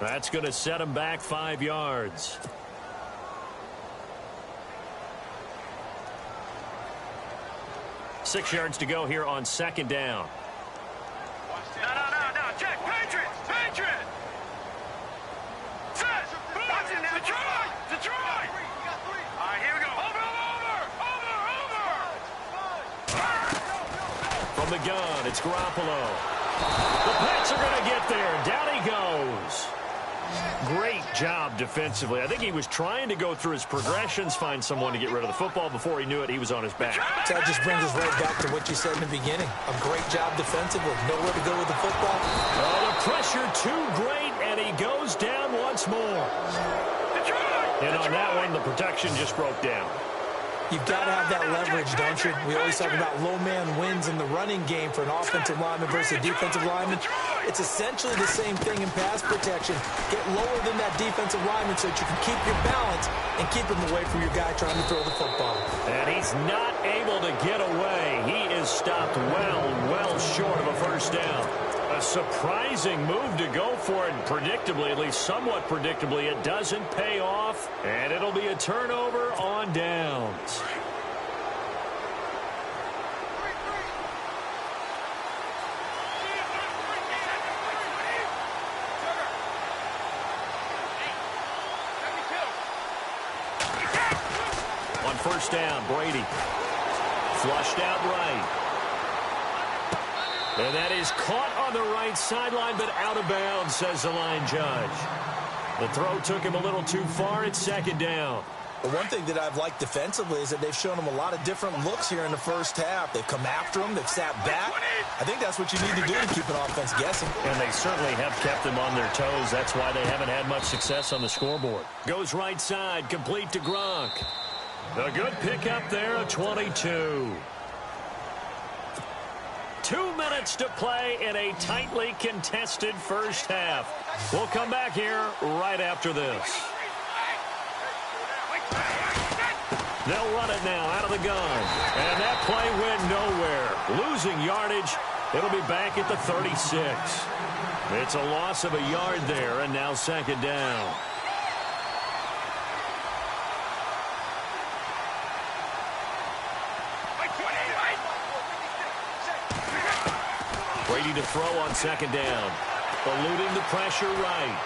That's going to set him back 5 yards. Six yards to go here on second down. No, check. Patriot! Set! Detroit! All right, here we go. Over! From the gun, it's Garoppolo. The Pats are going to get there. Down he goes. Great job defensively. I think he was trying to go through his progressions, find someone to get rid of the football. Before he knew it, he was on his back. So that just brings us right back to what you said in the beginning. A great job defensively. Nowhere to go with the football. Oh, the pressure too great, and he goes down once more. And on that one, the protection just broke down. You've got to have that leverage, don't you? We always talk about low man wins in the running game for an offensive lineman versus a defensive lineman. It's essentially the same thing in pass protection. Get lower than that defensive lineman so that you can keep your balance and keep him away from your guy trying to throw the football. And he's not able to get away. He is stopped well short of a first down. A surprising move to go for it, predictably, at least somewhat predictably. It doesn't pay off, and it'll be a turnover on downs. On first down, Brady. Flushed out right. And that is caught on the right sideline, but out of bounds, says the line judge. The throw took him a little too far. It's second down. The one thing that I've liked defensively is that they've shown him a lot of different looks here in the first half. They've come after him. They've sat back. I think that's what you need to do to keep an offense guessing. And they certainly have kept them on their toes. That's why they haven't had much success on the scoreboard. Goes right side, complete to Gronk. A good pickup there, a 22. 2 minutes to play in a tightly contested first half. We'll come back here right after this. They'll run it now out of the gun. And that play went nowhere. Losing yardage. It'll be back at the 36. It's a loss of a yard there, and now second down. Brady to throw on second down. Eluding the pressure right.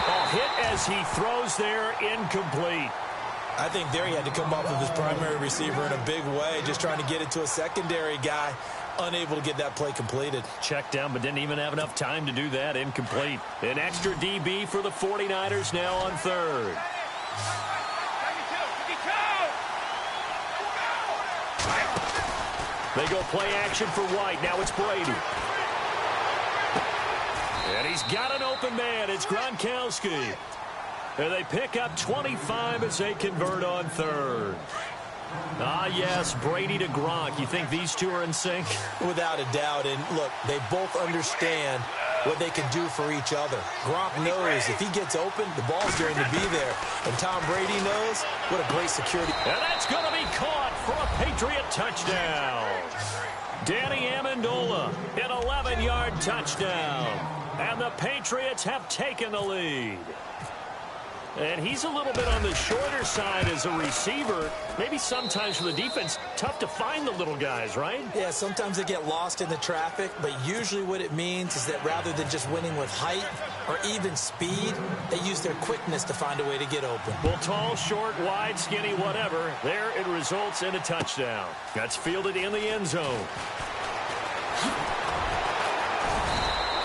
A hit as he throws there, incomplete. I think there he had to come up with his primary receiver in a big way, just trying to get it to a secondary guy, unable to get that play completed. Checked down, but didn't even have enough time to do that. Incomplete. An extra DB for the 49ers now on third. They go play action for White. Now it's Brady. And he's got an open man. It's Gronkowski. And they pick up 25 as they convert on third. Ah, yes, Brady to Gronk. You think these two are in sync? Without a doubt. And, look, they both understand what they can do for each other. Gronk knows if he gets open, the ball's going to be there. And Tom Brady knows what a great security. And that's going to be caught for a Patriot touchdown. Danny Amendola, an 11-yard touchdown. And the Patriots have taken the lead. And he's a little bit on the shorter side as a receiver. Maybe sometimes for the defense, tough to find the little guys, right? Yeah, sometimes they get lost in the traffic, but usually what it means is that rather than just winning with height or even speed, they use their quickness to find a way to get open. Well, tall, short, wide, skinny, whatever, there it results in a touchdown. That's fielded in the end zone.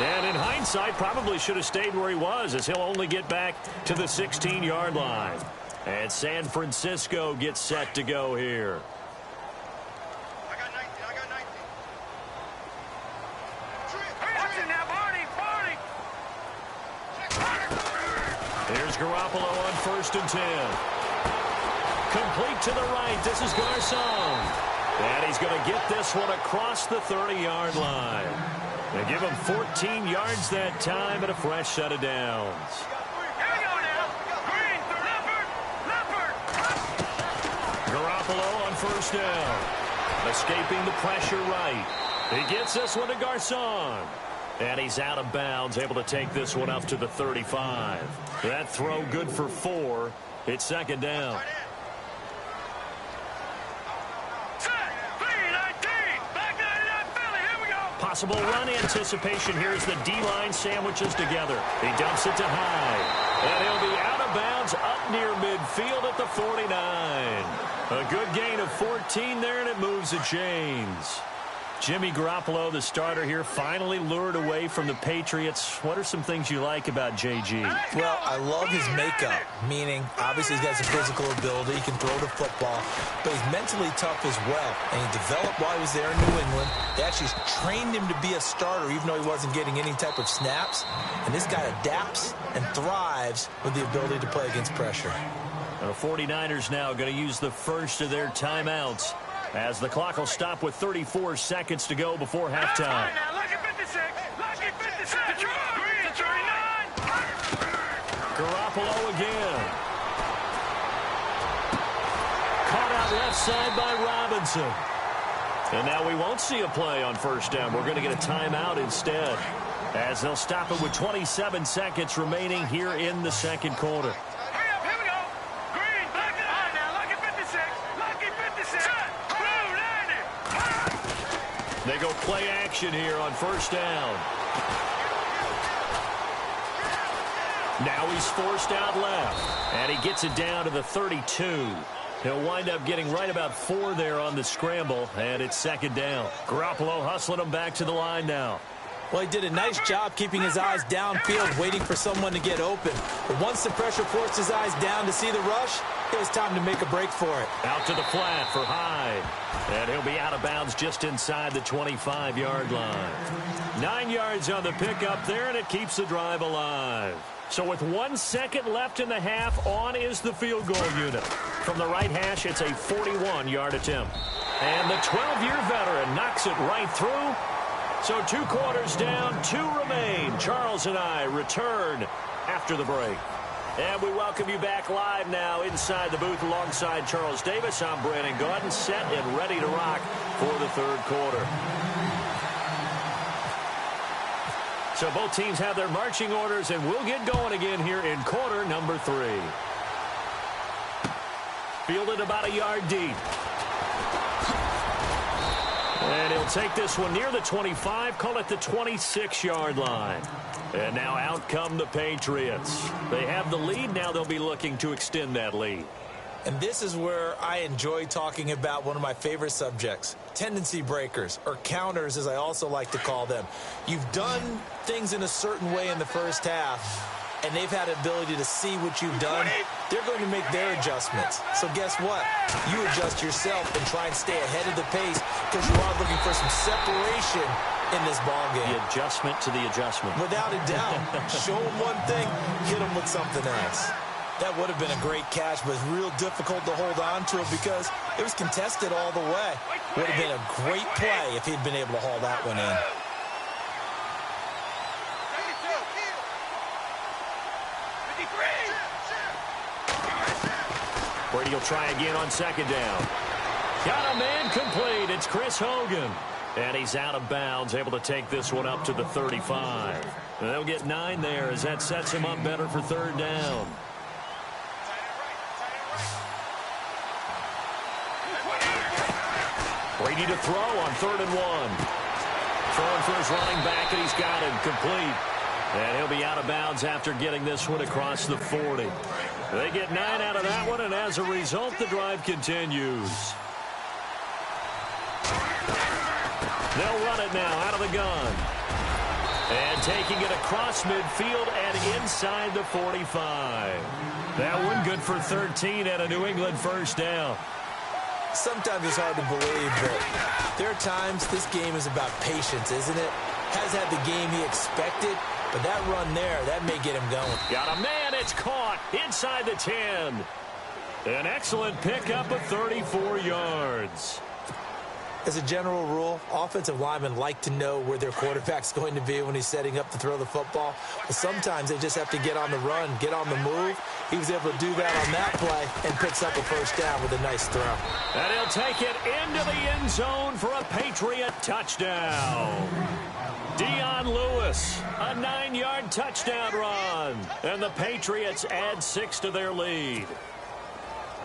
And in hindsight, probably should have stayed where he was, as he'll only get back to the 16-yard line. And San Francisco gets set to go here. I got 19. Watch it now, Barney. Here's Garoppolo on 1st and 10. Complete to the right. This is Garcon. And he's going to get this one across the 30-yard line. They give him 14 yards that time and a fresh set of downs. Garoppolo on 1st down. Escaping the pressure right. He gets this one to Garcon. And he's out of bounds, able to take this one up to the 35. That throw good for 4. It's second down. Possible run anticipation here as the D-line sandwiches together. He dumps it to Hyde. And he'll be out of bounds up near midfield at the 49. A good gain of 14 there, and it moves the chains. Jimmy Garoppolo, the starter here, finally lured away from the Patriots. What are some things you like about JG? Well, I love his makeup, meaning obviously he's got some physical ability. He can throw the football, but he's mentally tough as well. And he developed while he was there in New England. They actually trained him to be a starter, even though he wasn't getting any type of snaps. And this guy adapts and thrives with the ability to play against pressure. The 49ers now going to use the first of their timeouts, as the clock will stop with 34 seconds to go before halftime. Garoppolo again. Caught out left side by Robinson. And now we won't see a play on first down. We're going to get a timeout instead, as they'll stop it with 27 seconds remaining here in the second quarter. They go play action here on first down. Now he's forced out left, and he gets it down to the 32. He'll wind up getting right about 4 there on the scramble, and it's second down. Garoppolo hustling him back to the line now. Well, he did a nice job keeping his eyes downfield, waiting for someone to get open. But once the pressure forced his eyes down to see the rush, it was time to make a break for it. Out to the flat for Hyde. And he'll be out of bounds just inside the 25-yard line. 9 yards on the pickup there, and it keeps the drive alive. So with 1 second left in the half, on is the field goal unit. From the right hash, it's a 41-yard attempt. And the 12-year veteran knocks it right through. So 2 quarters down, 2 remain. Charles and I return after the break. And we welcome you back live now inside the booth alongside Charles Davis. I'm Brandon Gaudin, set and ready to rock for the third quarter. So both teams have their marching orders, and we'll get going again here in quarter number 3. Fielded about a yard deep. And he'll take this one near the 25, call it the 26-yard line. And now out come the Patriots. They have the lead. Now they'll be looking to extend that lead. And this is where I enjoy talking about one of my favorite subjects, tendency breakers, or counters as I also like to call them. You've done things in a certain way in the first half, and they've had the ability to see what you've done. They're going to make their adjustments. So guess what? You adjust yourself and try and stay ahead of the pace, because you are looking for some separation in this ballgame. The adjustment to the adjustment. Without a doubt. Show them one thing, hit them with something else. That would have been a great catch, but it's real difficult to hold on to it because it was contested all the way. Would have been a great play if he'd been able to haul that one in. Brady will try again on second down. Got a man complete. It's Chris Hogan. And he's out of bounds, able to take this one up to the 35. They'll get 9 there as that sets him up better for third down. Brady to throw on 3rd and 1. Throwing for his running back, and he's got him complete. And he'll be out of bounds after getting this one across the 40. They get 9 out of that one, and as a result, the drive continues. They'll run it now out of the gun. And taking it across midfield and inside the 45. That one good for 13 at a New England first down. Sometimes it's hard to believe, but there are times this game is about patience, isn't it? Has had the game he expected, but that run there, that may get him going. Got a man, it's caught inside the 10. An excellent pickup of 34 yards. As a general rule, offensive linemen like to know where their quarterback's going to be when he's setting up to throw the football. But sometimes they just have to get on the run, get on the move. He was able to do that on that play and picks up a first down with a nice throw. And he'll take it into the end zone for a Patriot touchdown. Dion Lewis, a 9-yard touchdown run. And the Patriots add 6 to their lead.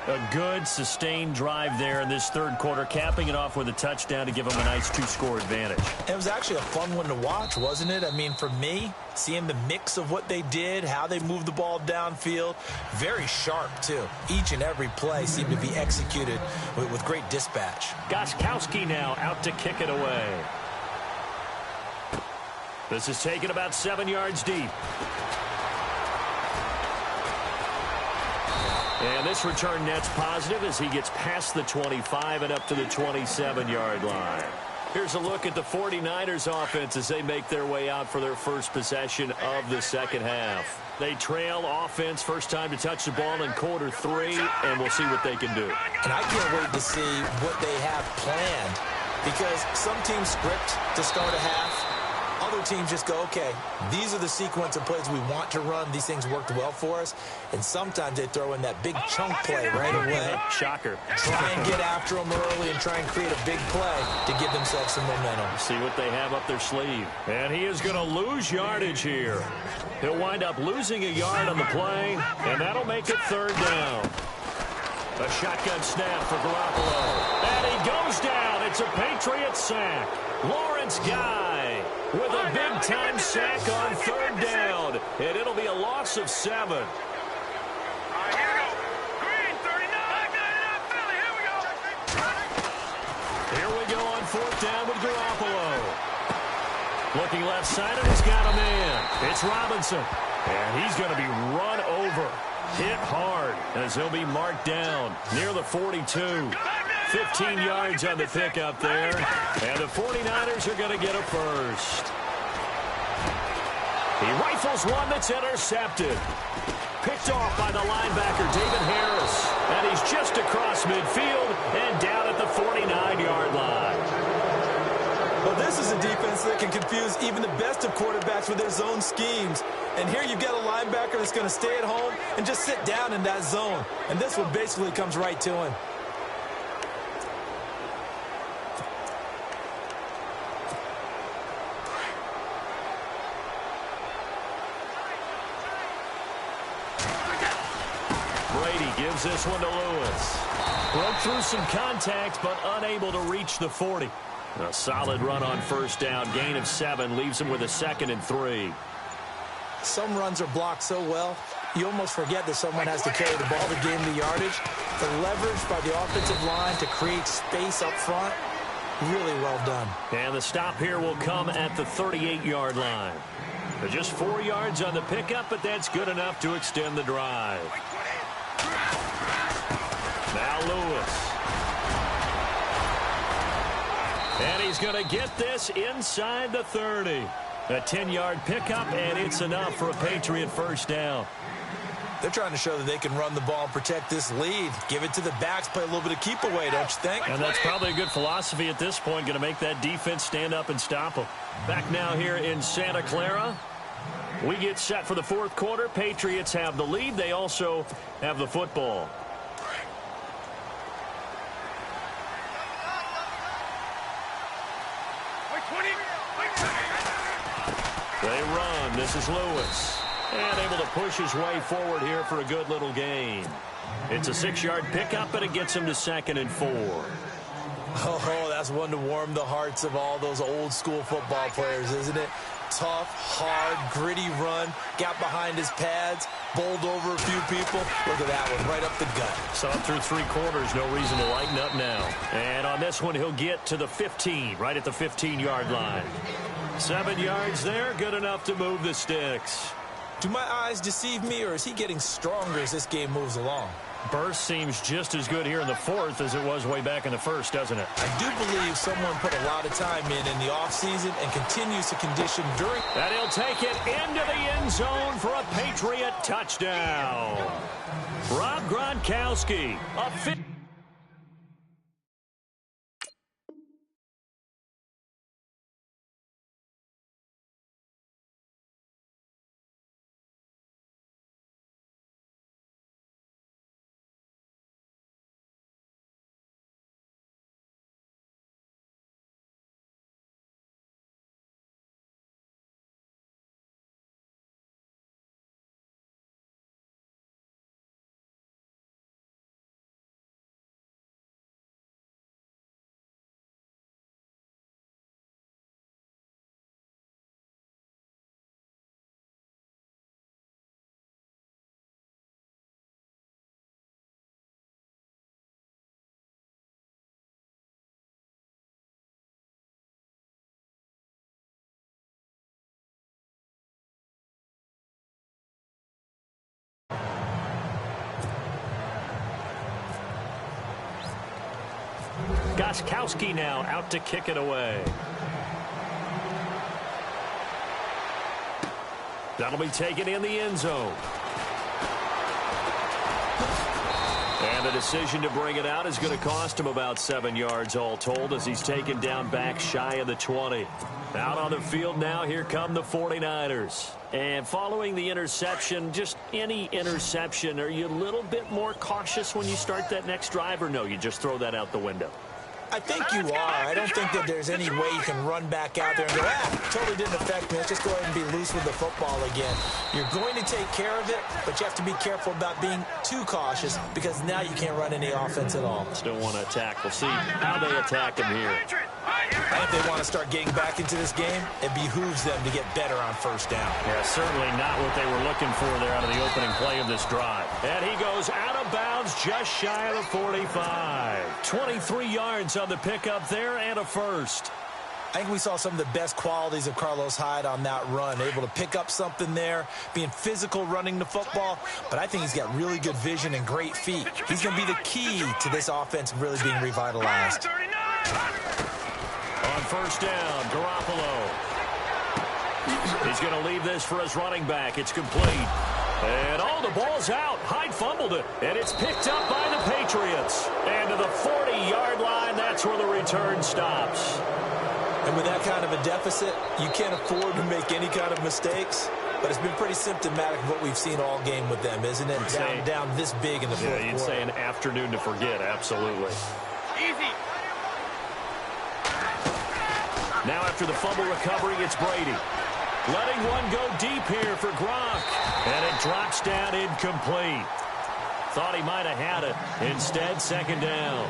A good, sustained drive there in this third quarter, capping it off with a touchdown to give them a nice 2-score advantage. It was actually a fun one to watch, wasn't it? I mean, for me, seeing the mix of what they did, how they moved the ball downfield, very sharp, too. Each and every play seemed to be executed with great dispatch. Gottacomewitit now out to kick it away. This is taken about 7 yards deep. And this return net's positive as he gets past the 25 and up to the 27-yard line. Here's a look at the 49ers offense as they make their way out for their first possession of the second half. They trail offense, first time to touch the ball in quarter 3, and we'll see what they can do. And I can't wait to see what they have planned, because some teams script to start a half. Other teams just go, okay, these are the sequence of plays we want to run. These things worked well for us. And sometimes they throw in that big chunk play right away. Shocker. Try and get after them early and try and create a big play to give themselves some momentum. See what they have up their sleeve. And he is going to lose yardage here. He'll wind up losing a yard on the play, and that'll make it third down. A shotgun snap for Garoppolo. And he goes down. It's a Patriots sack. Lawrence Guy with a big-time sack on third down. And it'll be a loss of 7. Here we go on fourth down with Garoppolo. Looking left-sided, he's got a man. It's Robinson. And he's going to be run over. Hit hard as he'll be marked down near the 42. 15 yards on the pickup there. And the 49ers are going to get a first. He rifles one that's intercepted. Picked off by the linebacker, David Harris. And he's just across midfield and down at the 49-yard line. Well, this is a defense that can confuse even the best of quarterbacks with their zone schemes. And here you've got a linebacker that's going to stay at home and just sit down in that zone. And this one basically comes right to him. Brady gives this one to Lewis. Broke through some contact, but unable to reach the 40. A solid run on first down. Gain of 7 leaves him with a 2nd and 3. Some runs are blocked so well, you almost forget that someone has to carry the ball to gain the yardage. The leverage by the offensive line to create space up front, really well done. And the stop here will come at the 38-yard line. They're just 4 yards on the pickup, but that's good enough to extend the drive. Now Lewis. And he's going to get this inside the 30. A 10-yard pickup, and it's enough for a Patriot first down. They're trying to show that they can run the ball and protect this lead. Give it to the backs, play a little bit of keep away, don't you think? And that's probably a good philosophy at this point, going to make that defense stand up and stop them. Back now here in Santa Clara. We get set for the fourth quarter. Patriots have the lead. They also have the football. They run. This is Lewis. And able to push his way forward here for a good little gain. It's a 6-yard pickup, and it gets him to 2nd and 4. Oh, that's one to warm the hearts of all those old-school football players, isn't it? Tough, hard, gritty run. Got behind his pads, bowled over a few people. Look at that one, right up the gut. Saw it through 3 quarters. No reason to lighten up now. And on this one, he'll get to the 15, right at the 15-yard line. 7 yards there, good enough to move the sticks. Do my eyes deceive me, or is he getting stronger as this game moves along? Burst seems just as good here in the fourth as it was way back in the first, doesn't it? I do believe someone put a lot of time in the offseason and continues to condition during. And he'll take it into the end zone for a Patriot touchdown. Rob Gronkowski, a Gottacomewitit now out to kick it away. That'll be taken in the end zone. And the decision to bring it out is going to cost him about 7 yards all told as he's taken down back shy of the 20. Out on the field now, here come the 49ers. And following the interception, just any interception, are you a little bit more cautious when you start that next drive, or no, you just throw that out the window? I think you are. I don't think that there's any way you can run back out there and go, totally didn't affect me. Let's just go ahead and be loose with the football again. You're going to take care of it, but you have to be careful about being too cautious because now you can't run any offense at all. Still want to attack. We'll see how they attack him here. And if they want to start getting back into this game, it behooves them to get better on first down. Yeah, certainly not what they were looking for there out of the opening play of this drive. And he goes out of bounds just shy of the 45. 23 yards on the pickup there and a first. I think we saw some of the best qualities of Carlos Hyde on that run. Able to pick up something there, being physical running the football. But I think he's got really good vision and great feet. He's going to be the key to this offense really being revitalized. On first down, Garoppolo. He's going to leave this for his running back. It's complete. And, the ball's out. Hyde fumbled it. And it's picked up by the Patriots. And to the 40-yard line, that's where the return stops. And with that kind of a deficit, you can't afford to make any kind of mistakes. But it's been pretty symptomatic of what we've seen all game with them, isn't it? Down this big in the fourth quarter. Yeah, you'd say an afternoon to forget, absolutely. Easy. Now after the fumble recovery, it's Brady. Letting one go deep here for Gronk. And it drops down incomplete. Thought he might have had it. Instead, second down.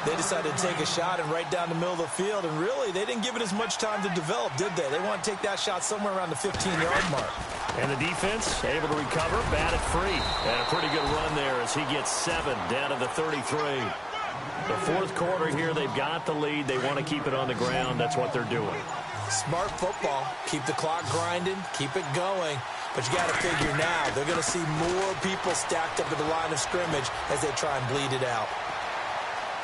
They decided to take a shot and right down the middle of the field. And really, they didn't give it as much time to develop, did they? They want to take that shot somewhere around the 15-yard mark. And the defense able to recover, batted free. And a pretty good run there as he gets 7 down to the 33. The fourth quarter here, they've got the lead. They want to keep it on the ground. That's what they're doing. Smart football. Keep the clock grinding. Keep it going. But you got to figure now, they're going to see more people stacked up at the line of scrimmage as they try and bleed it out.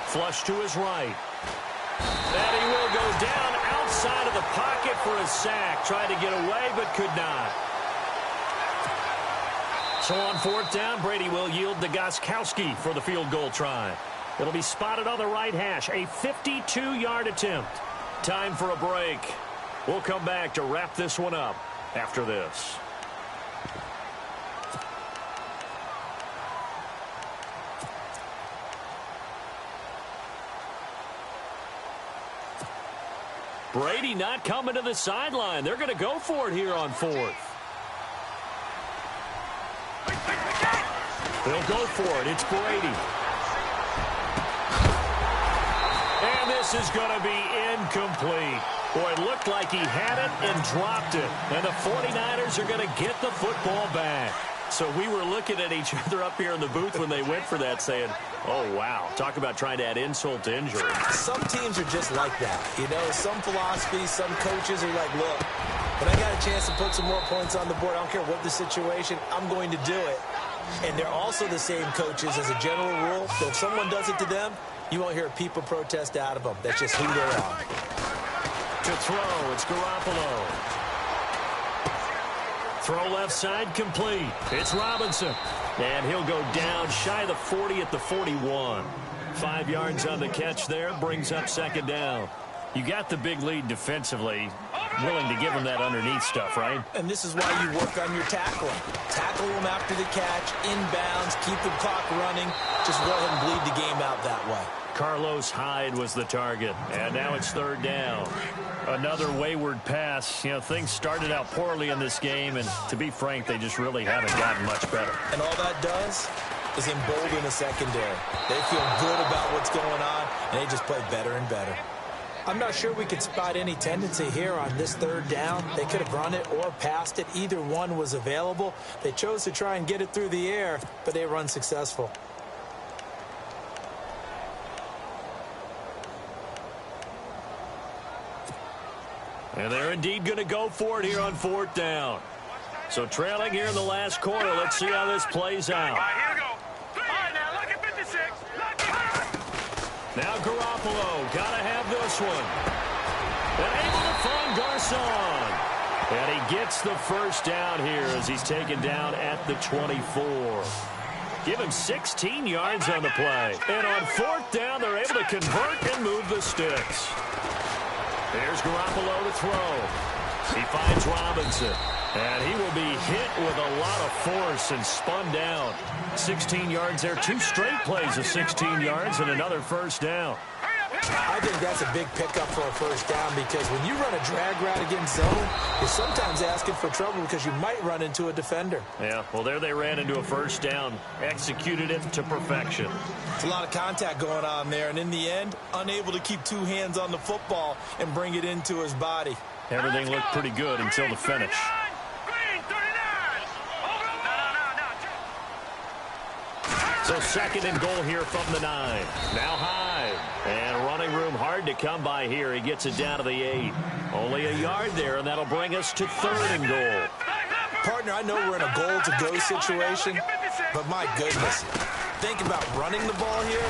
Flush to his right. And he will go down outside of the pocket for a sack. Tried to get away, but could not. So on fourth down, Brady will yield to Gottacomewitit for the field goal try. It'll be spotted on the right hash. A 52-yard attempt. Time for a break. We'll come back to wrap this one up after this. Brady not coming to the sideline. They're going to go for it here on fourth. They'll go for it. It's Brady. And this is going to be incomplete. Boy, it looked like he had it and dropped it. And the 49ers are going to get the football back. So we were looking at each other up here in the booth when they went for that saying, oh, wow. Talk about trying to add insult to injury. Some teams are just like that. You know, some philosophies, some coaches are like, look, when I got a chance to put some more points on the board, I don't care what the situation, I'm going to do it. And they're also the same coaches as a general rule. So if someone does it to them, you won't hear a people protest out of them. That's just who they are. To throw, it's Garoppolo. Throw left side complete. It's Robinson. And he'll go down shy of the 40 at the 41. 5 yards on the catch there. Brings up second down. You got the big lead defensively. Willing to give him that underneath stuff, right? And this is why you work on your tackling. Tackle him after the catch, inbounds, keep the clock running. Just go ahead and bleed the game out that way. Carlos Hyde was the target. And now it's third down. Another wayward pass. You know, things started out poorly in this game, and to be frank, they just really haven't gotten much better. And all that does is embolden the secondary. They feel good about what's going on, and they just play better and better. I'm not sure we could spot any tendency here on this third down. They could have run it or passed it. Either one was available. They chose to try and get it through the air, but they were unsuccessful. And they're indeed going to go for it here on fourth down. So trailing here in the last quarter. Let's see how this plays out. All right, here we go. All right, now look at 56. Now Garoppolo, gotta have this one. And able to find Garcon. And he gets the first down here as he's taken down at the 24. Give him 16 yards on the play. And on fourth down, they're able to convert and move the sticks. There's Garoppolo to throw. He finds Robinson. And he will be hit with a lot of force and spun down. 16 yards there. 2 straight plays of 16 yards and another first down. I think that's a big pickup for a first down because when you run a drag route against zone, you're sometimes asking for trouble because you might run into a defender. Yeah, well, there they ran into a first down, executed it to perfection. It's a lot of contact going on there, and in the end, unable to keep 2 hands on the football and bring it into his body. Everything looked pretty good until the finish. So second and goal here from the 9. Now Hyde. And running room hard to come by here. He gets it down to the 8. Only a yard there, and that'll bring us to third and goal. Partner, I know we're in a goal-to-go situation, but my goodness. Think about running the ball here.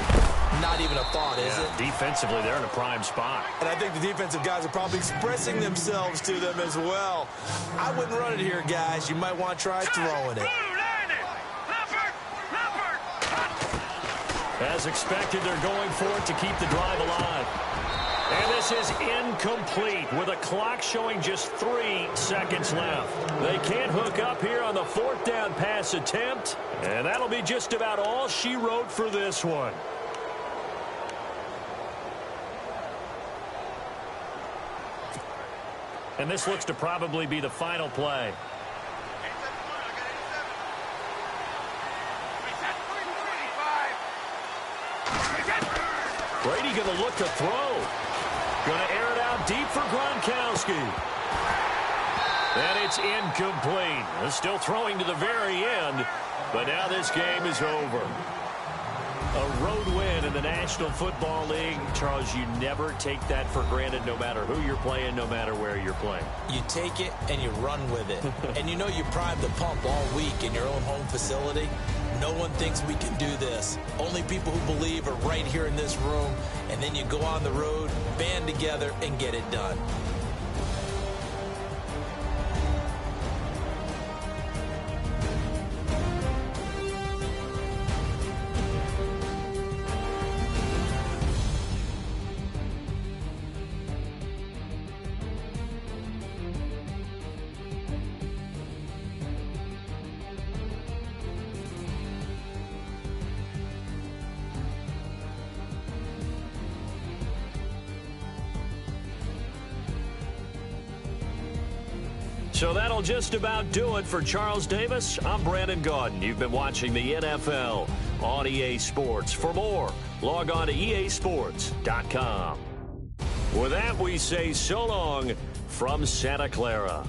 Not even a thought, is it? Defensively, they're in a prime spot. And I think the defensive guys are probably expressing themselves to them as well. I wouldn't run it here, guys. You might want to try throwing it. As expected, they're going for it to keep the drive alive. And this is incomplete with a clock showing just 3 seconds left. They can't hook up here on the fourth down pass attempt. And that'll be just about all she wrote for this one. And this looks to probably be the final play. Brady going to look to throw. Going to air it out deep for Gronkowski. And it's incomplete. They're still throwing to the very end, but now this game is over. A road win in the National Football League. Charles, you never take that for granted no matter who you're playing, no matter where you're playing. You take it and you run with it. And you know you primed the pump all week in your own home facility. No one thinks we can do this. Only people who believe are right here in this room. And then you go on the road, band together, and get it done. So that'll just about do it for Charles Davis. I'm Brandon Gaudin. You've been watching the NFL on EA Sports. For more, log on to easports.com. With that, we say so long from Santa Clara.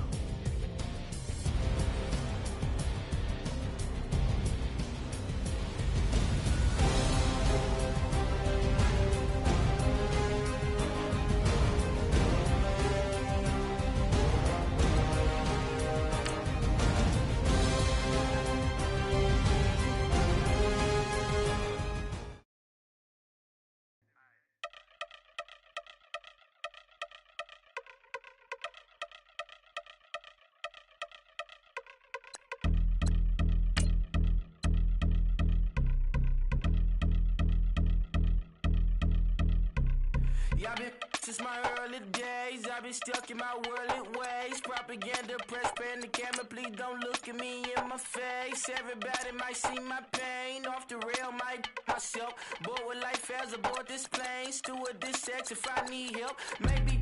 I've been since my early days, I've been stuck in my worldly ways. Propaganda, press, pan the camera, please don't look at me in my face. Everybody might see my pain, off the rail, might myself. Bored with life as aboard this plane, steward this sex if I need help. Maybe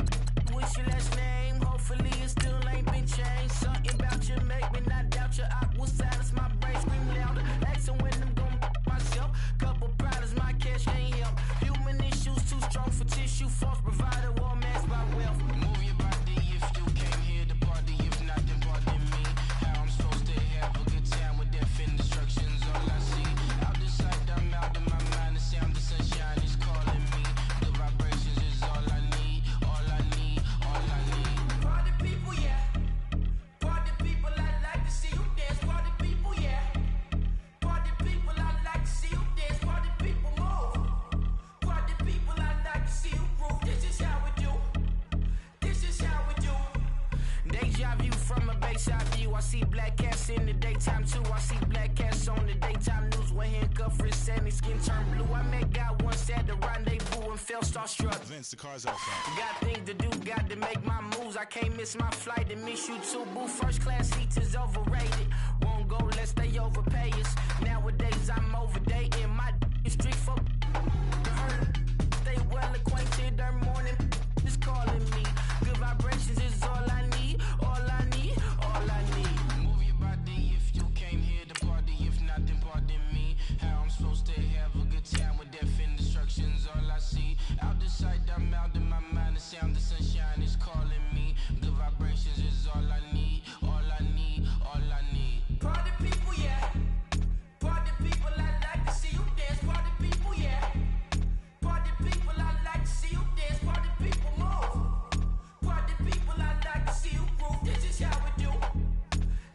what's your last name? Hopefully it still ain't been changed. Something about you make me not doubt your aqua silence, my brain scream louder. Asking when I'm gonna myself. Couple problems, my cash ain't help. Human issues too strong for tissue. False provider, war mask by wealth. Move your body if you came here to party. If not, then pardon me. How I'm supposed to have a good time with death and destruction's all I see. Out the sight, I'm out of my mind. The sound of sunshine is calling me. The vibrations is all I need. All I need, all I need. see black cats in the daytime too. I see black cats on the daytime news. When handcuffed, wrist and his skin turned blue. I met God once at the rendezvous and felt starstruck. Vince, the car's outside. Got things to do, got to make my moves. I can't miss my flight to miss you too. Boo, first class seats is overrated. Won't go, let's stay overpay us. Nowadays I'm overdating. My street folk. Stay well acquainted. Their morning is calling me. Good vibrations is all I need. All I need. All I need. Move your body if you came here to party. If not, then pardon me. How I'm supposed to have a good time with death and destruction's all I see. Out the sight, I'm out in my mind. The sound of sunshine is calling me. Good vibrations is all I need. All I need. All I need. Party people, yeah. Party people, I like to see you dance. Party people, yeah. Party people, I like to see you dance. Party people, move. Party people, I like to see you groove. This is how we do.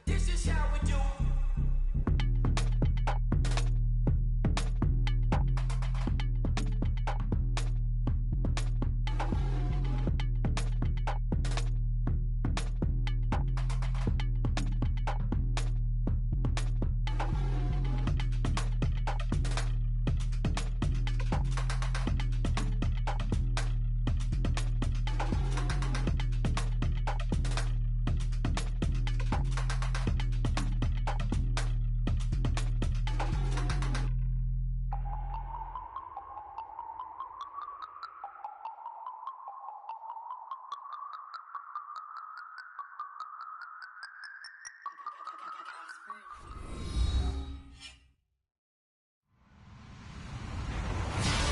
This is how we do.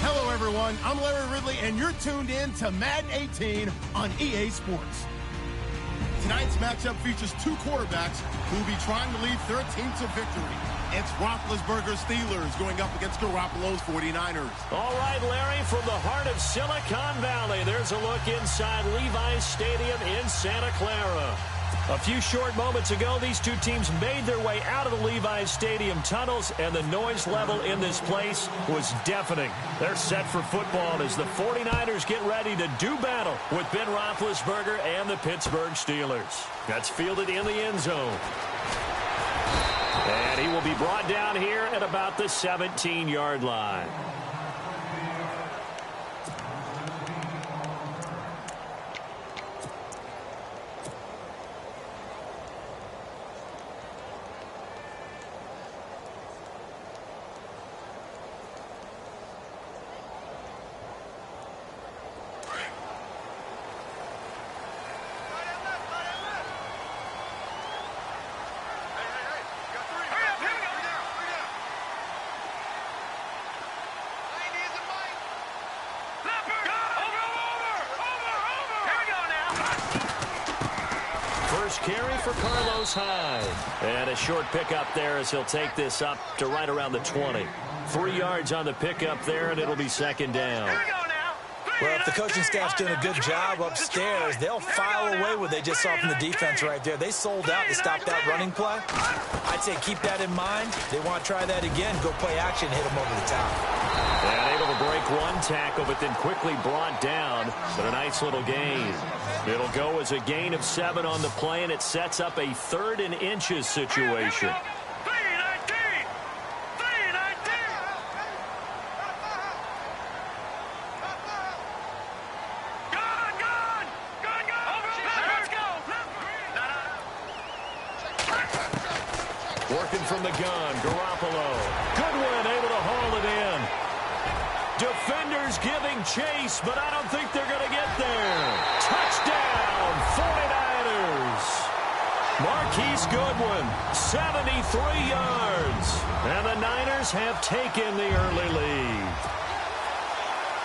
Hello, everyone. I'm Larry Ridley, and you're tuned in to Madden 18 on EA Sports. Tonight's matchup features two quarterbacks who will be trying to lead their team to victory. It's Roethlisberger's Steelers going up against Garoppolo's 49ers. All right, Larry, from the heart of Silicon Valley, there's a look inside Levi's Stadium in Santa Clara. A few short moments ago, these two teams made their way out of the Levi's Stadium tunnels, and the noise level in this place was deafening. They're set for football as the 49ers get ready to do battle with Ben Roethlisberger and the Pittsburgh Steelers. That's fielded in the end zone. And he will be brought down here at about the 17-yard line. Carry for Carlos Hyde. And a short pickup there as he'll take this up to right around the 20. 3 yards on the pickup there, and it'll be second down. Well, if the coaching staff's doing a good job upstairs, they'll file away what they just saw from the defense right there. They sold out to stop that running play. I'd say keep that in mind. They want to try that again, go play action, hit them over the top. And able to break one tackle, but then quickly brought down. But a nice little gain. It'll go as a gain of 7 on the play, and it sets up a 3rd and inches situation. Working from the gun, Garoppolo. Goodwin able to haul it in. Defenders giving chase, but I don't think they're going to get there. Touchdown, 49ers. Marquise Goodwin, 73 yards. And the Niners have taken the early lead.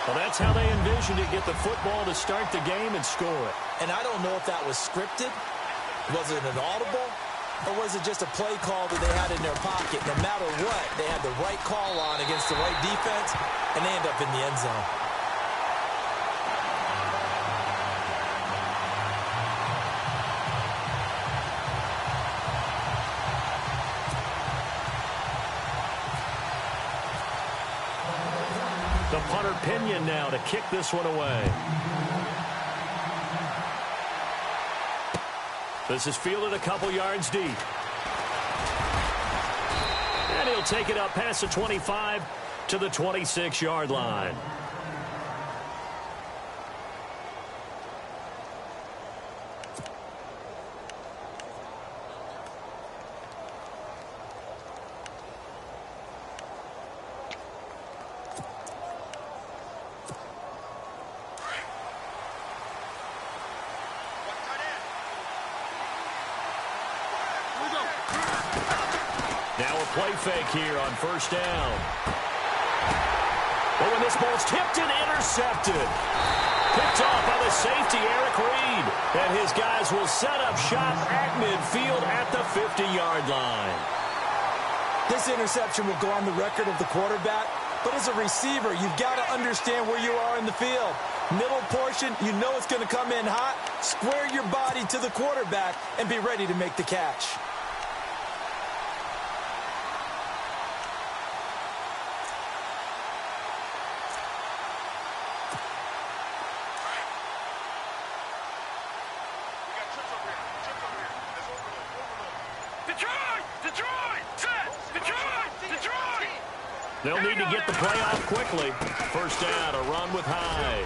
Well, that's how they envisioned it, get the football to start the game and score it. And I don't know if that was scripted. Was it an audible? Or was it just a play call that they had in their pocket? No matter what, they had the right call on against the right defense, and they end up in the end zone. The punter Pinion now to kick this one away. This is fielded a couple yards deep. He'll take it up past the 25 to the 26-yard line. Now a play fake here on first down. Oh, and this ball's tipped and intercepted. Picked off by the safety, Eric Reed. And his guys will set up shop at midfield at the 50-yard line. This interception will go on the record of the quarterback, but as a receiver, you've got to understand where you are in the field. Middle portion, you know it's going to come in hot. Square your body to the quarterback and be ready to make the catch. They'll need to get the play off quickly. First down, a run with Hyde.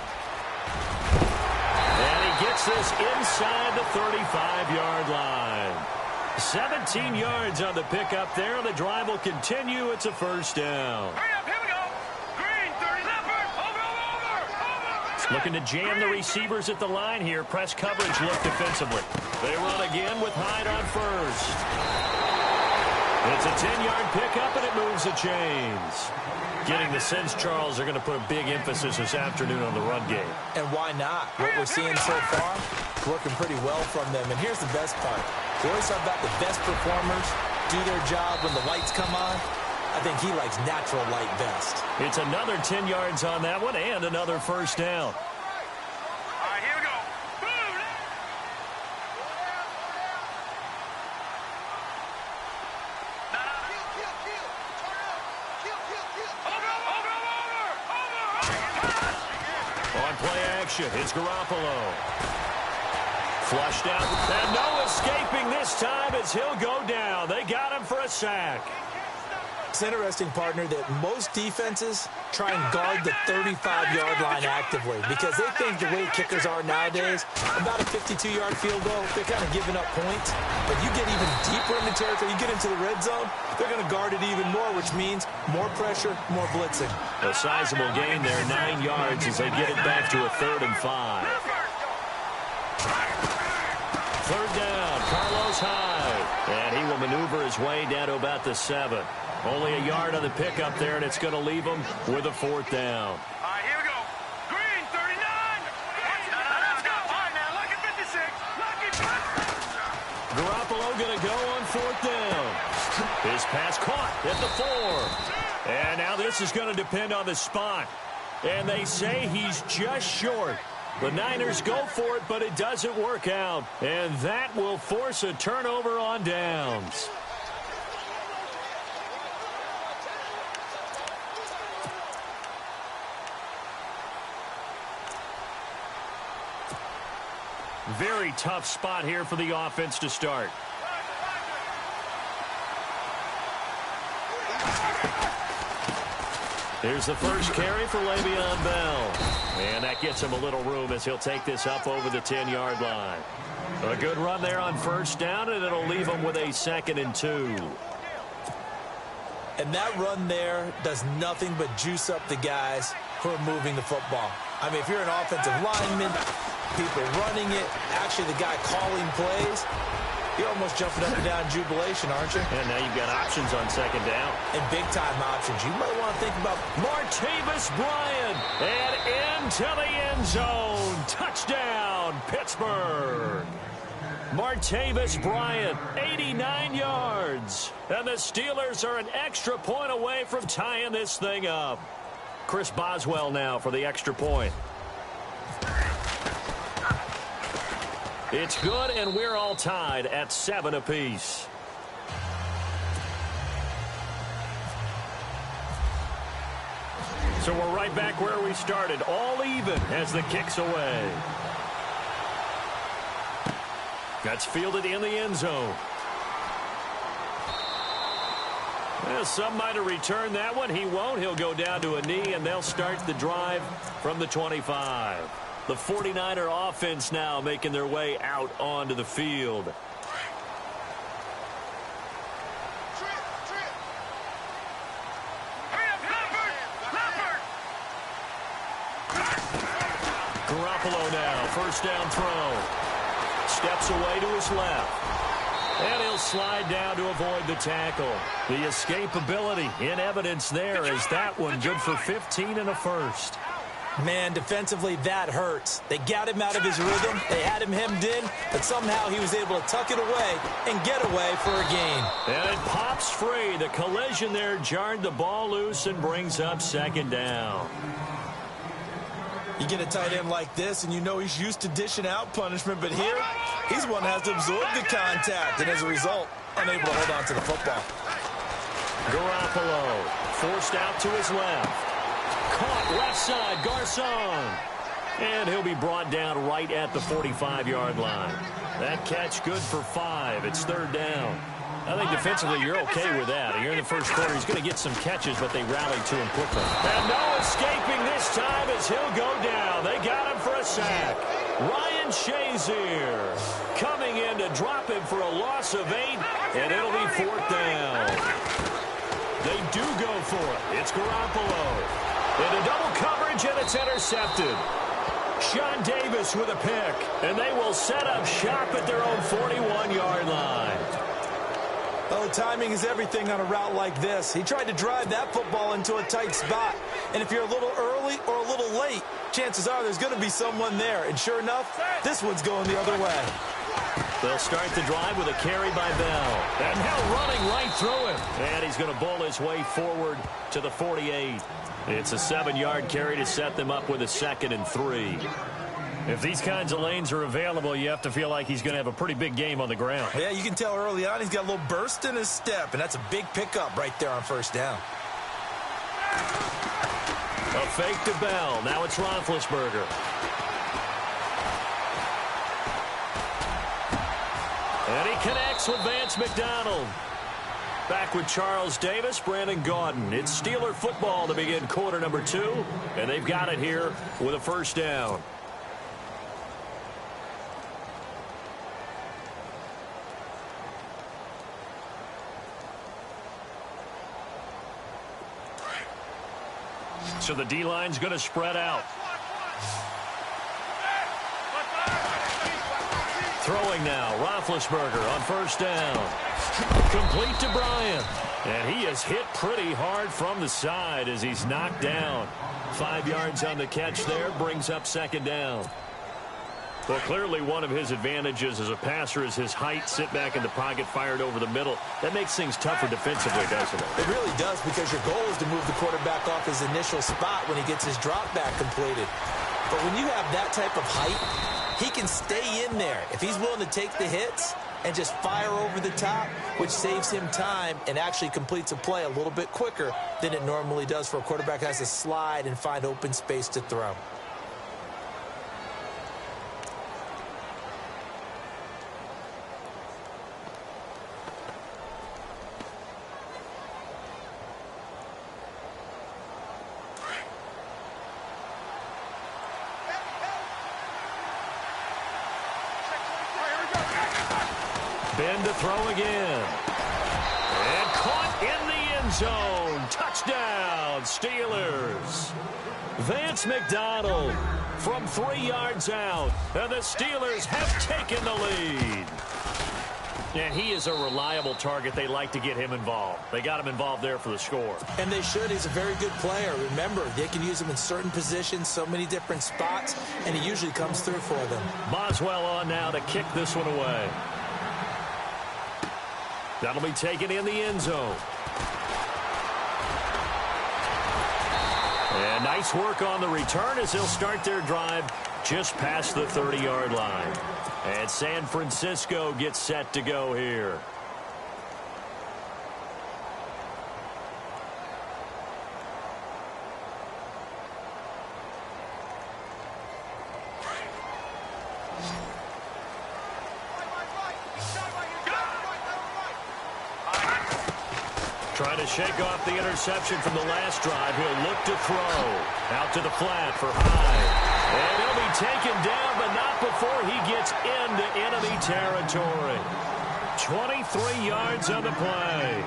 And he gets this inside the 35-yard line. 17 yards on the pickup there. The drive will continue. It's a first down. Looking to jam the receivers at the line here. Press coverage look defensively. They run again with Hyde on first. It's a 10-yard pickup, and it moves the chains. Getting the sense, Charles, they're going to put a big emphasis this afternoon on the run game. And why not? What we're seeing so far, working pretty well from them. And here's the best part. We always talk about the best performers do their job when the lights come on. I think he likes natural light best. It's another 10 yards on that one and another first down. It's Garoppolo. Flushed out, and no escaping this time as he'll go down. They got him for a sack. It's interesting, partner, that most defenses try and guard the 35-yard line actively because they think the way kickers are nowadays, about a 52-yard field goal, they're kind of giving up points. But you get even deeper in the territory, you get into the red zone, they're going to guard it even more, which means more pressure, more blitzing. A sizable gain there, 9 yards as they get it back to a 3rd and 5. Third down, Carlos Hyde. And he will maneuver his way down to about the 7. Only a yard on the pickup there, and it's going to leave him with a 4th down. All right, here we go. Green, 39. Let's go. All right, now, lucky 56. Lucky 50. Garoppolo going to go on 4th down. His pass caught at the 4. And now this is going to depend on the spot. And they say he's just short. The Niners go for it, but it doesn't work out. And that will force a turnover on downs. Very tough spot here for the offense to start. Here's the first carry for Le'Veon Bell. And that gets him a little room as he'll take this up over the 10-yard line. A good run there on first down, and it'll leave him with a 2nd and 2. And that run there does nothing but juice up the guys who are moving the football. I mean, if you're an offensive lineman, people running it, actually the guy calling plays, you're almost jumping up and down in jubilation, aren't you? And now you've got options on 2nd down. And big-time options. You might want to think about Martavis Bryant. And into the end zone. Touchdown, Pittsburgh. Martavis Bryant, 89 yards. And the Steelers are an extra point away from tying this thing up. Chris Boswell now for the extra point. It's good, and we're all tied at 7 apiece. So we're right back where we started, all even as the kick's away. That's fielded in the end zone. Well, some might have returned that one. He won't. He'll go down to a knee, and they'll start the drive from the 25. The 49er offense now making their way out onto the field. Garoppolo now, first down throw. Steps away to his left. And he'll slide down to avoid the tackle. The escapability in evidence there as that one good for 15 and a first. Man, defensively, that hurts. They got him out of his rhythm. They had him hemmed in, but somehow he was able to tuck it away and get away for a gain. And it pops free. The collision there jarred the ball loose and brings up second down. You get a tight end like this, and you know he's used to dishing out punishment, but here, he's one that has to absorb the contact, and as a result, unable to hold on to the football. Garoppolo forced out to his left. Caught left side, Garcon. And he'll be brought down right at the 45-yard line. That catch good for 5. It's third down. I think defensively you're okay with that. You're in the first quarter. He's going to get some catches, but they rallied to him quickly. And no escaping this time as he'll go down. They got him for a sack. Ryan Shazier coming in to drop him for a loss of 8, and it'll be fourth down. They do go for it. It's Garoppolo. Into double coverage, and it's intercepted. Sean Davis with a pick, and they will set up shop at their own 41-yard line. Oh, timing is everything on a route like this. He tried to drive that football into a tight spot. And if you're a little early or a little late, chances are there's going to be someone there. And sure enough, this one's going the other way. They'll start the drive with a carry by Bell. And now running right through him. And he's going to bowl his way forward to the 48. It's a 7-yard carry to set them up with a 2nd and 3. If these kinds of lanes are available, you have to feel like he's going to have a pretty big game on the ground. Yeah, you can tell early on he's got a little burst in his step, and that's a big pickup right there on first down. A fake to Bell. Now it's Roethlisberger. And he connects with Vance McDonald. Back with Charles Davis, Brandon Gaudin. It's Steeler football to begin quarter number 2, and they've got it here with a first down. So the D-line's going to spread out. Throwing now, Roethlisberger on first down. Complete to Bryant. And he is hit pretty hard from the side as he's knocked down. 5 yards on the catch there, brings up second down. Well, clearly one of his advantages as a passer is his height. Sit back in the pocket, fired over the middle. That makes things tougher defensively, doesn't it? It really does, because your goal is to move the quarterback off his initial spot when he gets his drop back completed. But when you have that type of height, he can stay in there. If he's willing to take the hits and just fire over the top, which saves him time and actually completes a play a little bit quicker than it normally does for a quarterback that has to slide and find open space to throw. Ben to throw again. And caught in the end zone. Touchdown, Steelers. Vance McDonald from 3 yards out. And the Steelers have taken the lead. And he is a reliable target. They like to get him involved. They got him involved there for the score. And they should. He's a very good player. Remember, they can use him in certain positions, so many different spots, and he usually comes through for them. Boswell on now to kick this one away. That'll be taken in the end zone. And nice work on the return as they'll start their drive just past the 30-yard line. And San Francisco gets set to go here. Trying to shake off the interception from the last drive. He'll look to throw. Out to the flat for Hyde. And he'll be taken down, but not before he gets into enemy territory. 23 yards on the play.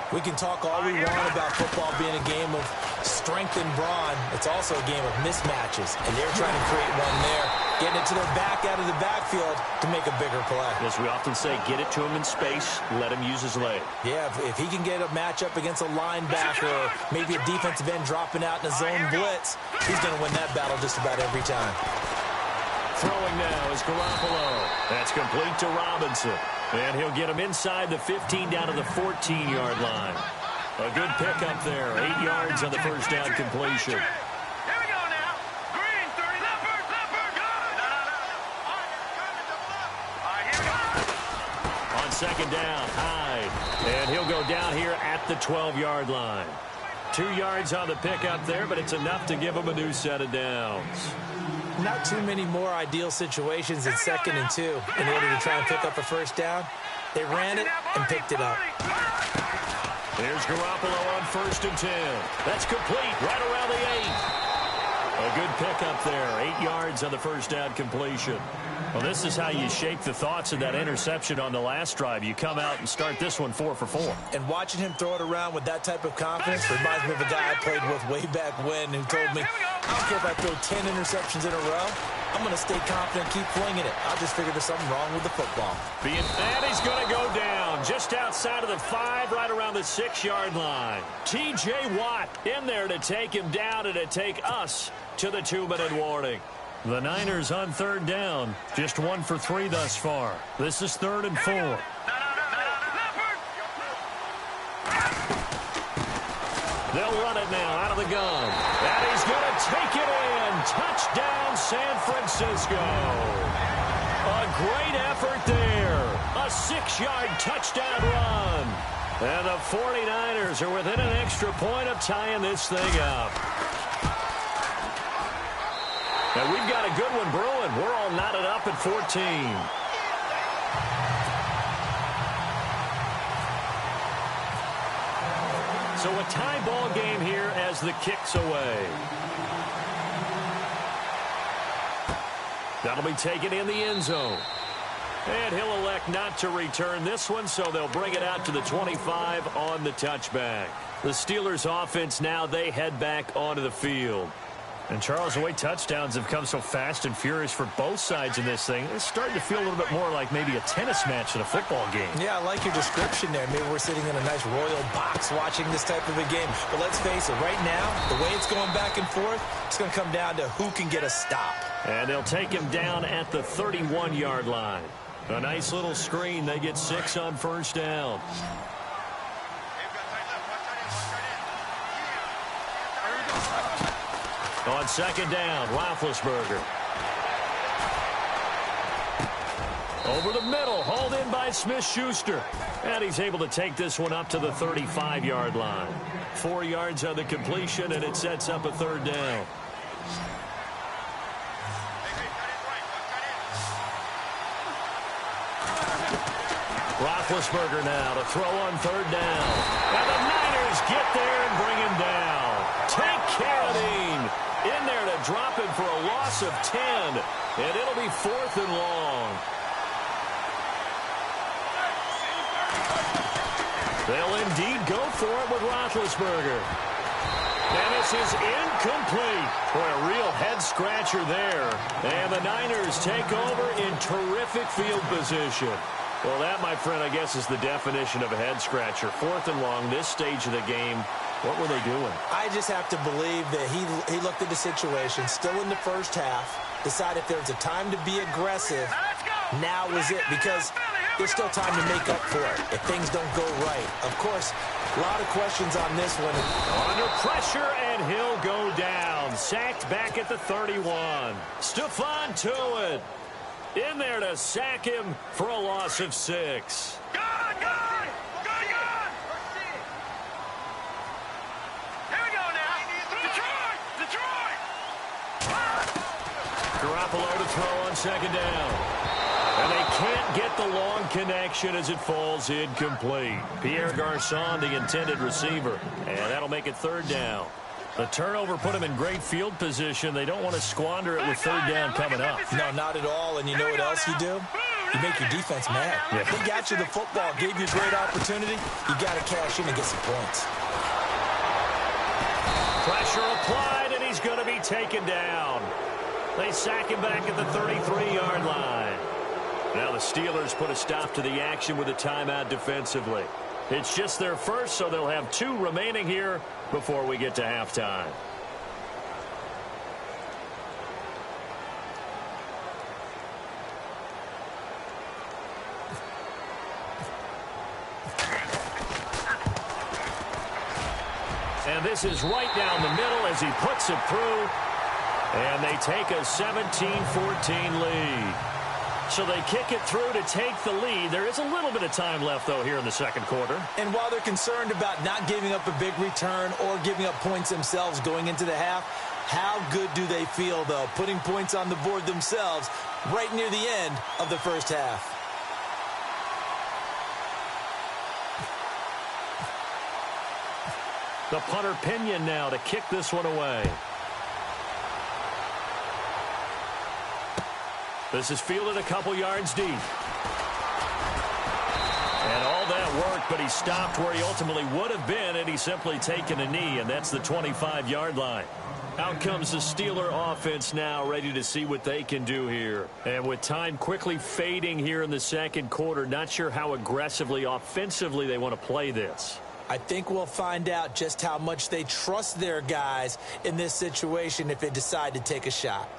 We can talk all we want about football being a game of strength and brawn. It's also a game of mismatches, and they're trying to create one there, getting it to their back out of the backfield to make a bigger play. As we often say, get it to him in space, let him use his leg. Yeah, if he can get a matchup against a linebacker or maybe a defensive end dropping out in a zone blitz, he's going to win that battle just about every time. Throwing now is Garoppolo. That's complete to Robinson. And he'll get him inside the 15 down to the 14-yard line. A good pickup there. 8 yards on the first down completion. Here we go now. Green, 30, leopard, good. All right, here we go. On second down, Hyde. And he'll go down here at the 12-yard line. 2 yards on the pickup there, but it's enough to give him a new set of downs. Not too many more ideal situations in 2nd and 2 in order to try and pick up a first down. They ran it and picked it up. Here's Garoppolo on 1st and 10. That's complete right around the 8. A good pickup there. 8 yards on the first down completion. Well, this is how you shake the thoughts of that interception on the last drive. You come out and start this one 4 for 4. And watching him throw it around with that type of confidence reminds me of a guy I played with way back when who told me, I don't care if I throw 10 interceptions in a row. I'm going to stay confident, keep flinging it. I just figured there's something wrong with the football. And he's going to go down just outside of the 5, right around the 6-yard line. T.J. Watt in there to take him down and to take us to the 2-minute warning. The Niners on 3rd down. Just 1 for 3 thus far. This is 3rd and 4. They'll run it now out of the gun. And he's going to take it in. Touchdown, San Francisco. A great effort there. A 6-yard touchdown run. And the 49ers are within an extra point of tying this thing up. And we've got a good one brewing. We're all knotted up at 14. So a tie ball game here as the kick's away. That'll be taken in the end zone. And he'll elect not to return this one, so they'll bring it out to the 25 on the touchback. The Steelers offense now, they head back onto the field. And, Charles, the way touchdowns have come so fast and furious for both sides in this thing, it's starting to feel a little bit more like maybe a tennis match than a football game. Yeah, I like your description there. Maybe we're sitting in a nice royal box watching this type of a game. But let's face it, right now, the way it's going back and forth, it's going to come down to who can get a stop. And they'll take him down at the 31-yard line. A nice little screen. They get 6 on first down. On second down, Roethlisberger. Over the middle, hauled in by Smith-Schuster. And he's able to take this one up to the 35-yard line. 4 yards on the completion, and it sets up a 3rd down. Roethlisberger now to throw on 3rd down. And the Niners get there and bring him down. Take Carradine in there to drop him for a loss of 10. And it'll be 4th and long. They'll indeed go for it with Roethlisberger. And this is incomplete. For a real head-scratcher there. And the Niners take over in terrific field position. Well, that, my friend, I guess is the definition of a head-scratcher. 4th and long, this stage of the game. What were they doing? I just have to believe that he looked at the situation, still in the first half, decided if there was a time to be aggressive, now was it, because there's still time to make up for it if things don't go right. Of course, a lot of questions on this one. Under pressure, and he'll go down. Sacked back at the 31. Stephon Tuitt in there to sack him for a loss of 6. Garoppolo to throw on second down. And they can't get the long connection as it falls incomplete. Pierre Garçon, the intended receiver. And that'll make it third down. The turnover put them in great field position. They don't want to squander it with third down coming up. No, not at all. And you know what else you do? You make your defense mad. Yeah. They got you the football, gave you a great opportunity. You got to cash in and get some points. Pressure applied, and he's going to be taken down. They sack him back at the 33-yard line. Now the Steelers put a stop to the action with a timeout defensively. It's just their first, so they'll have 2 remaining here before we get to halftime. And this is right down the middle as he puts it through. And they take a 17-14 lead. So they kick it through to take the lead. There is a little bit of time left, though, here in the second quarter. And while they're concerned about not giving up a big return or giving up points themselves going into the half, how good do they feel, though, putting points on the board themselves right near the end of the first half? The punter Pinion now to kick this one away. This is fielded a couple yards deep. And all that work, but he stopped where he ultimately would have been, and he's simply taken a knee, and that's the 25-yard line. Out comes the Steeler offense now, ready to see what they can do here. And with time quickly fading here in the second quarter, not sure how aggressively, offensively they want to play this. I think we'll find out just how much they trust their guys in this situation if they decide to take a shot.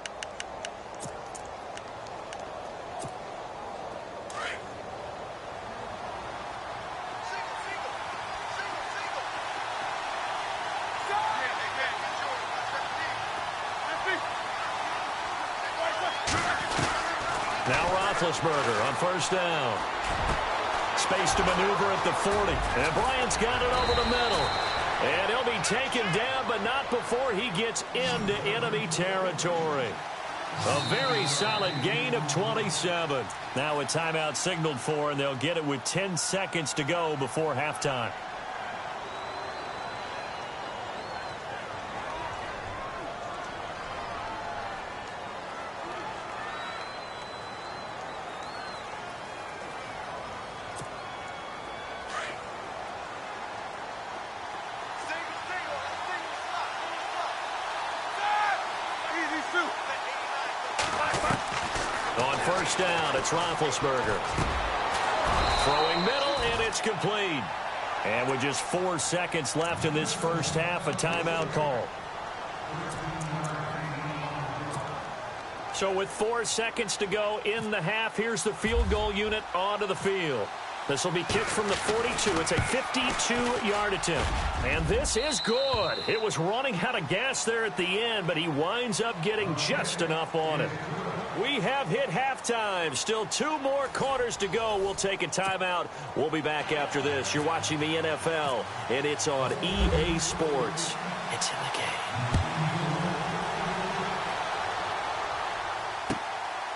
Now Roethlisberger on first down. Space to maneuver at the 40. And Bryant's got it over the middle. And he'll be taken down, but not before he gets into enemy territory. A very solid gain of 27. Now a timeout signaled for, and they'll get it with 10 seconds to go before halftime. On first down, it's Roethlisberger. Throwing middle, and it's complete. And with just 4 seconds left in this first half, a timeout call. So with 4 seconds to go in the half, here's the field goal unit onto the field. This will be kicked from the 42. It's a 52-yard attempt. And this is good. It was running out of gas there at the end, but he winds up getting just enough on it. We have hit halftime. Still 2 more quarters to go. We'll take a timeout. We'll be back after this. You're watching the NFL, and it's on EA Sports. It's in the game.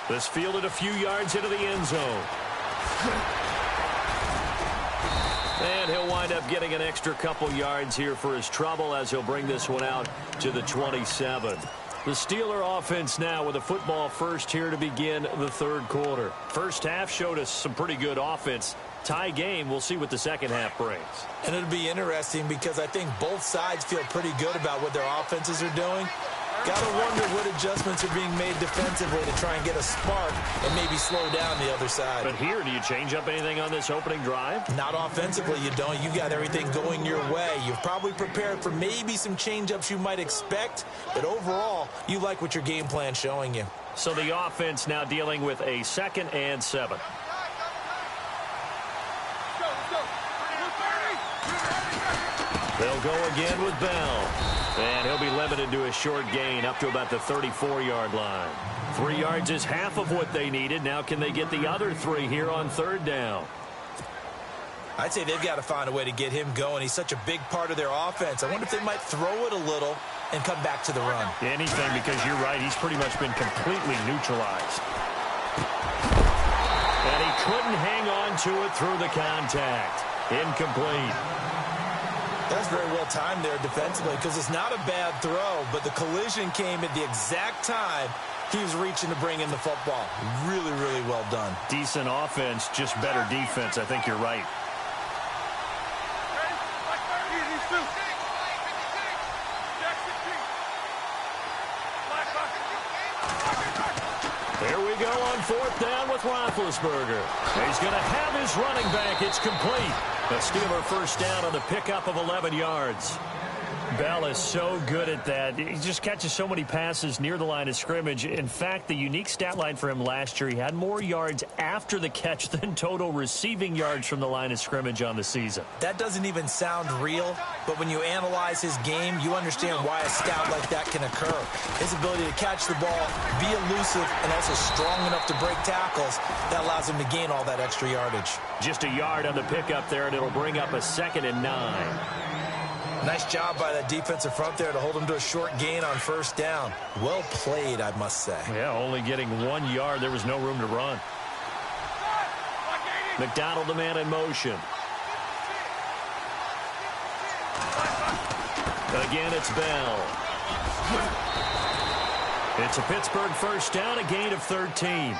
This fielded a few yards into the end zone. And he'll wind up getting an extra couple yards here for his trouble as he'll bring this one out to the 27. The Steeler offense now with a football first here to begin the third quarter. First half showed us some pretty good offense. Tie game. We'll see what the second half brings. And it'll be interesting because I think both sides feel pretty good about what their offenses are doing. Got to wonder what adjustments are being made defensively to try and get a spark and maybe slow down the other side. But here, do you change up anything on this opening drive? Not offensively, you don't. You got everything going your way. You've probably prepared for maybe some change-ups you might expect, but overall, you like what your game plan's showing you. So the offense now dealing with a 2nd and 7. They'll go again with Bell. And he'll be limited to a short gain up to about the 34-yard line. 3 yards is half of what they needed. Now can they get the other 3 here on third down? I'd say they've got to find a way to get him going. He's such a big part of their offense. I wonder if they might throw it a little and come back to the run. Anything, because you're right. He's pretty much been completely neutralized. And he couldn't hang on to it through the contact. Incomplete. That's very well timed there defensively because it's not a bad throw, but the collision came at the exact time he was reaching to bring in the football. Really, really well done. Decent offense, just better defense. I think you're right. Here we go on 4th down with Roethlisberger. He's going to have his running back. It's complete. A Steeler first down on the pickup of 11 yards. Bell is so good at that. He just catches so many passes near the line of scrimmage. In fact, the unique stat line for him last year, he had more yards after the catch than total receiving yards from the line of scrimmage on the season. That doesn't even sound real, but when you analyze his game, you understand why a stat like that can occur. His ability to catch the ball, be elusive, and also strong enough to break tackles, that allows him to gain all that extra yardage. Just a yard on the pickup there, and it'll bring up a 2nd and 9. Nice job by that defensive front there to hold him to a short gain on 1st down. Well played, I must say. Yeah, only getting 1 yard. There was no room to run. McDonald, the man in motion. Again, it's Bell. It's a Pittsburgh first down, a gain of 13.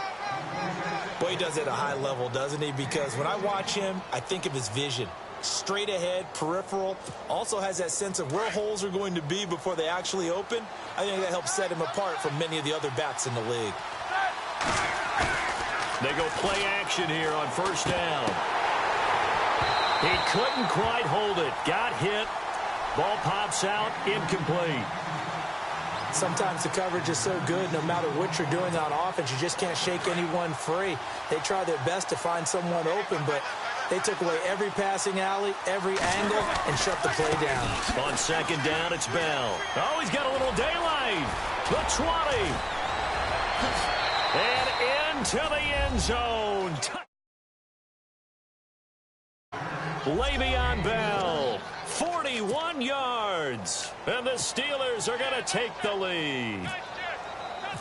Boy, he does it at a high level, doesn't he? Because when I watch him, I think of his vision. Straight ahead, peripheral, also has that sense of where holes are going to be before they actually open. I think that helps set him apart from many of the other backs in the league. They go play action here on 1st down. He couldn't quite hold it. Got hit. Ball pops out. Incomplete. Sometimes the coverage is so good, no matter what you're doing on offense, you just can't shake anyone free. They try their best to find someone open, but they took away every passing alley, every angle, and shut the play down. On 2nd down, it's Bell. Oh, he's got a little daylight. The 20. And into the end zone. Le'Veon Bell, 41 yards. And the Steelers are going to take the lead.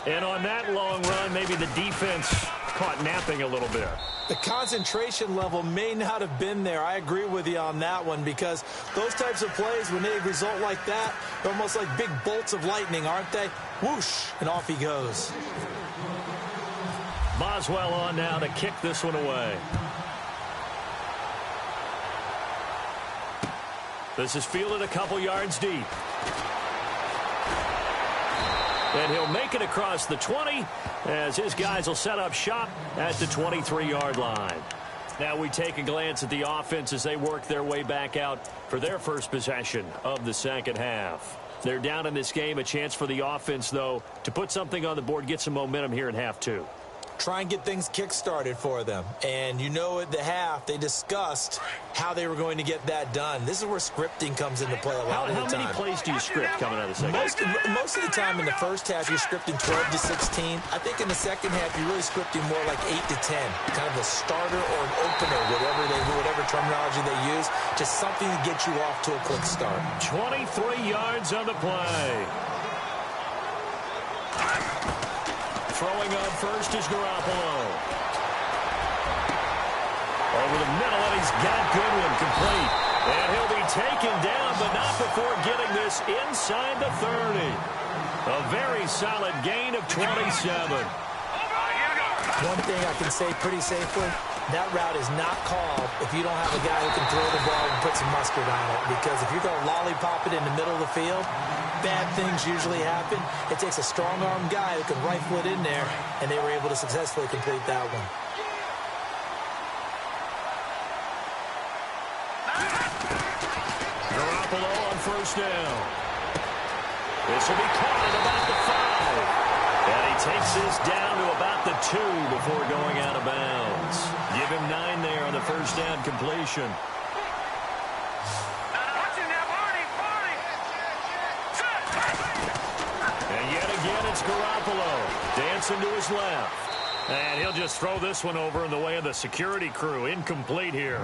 And on that long run, maybe the defense caught napping a little bit. The concentration level may not have been there. I agree with you on that one because those types of plays, when they result like that, they're almost like big bolts of lightning, aren't they? Whoosh, and off he goes. Boswell on now to kick this one away. This is fielded a couple yards deep. And he'll make it across the 20 as his guys will set up shop at the 23-yard line. Now we take a glance at the offense as they work their way back out for their first possession of the 2nd half. They're down in this game. A chance for the offense, though, to put something on the board, get some momentum here in half 2. Try and get things kick-started for them. And you know at the half, they discussed how they were going to get that done. This is where scripting comes into play a lot of the time. How many plays do you script coming out of the 2nd? Most of the time in the first half, you're scripting 12 to 16. I think in the 2nd half, you're really scripting more like 8 to 10. Kind of a starter or an opener, whatever terminology they use. Just something to get you off to a quick start. 23 yards on the play. Throwing up first is Garoppolo. Over the middle, and he's got Goodwin complete. And he'll be taken down, but not before getting this inside the 30. A very solid gain of 27. One thing I can say pretty safely, that route is not called if you don't have a guy who can throw the ball and put some mustard on it. Because if you're going to lollipop it in the middle of the field, bad things usually happen. It takes a strong-arm guy who can rifle it in there, and they were able to successfully complete that one. Garoppolo on 1st down. This will be caught at about the 5. And he takes this down to about the 2 before going out of bounds. Give him 9 there on the 1st down completion. And yet again, it's Garoppolo dancing to his left. And he'll just throw this one over in the way of the security crew. Incomplete here.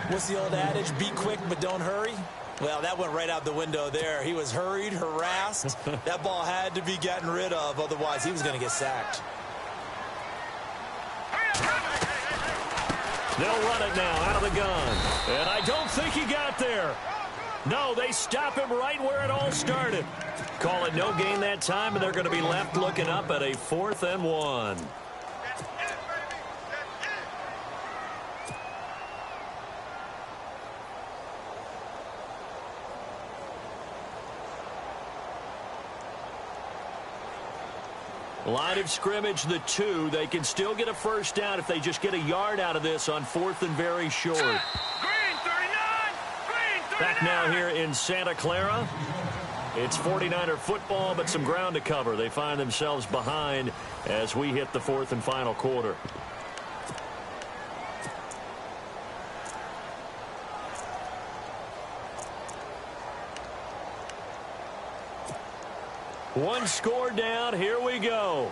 What's the old adage? Be quick, but don't hurry. Well, that went right out the window there. He was hurried, harassed. That ball had to be gotten rid of. Otherwise, he was going to get sacked. They'll run it now out of the gun. And I don't think he got there. No, they stop him right where it all started. Call it no gain that time, and they're going to be left looking up at a 4th and 1. Line of scrimmage, the 2. They can still get a first down if they just get a yard out of this on 4th and very short. Green 39! Green 39! Back now here in Santa Clara. It's 49er football, but some ground to cover. They find themselves behind as we hit the 4th and final quarter. One score down. Here we go.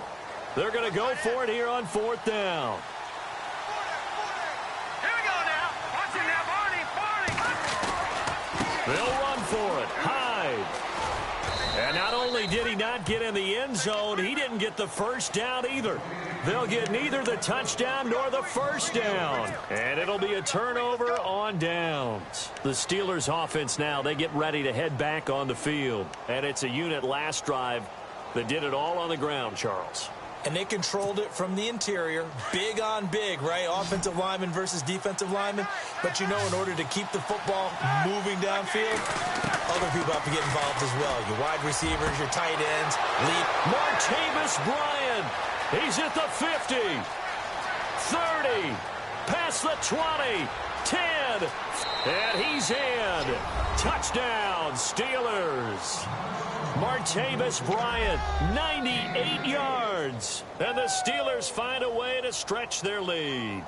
They're going to go for it here on 4th down. Here we go now. Watch it now, Barney. They'll run for it. Hyde. And not only did he not get in the end zone, he didn't get the first down either. They'll get neither the touchdown nor the first down. And it'll be a turnover on downs. The Steelers offense now, they get ready to head back on the field. And it's a unit last drive that did it all on the ground, Charles. And they controlled it from the interior, big on big, right? Offensive lineman versus defensive lineman. But you know, in order to keep the football moving downfield, other people have to get involved as well. Your wide receivers, your tight ends, lead. Martavis Bryant. He's at the 50, 30, past the 20, 10, and he's in. Touchdown, Steelers. Martavis Bryant, 98 yards. And the Steelers find a way to stretch their lead.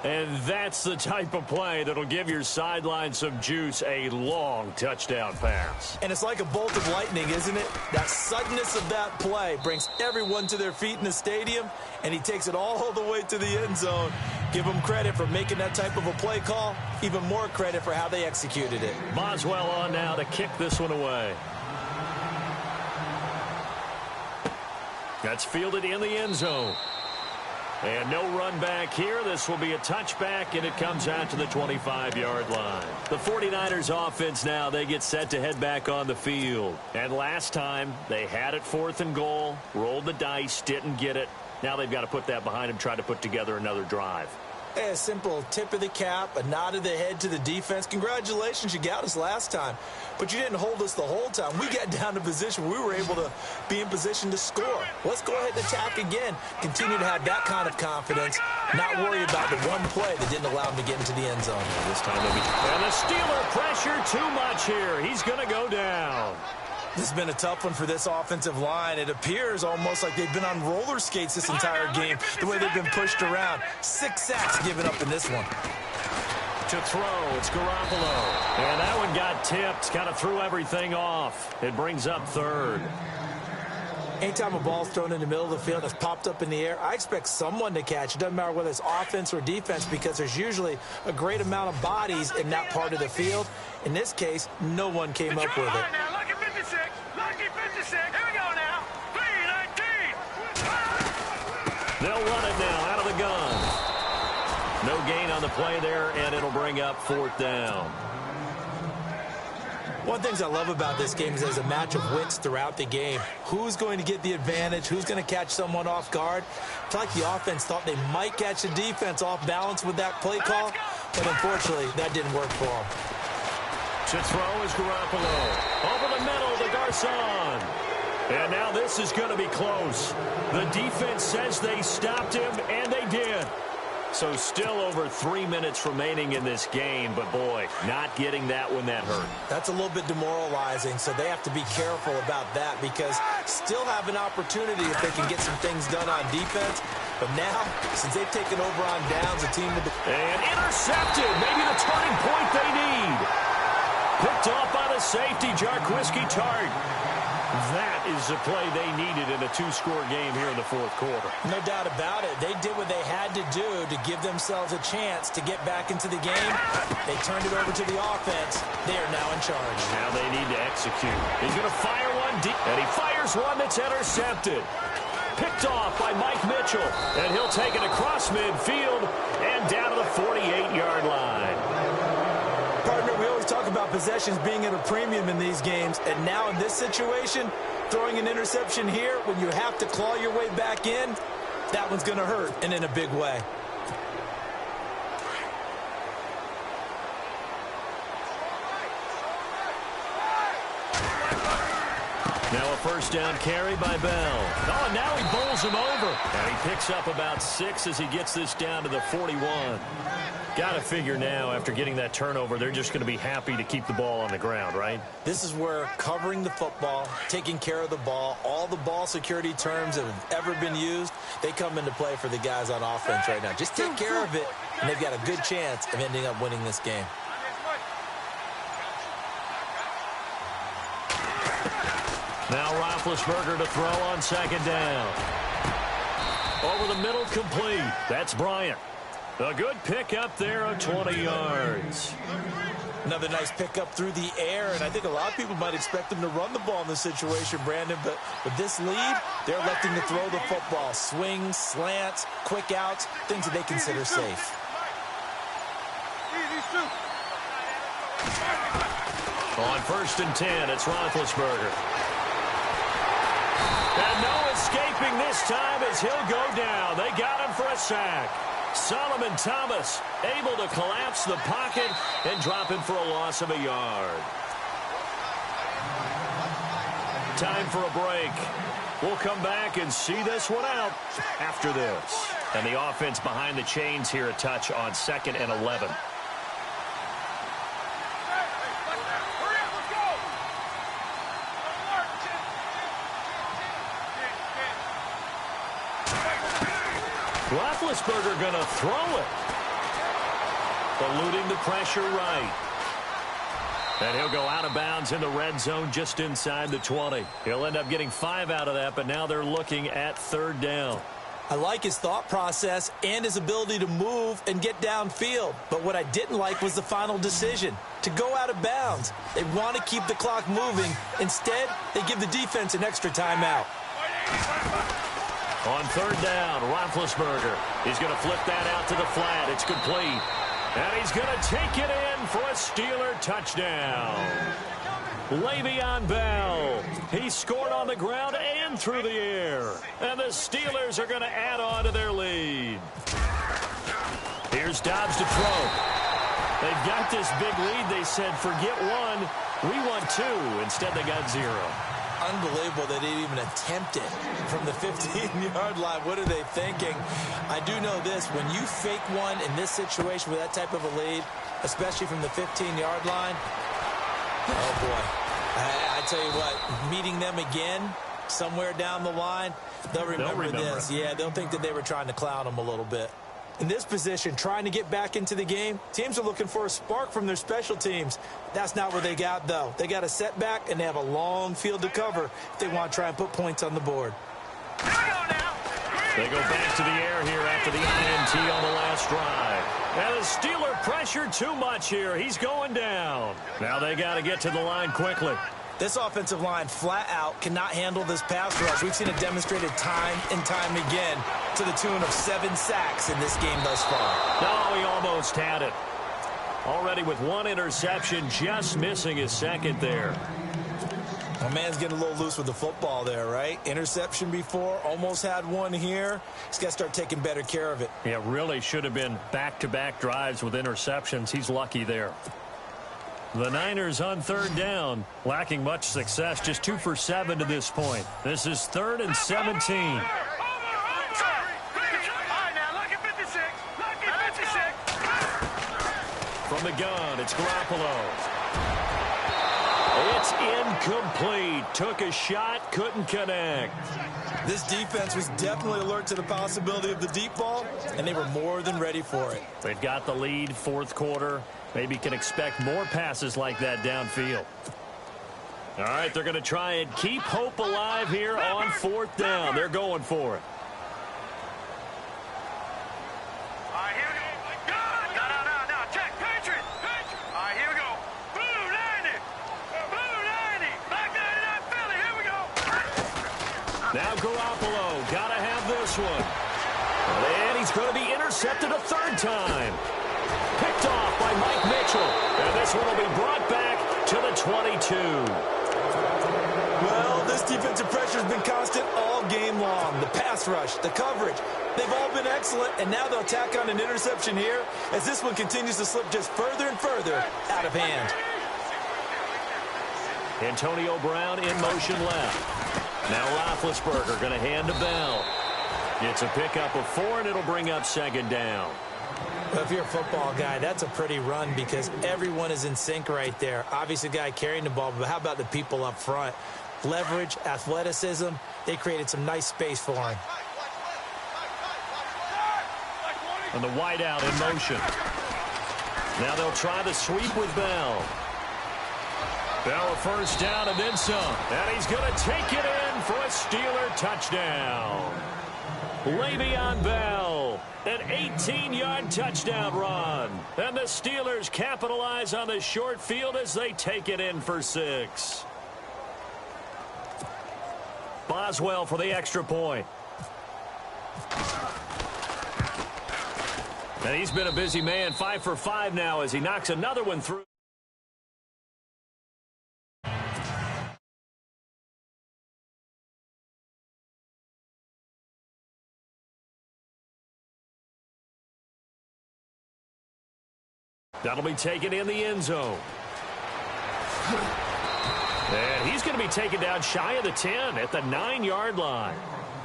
And that's the type of play that'll give your sideline some juice, a long touchdown pass. And it's like a bolt of lightning, isn't it? That suddenness of that play brings everyone to their feet in the stadium, and he takes it all the way to the end zone. Give him credit for making that type of a play call, even more credit for how they executed it. Boswell on now to kick this one away. That's fielded in the end zone. And no run back here. This will be a touchback, and it comes out to the 25-yard line. The 49ers offense now, they get set to head back on the field. And last time, they had it 4th and goal, rolled the dice, didn't get it. Now they've got to put that behind them, try to put together another drive. A simple tip of the cap, a nod of the head to the defense. Congratulations, you got us last time. But you didn't hold us the whole time. We got down to position. We were able to be in position to score. Let's go ahead and attack again. Continue to have that kind of confidence. Not worry about the one play that didn't allow him to get into the end zone. This time they'll be... And the Steeler pressure too much here. He's going to go down. This has been a tough one for this offensive line. It appears almost like they've been on roller skates this entire game, the way they've been pushed around. 6 sacks given up in this one. To throw, it's Garoppolo. And that one got tipped, kind of threw everything off. It brings up 3rd. Anytime a ball's thrown in the middle of the field that's popped up in the air, I expect someone to catch. It doesn't matter whether it's offense or defense, because there's usually a great amount of bodies in that part of the field. In this case, no one came up with it. Lucky 56, lucky 56. Here we go now. 3-19. They'll run it now out of the gun. No gain on the play there, and it'll bring up 4th down. One of the things I love about this game is there's a match of wits throughout the game. Who's going to get the advantage? Who's going to catch someone off guard? It's like the offense thought they might catch the defense off balance with that play call, but unfortunately, that didn't work for them. To throw is Garoppolo. Over the middle to Garcon. And now this is going to be close. The defense says they stopped him, and they did. So still over 3 minutes remaining in this game, but boy, not getting that when that hurt. That's a little bit demoralizing, so they have to be careful about that, because still have an opportunity if they can get some things done on defense. But now, since they've taken over on downs, a team with the... And intercepted, maybe the turning point they need. Picked off by the safety, Jarquiski Tart. That is the play they needed in a 2-score game here in the 4th quarter. No doubt about it. They did what they had to do to give themselves a chance to get back into the game. They turned it over to the offense. They are now in charge. Now they need to execute. He's going to fire one deep, and he fires one that's intercepted. Picked off by Mike Mitchell. And he'll take it across midfield and down to the 48-yard line. Partner, we always talk about possessions being at a premium in these games. And now in this situation, throwing an interception here when you have to claw your way back in, that one's going to hurt, and in a big way. Now a first down carry by Bell. Oh, and now he bowls him over. And he picks up about 6 as he gets this down to the 41. Got to figure now, after getting that turnover, they're just going to be happy to keep the ball on the ground, right? This is where covering the football, taking care of the ball, all the ball security terms that have ever been used, they come into play for the guys on offense right now. Just take care of it, and they've got a good chance of ending up winning this game. Now Roethlisberger to throw on second down. Over the middle, complete. That's Bryant. A good pick up there of 20 yards. Another nice pickup through the air, and I think a lot of people might expect them to run the ball in this situation, Brandon, but with this lead, they're electing to throw the football. Swings, slants, quick outs, things that they consider safe. On first and 10, it's Roethlisberger. And no escaping this time as he'll go down. They got him for a sack. Solomon Thomas able to collapse the pocket and drop him for a loss of a yard. Time for a break. We'll come back and see this one out after this. And the offense behind the chains here a touch on 2nd and 11. Roethlisberger going to throw it. Eluding the pressure right. And he'll go out of bounds in the red zone just inside the 20. He'll end up getting 5 out of that, but now they're looking at 3rd down. I like his thought process and his ability to move and get downfield. But what I didn't like was the final decision, to go out of bounds. They want to keep the clock moving. Instead, they give the defense an extra timeout. On 3rd down, Roethlisberger. He's going to flip that out to the flat. It's complete. And he's going to take it in for a Steeler touchdown. Le'Veon Bell. He scored on the ground and through the air. And the Steelers are going to add on to their lead. Here's Dobbs to throw. They've got this big lead. They said, forget 1. We want 2. Instead, they got 0. Unbelievable that they even attempted from the 15-yard line. What are they thinking? I do know this. When you fake one in this situation with that type of a lead, especially from the 15-yard line, oh, boy. I tell you what, meeting them again somewhere down the line, they'll remember this. Yeah, they'll think that they were trying to clown them a little bit. In this position, trying to get back into the game, teams are looking for a spark from their special teams. That's not what they got, though. They got a setback, and they have a long field to cover if they want to try and put points on the board. They go back to the air here after the INT on the last drive. And the Steeler pressure too much here. He's going down. Now they got to get to the line quickly. This offensive line flat out cannot handle this pass rush. We've seen it demonstrated time and time again to the tune of 7 sacks in this game thus far. Oh, he almost had it. Already with 1 interception, just missing his 2nd there. My man's getting a little loose with the football there, right? Interception before, almost had 1 here. He's got to start taking better care of it. Yeah, really should have been back-to-back drives with interceptions. He's lucky there. The Niners on 3rd down, lacking much success, just 2 for 7 to this point. This is 3rd and 17. From the gun, it's Garoppolo. It's incomplete. Took a shot, couldn't connect. This defense was definitely alert to the possibility of the deep ball, and they were more than ready for it. They've got the lead, 4th quarter. Maybe can expect more passes like that downfield. All right, they're going to try and keep hope alive here on 4th down. They're going for it. All right, here we go. No. Check. Patriot. All right, here we go. Blue 90. Black 99 Philly. Here we go. Now Garoppolo, gotta have this one. And he's going to be intercepted a third time. Picked off by Mike Mitchell. And this one will be brought back to the 22. Well, this defensive pressure has been constant all game long. The pass rush, the coverage, they've all been excellent, and now they'll tack on an interception here as this one continues to slip just further and further out of hand. Antonio Brown in motion left. Now Roethlisberger going to hand to Bell. It's a pickup of 4, and it'll bring up second down. Well, if you're a football guy, that's a pretty run because everyone is in sync right there. Obviously, the guy carrying the ball, but how about the people up front? Leverage, athleticism, they created some nice space for him. And the wideout in motion. Now they'll try the sweep with Bell. Bell a first down and then some. And he's going to take it in for a Steeler touchdown. Le'Veon Bell, an 18-yard touchdown run. And the Steelers capitalize on the short field as they take it in for 6. Boswell for the extra point. And he's been a busy man, 5 for 5 now as he knocks another one through. That'll be taken in the end zone. And he's going to be taken down shy of the 10 at the 9-yard line.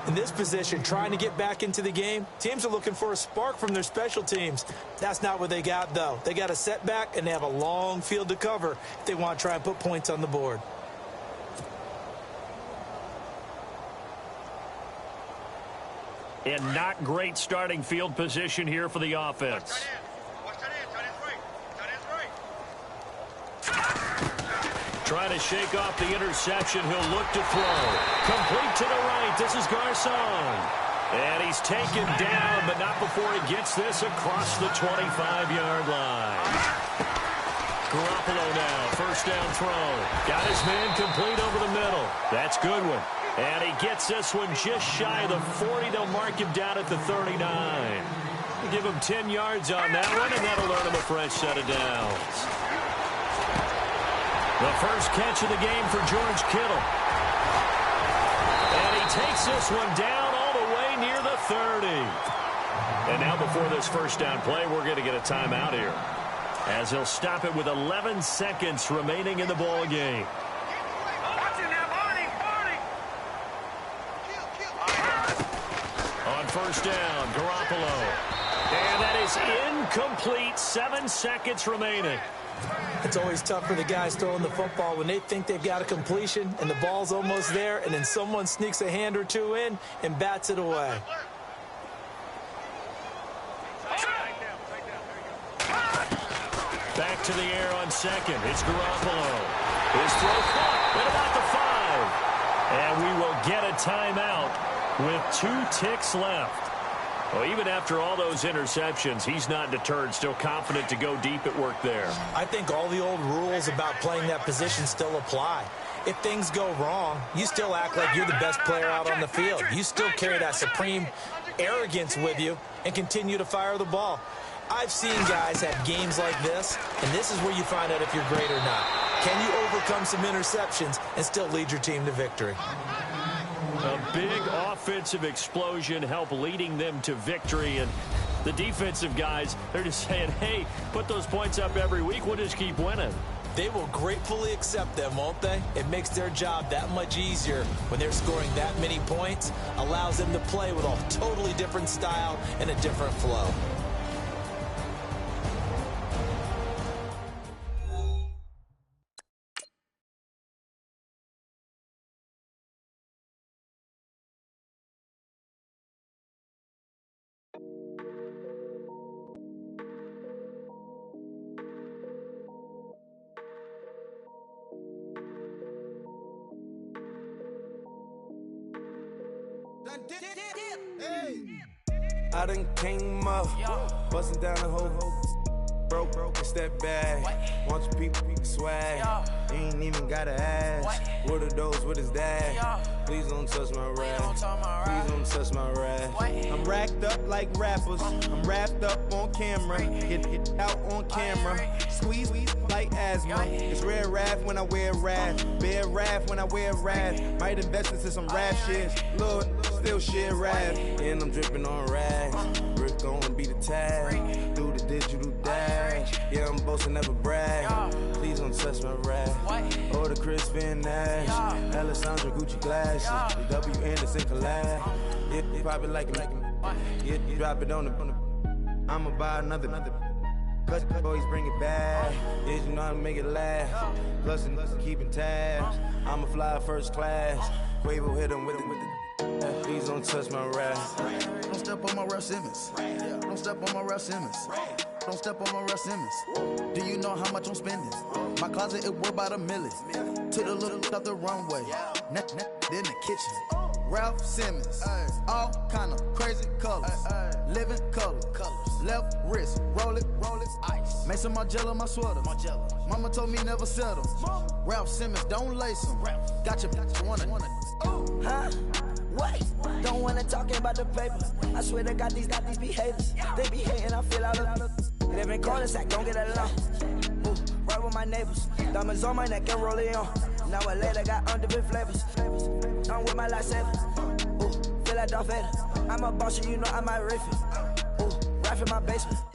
In this position, trying to get back into the game, teams are looking for a spark from their special teams. That's not what they got, though. They got a setback, and they have a long field to cover if they want to try and put points on the board. And not great starting field position here for the offense. Trying to shake off the interception. He'll look to throw. Complete to the right. This is Garcon. And he's taken down, but not before he gets this across the 25-yard line. Garoppolo now. First down throw. Got his man complete over the middle. That's a good one. And he gets this one just shy of the 40. They'll mark him down at the 39. Give him 10 yards on that one, and that'll earn him a fresh set of downs. The first catch of the game for George Kittle. And he takes this one down all the way near the 30. And now before this first down play, we're going to get a timeout here, as he'll stop it with 11 seconds remaining in the ball game. On first down, Garoppolo. And that is incomplete. 7 seconds remaining. It's always tough for the guys throwing the football when they think they've got a completion and the ball's almost there, and then someone sneaks a hand or two in and bats it away. Back to the air on second. It's Garoppolo. His throw caught at about the 5. And we will get a timeout with 2 ticks left. Well, even after all those interceptions, he's not deterred, still confident to go deep at work there. I think all the old rules about playing that position still apply. If things go wrong, you still act like you're the best player out on the field. You still carry that supreme arrogance with you and continue to fire the ball. I've seen guys have games like this, and this is where you find out if you're great or not. Can you overcome some interceptions and still lead your team to victory? A big offensive explosion helped leading them to victory. And the defensive guys, they're just saying, hey, put those points up every week. We'll just keep winning. They will gratefully accept them, won't they? It makes their job that much easier when they're scoring that many points. Allows them to play with a totally different style and a different flow. I done came up, busting down the whole broke. step back. Want your people swag. You ain't even gotta ask. What are those with his dad? Please don't touch my rap. Please don't touch my rap. I'm racked up like rappers. I'm wrapped up on camera. Get out on camera. Squeeze like asthma. It's rare wrath when I wear wrath. Bear wrath when I wear wrath. Might invest into some rap shit. Lord, still shit rap. And I'm dripping on rags. Rick gonna be the tag. Do the digital dash. Yeah, I'm boasting, never brag. Please don't touch my rap. Or the Crispin Nash. Alessandra Gucci glasses. The W Anderson collab. Yeah, you probably like it. Yeah, you drop it on the. I'ma buy another. Cut boys bring it back. Yeah, you know how to make it last. Plus and keeping tabs. I'ma fly first class. Quavo hit him with it. Please don't touch my rap. Don't step on my Ralph Simmons. Don't step on my Ralph Simmons. Don't step on my Ralph Simmons. Do you know how much I'm spending? My closet it worth about $1 million. To the little up the runway. In the kitchen. Ralph Simmons. All kind of crazy colors. Living color. Left wrist. Roll it. Ice. Mason Margiela my sweater. Mama told me never settle. Ralph Simmons don't lace them. Got your wanna. Huh? What? Don't wanna talk about the paper. I swear to God, these be haters. They be hating, I feel out of. Live in cul-de-sac, don't get along. Ooh, right with my neighbors. Diamonds on my neck and roll it on. Now I later got underbit flavors. I'm with my lifesaver. Ooh, feel like Darth Vader. I'm a boss, you know I might riff it. Ooh, right in my basement.